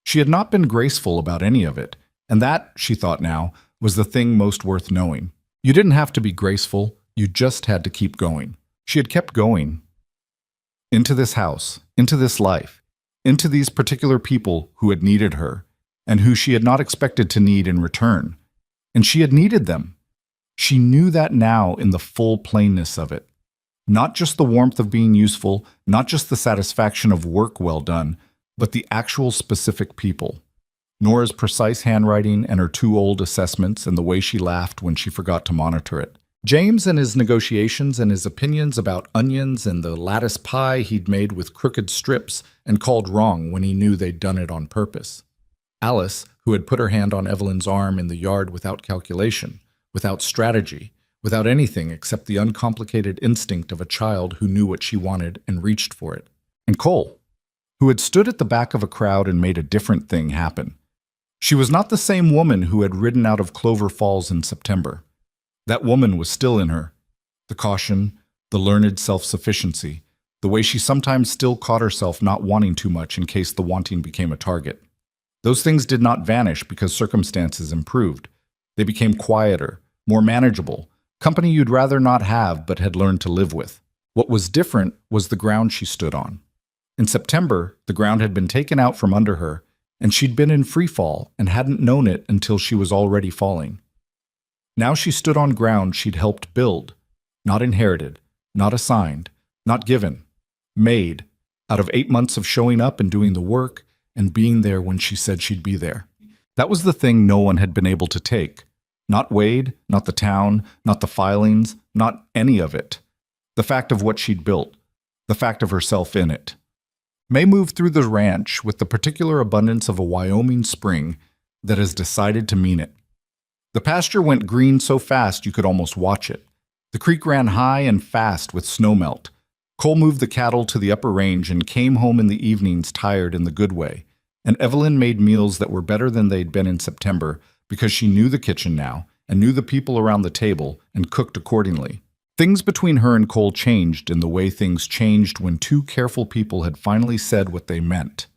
She had not been graceful about any of it, and that, she thought now, was the thing most worth knowing. You didn't have to be graceful, you just had to keep going. She had kept going. Into this house, into this life, into these particular people who had needed her, and who she had not expected to need in return. And she had needed them. She knew that now in the full plainness of it. Not just the warmth of being useful, not just the satisfaction of work well done, but the actual specific people. Nora's precise handwriting and her 2 old assessments and the way she laughed when she forgot to monitor it. James and his negotiations and his opinions about onions and the lattice pie he'd made with crooked strips and called wrong when he knew they'd done it on purpose. Alice, who had put her hand on Evelyn's arm in the yard without calculation, without strategy, without anything except the uncomplicated instinct of a child who knew what she wanted and reached for it. And Cole, who had stood at the back of a crowd and made a different thing happen. She was not the same woman who had ridden out of Clover Falls in September. That woman was still in her. The caution, the learned self-sufficiency, the way she sometimes still caught herself not wanting too much in case the wanting became a target. Those things did not vanish because circumstances improved. They became quieter, more manageable, company you'd rather not have but had learned to live with. What was different was the ground she stood on. In September, the ground had been taken out from under her, and she'd been in free fall and hadn't known it until she was already falling. Now she stood on ground she'd helped build, not inherited, not assigned, not given, made, out of 8 months of showing up and doing the work and being there when she said she'd be there. That was the thing no one had been able to take. Not Wade, not the town, not the filings, not any of it. The fact of what she'd built, the fact of herself in it. May moved through the ranch with the particular abundance of a Wyoming spring that has decided to mean it. The pasture went green so fast you could almost watch it. The creek ran high and fast with snowmelt. Cole moved the cattle to the upper range and came home in the evenings tired in the good way. And Evelyn made meals that were better than they'd been in September because she knew the kitchen now and knew the people around the table and cooked accordingly. Things between her and Cole changed in the way things changed when 2 careful people had finally said what they meant.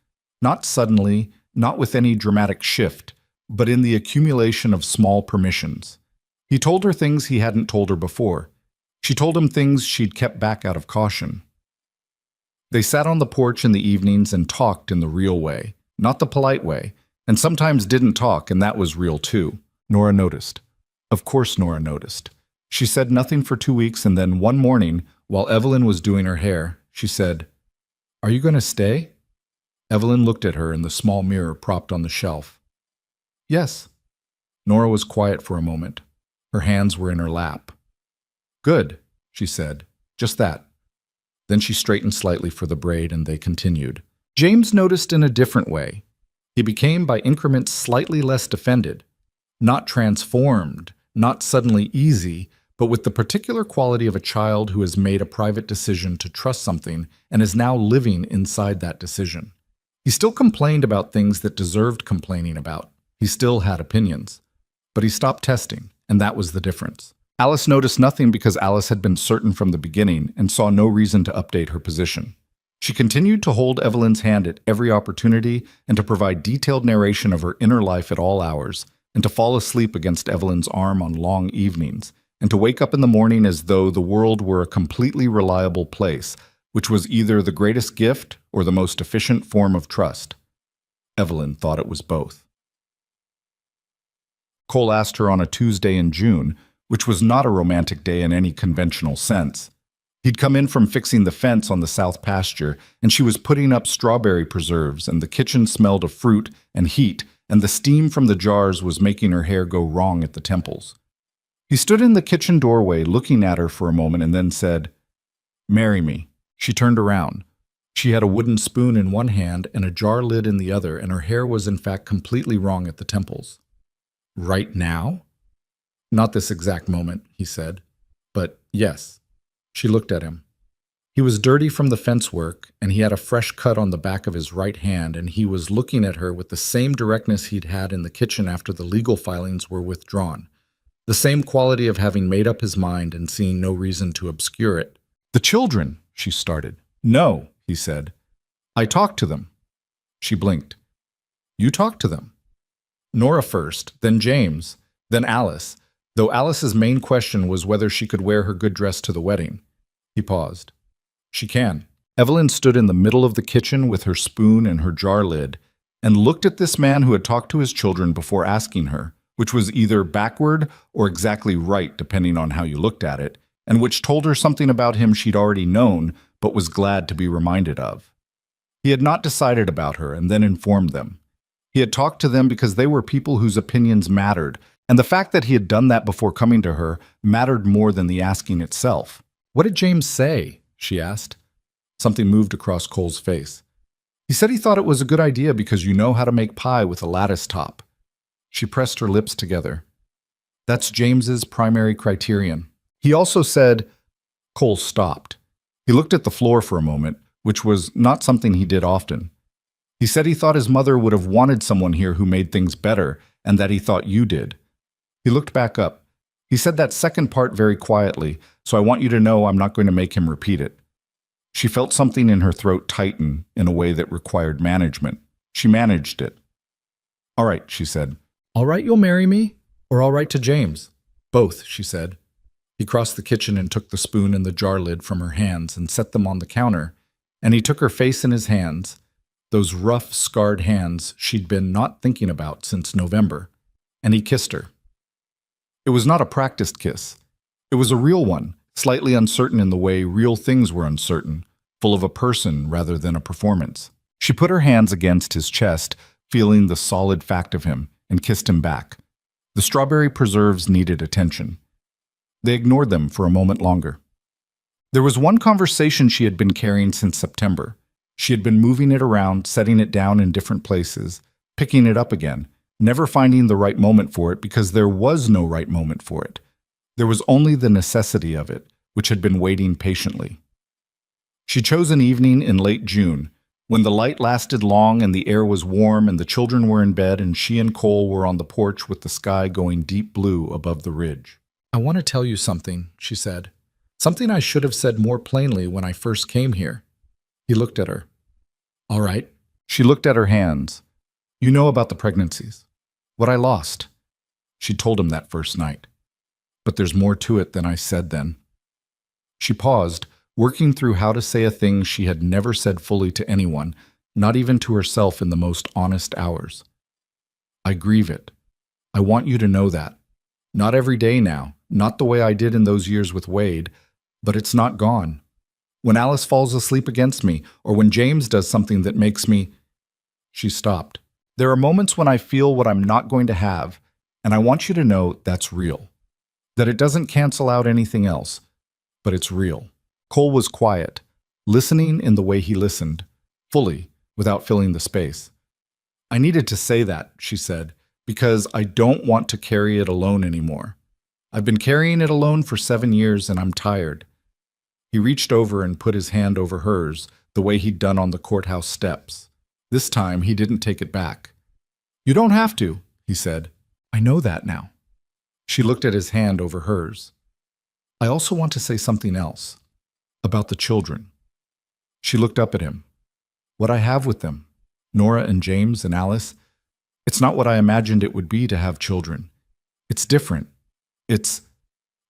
Not suddenly, not with any dramatic shift, but in the accumulation of small permissions. He told her things he hadn't told her before. She told him things she'd kept back out of caution. They sat on the porch in the evenings and talked in the real way, not the polite way, and sometimes didn't talk, and that was real too. Nora noticed. Of course Nora noticed. She said nothing for 2 weeks, and then one morning, while Evelyn was doing her hair, she said, "Are you going to stay?" Evelyn looked at her in the small mirror propped on the shelf. "Yes." Nora was quiet for a moment. Her hands were in her lap. "Good," she said. "Just that." Then she straightened slightly for the braid, and they continued. James noticed in a different way. He became by increments slightly less defended. Not transformed, not suddenly easy, but with the particular quality of a child who has made a private decision to trust something and is now living inside that decision. He still complained about things that deserved complaining about. He still had opinions. but he stopped testing, and that was the difference. Alice noticed nothing because Alice had been certain from the beginning and saw no reason to update her position. She continued to hold Evelyn's hand at every opportunity and to provide detailed narration of her inner life at all hours, and to fall asleep against Evelyn's arm on long evenings, and to wake up in the morning as though the world were a completely reliable place, which was either the greatest gift or the most efficient form of trust. Evelyn thought it was both. Cole asked her on a Tuesday in June, which was not a romantic day in any conventional sense. He'd come in from fixing the fence on the south pasture, and she was putting up strawberry preserves, and the kitchen smelled of fruit and heat, and the steam from the jars was making her hair go wrong at the temples. He stood in the kitchen doorway looking at her for a moment and then said, "Marry me." She turned around. She had a wooden spoon in one hand and a jar lid in the other, and her hair was in fact completely wrong at the temples. "Right now?" "Not this exact moment," he said. "But yes." She looked at him. He was dirty from the fence work, and he had a fresh cut on the back of his right hand, and he was looking at her with the same directness he'd had in the kitchen after the legal filings were withdrawn. The same quality of having made up his mind and seeing no reason to obscure it. "The children," she started. "No," he said. "I talked to them." She blinked. "You talked to them?" "Nora first, then James, then Alice, though Alice's main question was whether she could wear her good dress to the wedding." He paused. "She can." Evelyn stood in the middle of the kitchen with her spoon and her jar lid and looked at this man who had talked to his children before asking her, which was either backward or exactly right depending on how you looked at it, and which told her something about him she'd already known but was glad to be reminded of. He had not decided about her and then informed them. He had talked to them because they were people whose opinions mattered, and the fact that he had done that before coming to her mattered more than the asking itself. "What did James say?" she asked. Something moved across Cole's face. "He said he thought it was a good idea because you know how to make pie with a lattice top." She pressed her lips together. "That's James's primary criterion. He also said—" Cole stopped. He looked at the floor for a moment, which was not something he did often. "He said he thought his mother would have wanted someone here who made things better, and that he thought you did." He looked back up. "He said that second part very quietly, so I want you to know I'm not going to make him repeat it." She felt something in her throat tighten in a way that required management. She managed it. "All right," she said. "All right, you'll marry me? Or all right to James?" "Both," she said. He crossed the kitchen and took the spoon and the jar lid from her hands and set them on the counter, and he took her face in his hands, those rough, scarred hands she'd been not thinking about since November, and he kissed her. It was not a practiced kiss. It was a real one, slightly uncertain in the way real things were uncertain, full of a person rather than a performance. She put her hands against his chest, feeling the solid fact of him, and kissed him back. The strawberry preserves needed attention. They ignored them for a moment longer. There was one conversation she had been carrying since September. She had been moving it around, setting it down in different places, picking it up again, never finding the right moment for it because there was no right moment for it. There was only the necessity of it, which had been waiting patiently. She chose an evening in late June, when the light lasted long and the air was warm and the children were in bed and she and Cole were on the porch with the sky going deep blue above the ridge. "I want to tell you something," she said. "Something I should have said more plainly when I first came here." He looked at her. "All right." She looked at her hands. "You know about the pregnancies. What I lost." She told him that first night. "But there's more to it than I said then." She paused, working through how to say a thing she had never said fully to anyone, not even to herself in the most honest hours. "I grieve it. I want you to know that. Not every day now, not the way I did in those years with Wade, but it's not gone. When Alice falls asleep against me, or when James does something that makes me—" She stopped. "There are moments when I feel what I'm not going to have, and I want you to know that's real. That it doesn't cancel out anything else, but it's real." Cole was quiet, listening in the way he listened, fully, without filling the space. "I needed to say that," she said, "because I don't want to carry it alone anymore. I've been carrying it alone for 7 years and I'm tired." He reached over and put his hand over hers, the way he'd done on the courthouse steps. This time he didn't take it back. "You don't have to," he said. "I know that now." She looked at his hand over hers. I also want to say something else. About the children. She looked up at him. What I have with them, Nora and James and Alice, it's not what I imagined it would be to have children. It's different.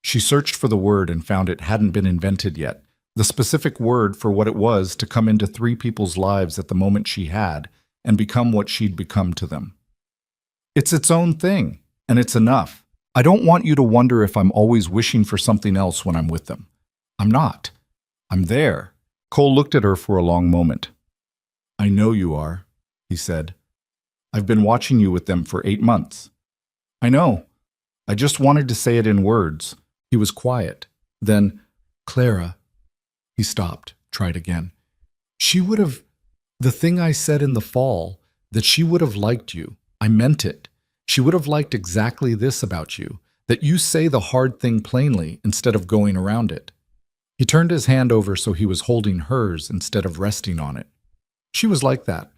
She searched for the word and found it hadn't been invented yet. The specific word for what it was to come into three people's lives at the moment she had and become what she'd become to them. It's its own thing, and it's enough. I don't want you to wonder if I'm always wishing for something else when I'm with them. I'm not. I'm there. Cole looked at her for a long moment. I know you are, he said. I've been watching you with them for 8 months. I know. I just wanted to say it in words. He was quiet. Then, Clara. He stopped, tried again. She would have, the thing I said in the fall, that she would have liked you. I meant it. She would have liked exactly this about you, that you say the hard thing plainly instead of going around it. He turned his hand over so he was holding hers instead of resting on it. She was like that.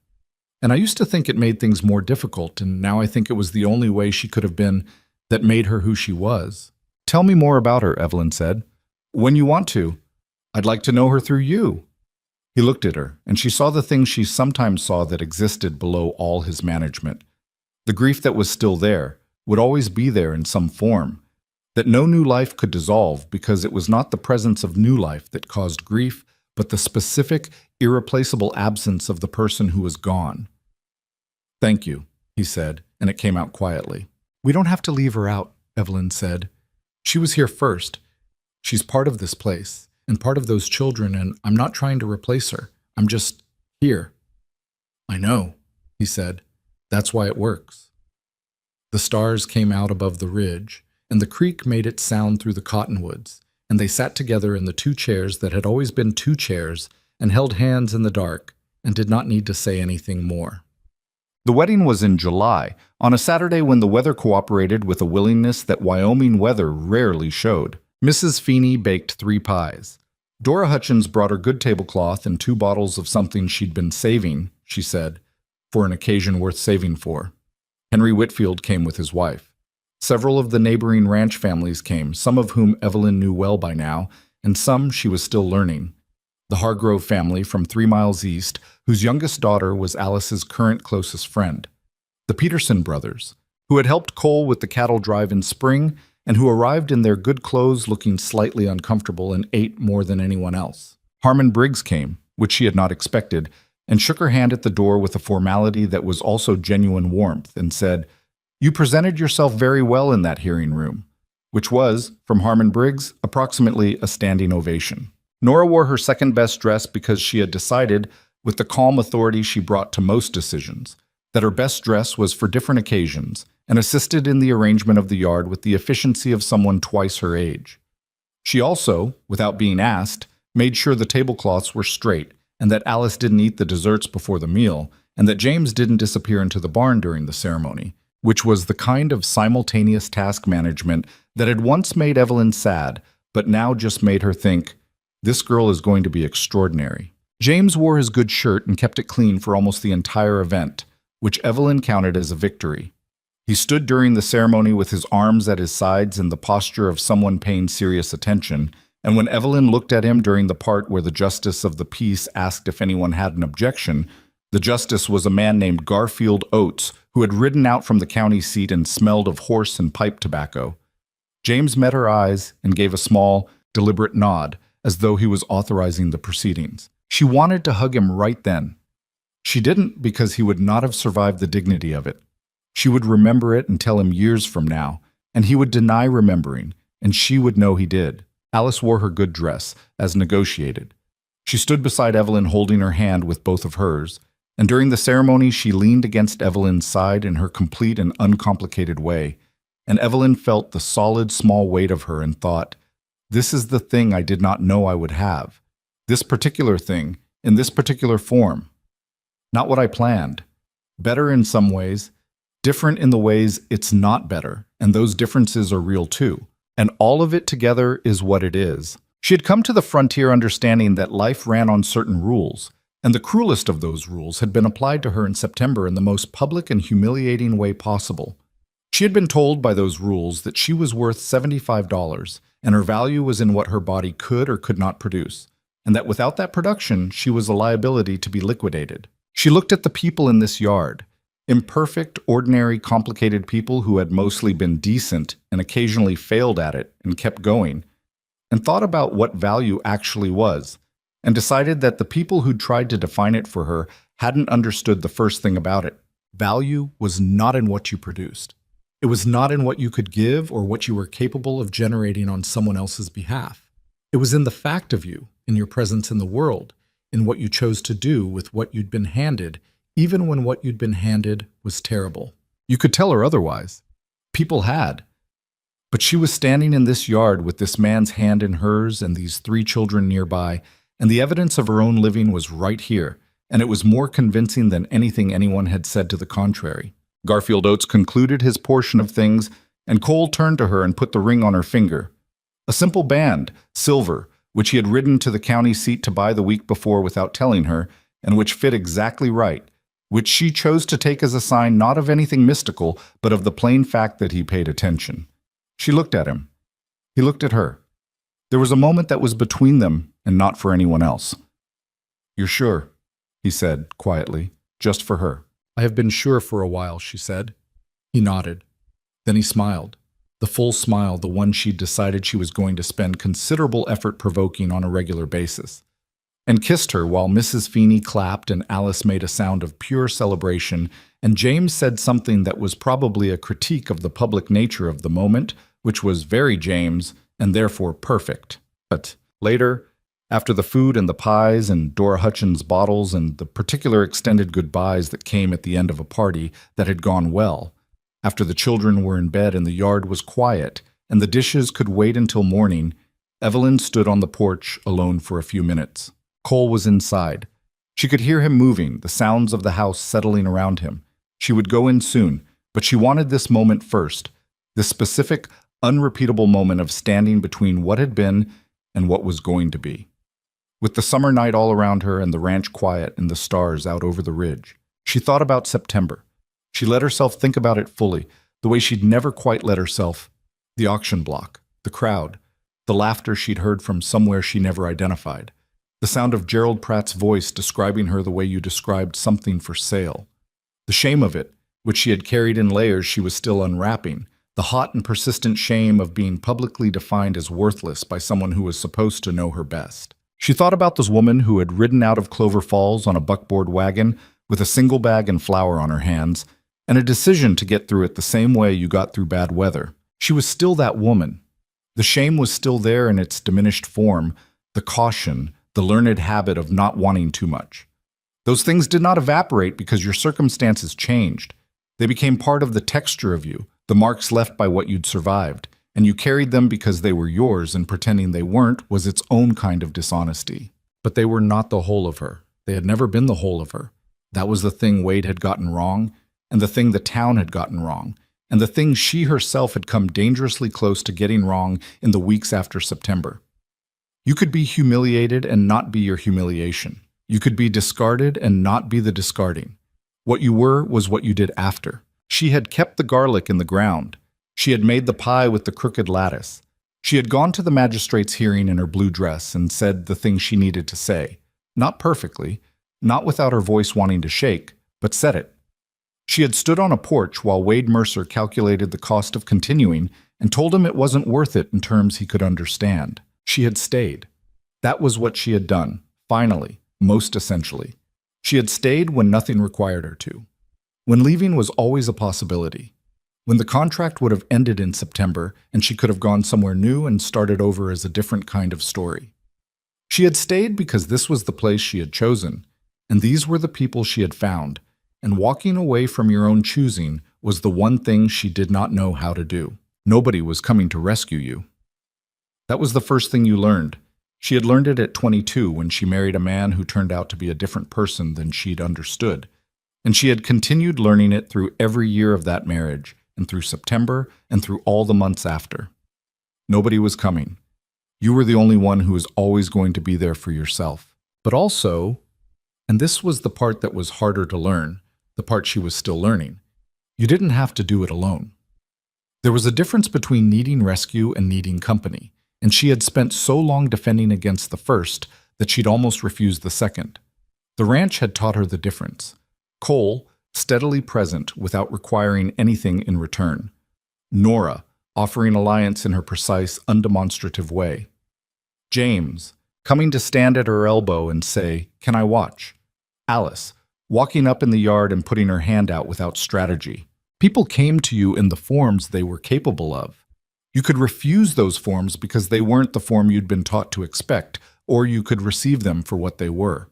And I used to think it made things more difficult, and now I think it was the only way she could have been that made her who she was. Tell me more about her, Evelyn said. When you want to. I'd like to know her through you. He looked at her, and she saw the things she sometimes saw that existed below all his management. The grief that was still there, would always be there in some form, that no new life could dissolve because it was not the presence of new life that caused grief, but the specific, irreplaceable absence of the person who was gone. Thank you, he said, and it came out quietly. We don't have to leave her out, Evelyn said. She was here first. She's part of this place, and part of those children, and I'm not trying to replace her. I'm just here. I know, he said. That's why it works. The stars came out above the ridge, and the creek made its sound through the cottonwoods, and they sat together in the 2 chairs that had always been 2 chairs and held hands in the dark and did not need to say anything more. The wedding was in July, on a Saturday when the weather cooperated with a willingness that Wyoming weather rarely showed. Mrs. Feeney baked 3 pies. Dora Hutchins brought her good tablecloth and 2 bottles of something she'd been saving, she said, for an occasion worth saving for. Henry Whitfield came with his wife. Several of the neighboring ranch families came, some of whom Evelyn knew well by now, and some she was still learning. The Hargrove family from 3 miles east, whose youngest daughter was Alice's current closest friend. The Peterson brothers, who had helped Cole with the cattle drive in spring, and who arrived in their good clothes looking slightly uncomfortable and ate more than anyone else. Harmon Briggs came, which she had not expected, and shook her hand at the door with a formality that was also genuine warmth, and said, You presented yourself very well in that hearing room, which was, from Harmon Briggs, approximately a standing ovation. Nora wore her second-best dress because she had decided, with the calm authority she brought to most decisions, that her best dress was for different occasions, and assisted in the arrangement of the yard with the efficiency of someone twice her age. She also, without being asked, made sure the tablecloths were straight, and that Alice didn't eat the desserts before the meal, and that James didn't disappear into the barn during the ceremony, which was the kind of simultaneous task management that had once made Evelyn sad, but now just made her think, this girl is going to be extraordinary. James wore his good shirt and kept it clean for almost the entire event, which Evelyn counted as a victory. He stood during the ceremony with his arms at his sides in the posture of someone paying serious attention, and when Evelyn looked at him during the part where the justice of the peace asked if anyone had an objection, the justice was a man named Garfield Oates, who had ridden out from the county seat and smelled of horse and pipe tobacco. James met her eyes and gave a small, deliberate nod, as though he was authorizing the proceedings. She wanted to hug him right then. She didn't because he would not have survived the dignity of it. She would remember it and tell him years from now, and he would deny remembering, and she would know he did. Alice wore her good dress, as negotiated. She stood beside Evelyn holding her hand with both of hers, and during the ceremony she leaned against Evelyn's side in her complete and uncomplicated way, and Evelyn felt the solid small weight of her and thought, this is the thing I did not know I would have. This particular thing, in this particular form. Not what I planned. Better in some ways, different in the ways it's not better, and those differences are real too. And all of it together is what it is. She had come to the frontier understanding that life ran on certain rules, and the cruelest of those rules had been applied to her in September in the most public and humiliating way possible. She had been told by those rules that she was worth $75 and her value was in what her body could or could not produce, and that without that production, she was a liability to be liquidated. She looked at the people in this yard, imperfect, ordinary, complicated people who had mostly been decent and occasionally failed at it and kept going, and thought about what value actually was, and decided that the people who'd tried to define it for her hadn't understood the first thing about it. Value was not in what you produced. It was not in what you could give or what you were capable of generating on someone else's behalf. It was in the fact of you, in your presence in the world, in what you chose to do with what you'd been handed, even when what you'd been handed was terrible. You could tell her otherwise. People had. But she was standing in this yard with this man's hand in hers and these 3 children nearby, and the evidence of her own living was right here, and it was more convincing than anything anyone had said to the contrary. Garfield Oates concluded his portion of things, and Cole turned to her and put the ring on her finger. A simple band, silver, which he had ridden to the county seat to buy the week before without telling her, and which fit exactly right, which she chose to take as a sign not of anything mystical, but of the plain fact that he paid attention. She looked at him. He looked at her. There was a moment that was between them and not for anyone else. "You're sure?" he said, quietly, just for her. "I have been sure for a while," she said. He nodded. Then he smiled. The full smile, the one she'd decided she was going to spend considerable effort provoking on a regular basis. And kissed her while Mrs. Feeney clapped and Alice made a sound of pure celebration, and James said something that was probably a critique of the public nature of the moment, which was very James and therefore perfect. But later, after the food and the pies and Dora Hutchins' bottles and the particular extended goodbyes that came at the end of a party that had gone well, after the children were in bed and the yard was quiet and the dishes could wait until morning, Evelyn stood on the porch alone for a few minutes. Cole was inside. She could hear him moving, the sounds of the house settling around him. She would go in soon, but she wanted this moment first, this specific, unrepeatable moment of standing between what had been and what was going to be. With the summer night all around her and the ranch quiet and the stars out over the ridge, she thought about September. She let herself think about it fully, the way she'd never quite let herself. The auction block, the crowd, the laughter she'd heard from somewhere she never identified, the sound of Gerald Pratt's voice describing her the way you described something for sale, the shame of it, which she had carried in layers she was still unwrapping, the hot and persistent shame of being publicly defined as worthless by someone who was supposed to know her best. She thought about this woman who had ridden out of Clover Falls on a buckboard wagon with a single bag and flour on her hands, and a decision to get through it the same way you got through bad weather. She was still that woman. The shame was still there in its diminished form, the caution, the learned habit of not wanting too much. Those things did not evaporate because your circumstances changed. They became part of the texture of you, the marks left by what you'd survived, and you carried them because they were yours, and pretending they weren't was its own kind of dishonesty. But they were not the whole of her. They had never been the whole of her. That was the thing Wade had gotten wrong, and the thing the town had gotten wrong, and the thing she herself had come dangerously close to getting wrong in the weeks after September. You could be humiliated and not be your humiliation. You could be discarded and not be the discarding. What you were was what you did after. She had kept the garlic in the ground. She had made the pie with the crooked lattice. She had gone to the magistrate's hearing in her blue dress and said the thing she needed to say. Not perfectly, not without her voice wanting to shake, but said it. She had stood on a porch while Wade Mercer calculated the cost of continuing and told him it wasn't worth it in terms he could understand. She had stayed. That was what she had done, finally, most essentially. She had stayed when nothing required her to. When leaving was always a possibility. When the contract would have ended in September and she could have gone somewhere new and started over as a different kind of story. She had stayed because this was the place she had chosen, and these were the people she had found, and walking away from your own choosing was the one thing she did not know how to do. Nobody was coming to rescue you. That was the first thing you learned. She had learned it at 22 when she married a man who turned out to be a different person than she'd understood, and she had continued learning it through every year of that marriage, and through September, and through all the months after. Nobody was coming. You were the only one who was always going to be there for yourself. But also, and this was the part that was harder to learn, the part she was still learning, you didn't have to do it alone. There was a difference between needing rescue and needing company, and she had spent so long defending against the first that she'd almost refused the second. The ranch had taught her the difference. Cole, steadily present without requiring anything in return. Nora, offering alliance in her precise, undemonstrative way. James, coming to stand at her elbow and say, "Can I watch?" Alice, walking up in the yard and putting her hand out without strategy. People came to you in the forms they were capable of. You could refuse those forms because they weren't the form you'd been taught to expect, or you could receive them for what they were.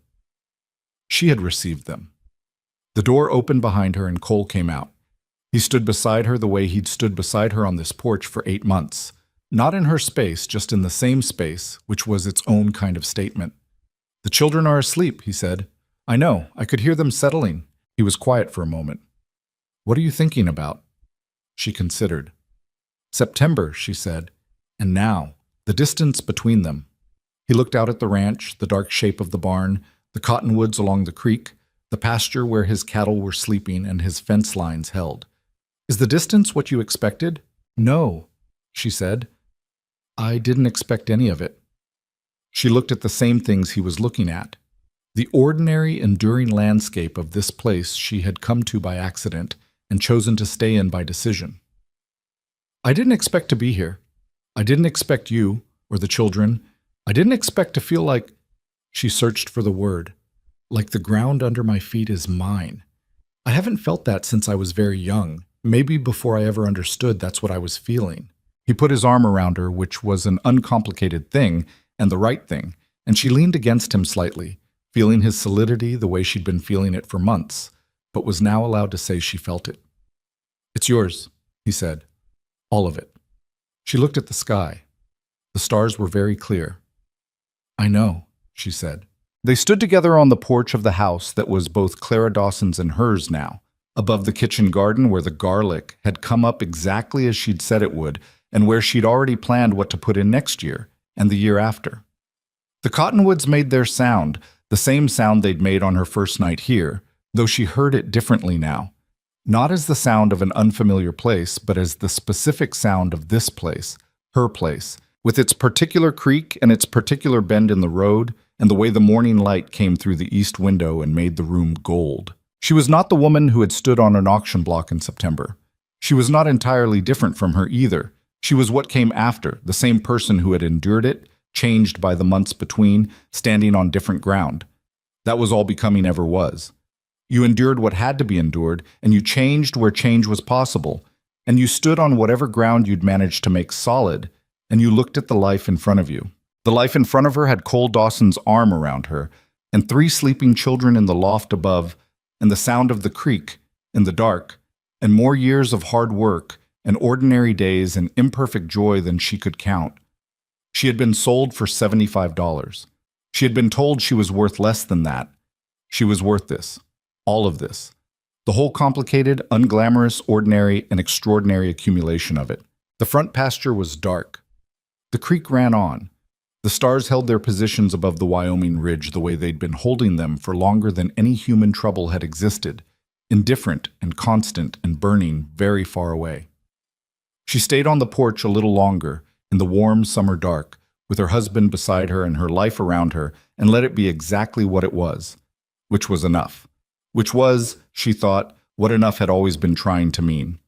She had received them. The door opened behind her and Cole came out. He stood beside her the way he'd stood beside her on this porch for 8 months. Not in her space, just in the same space, which was its own kind of statement. "The children are asleep," he said. "I know, I could hear them settling." He was quiet for a moment. "What are you thinking about?" She considered. "September," she said, "and now, the distance between them." He looked out at the ranch, the dark shape of the barn, the cottonwoods along the creek, the pasture where his cattle were sleeping and his fence lines held. "Is the distance what you expected?" "No," she said. "I didn't expect any of it." She looked at the same things he was looking at. The ordinary, enduring landscape of this place she had come to by accident and chosen to stay in by decision. "I didn't expect to be here. I didn't expect you, or the children. I didn't expect to feel like—" She searched for the word. "Like the ground under my feet is mine. I haven't felt that since I was very young, maybe before I ever understood that's what I was feeling." He put his arm around her, which was an uncomplicated thing and the right thing, and she leaned against him slightly, feeling his solidity the way she'd been feeling it for months, but was now allowed to say she felt it. "It's yours," he said. "All of it." She looked at the sky. The stars were very clear. "I know," she said. They stood together on the porch of the house that was both Clara Dawson's and hers now, above the kitchen garden where the garlic had come up exactly as she'd said it would, and where she'd already planned what to put in next year and the year after. The cottonwoods made their sound, the same sound they'd made on her first night here, though she heard it differently now. Not as the sound of an unfamiliar place, but as the specific sound of this place, her place, with its particular creak and its particular bend in the road, and the way the morning light came through the east window and made the room gold. She was not the woman who had stood on an auction block in September. She was not entirely different from her either. She was what came after, the same person who had endured it, changed by the months between, standing on different ground. That was all becoming ever was. You endured what had to be endured, and you changed where change was possible, and you stood on whatever ground you'd managed to make solid, and you looked at the life in front of you. The life in front of her had Cole Dawson's arm around her, and 3 sleeping children in the loft above, and the sound of the creek, in the dark, and more years of hard work, and ordinary days and imperfect joy than she could count. She had been sold for $75. She had been told she was worth less than that. She was worth this. All of this. The whole complicated, unglamorous, ordinary, and extraordinary accumulation of it. The front pasture was dark. The creek ran on. The stars held their positions above the Wyoming ridge the way they'd been holding them for longer than any human trouble had existed, indifferent and constant and burning very far away. She stayed on the porch a little longer, in the warm summer dark, with her husband beside her and her life around her, and let it be exactly what it was, which was enough. Which was, she thought, what enough had always been trying to mean.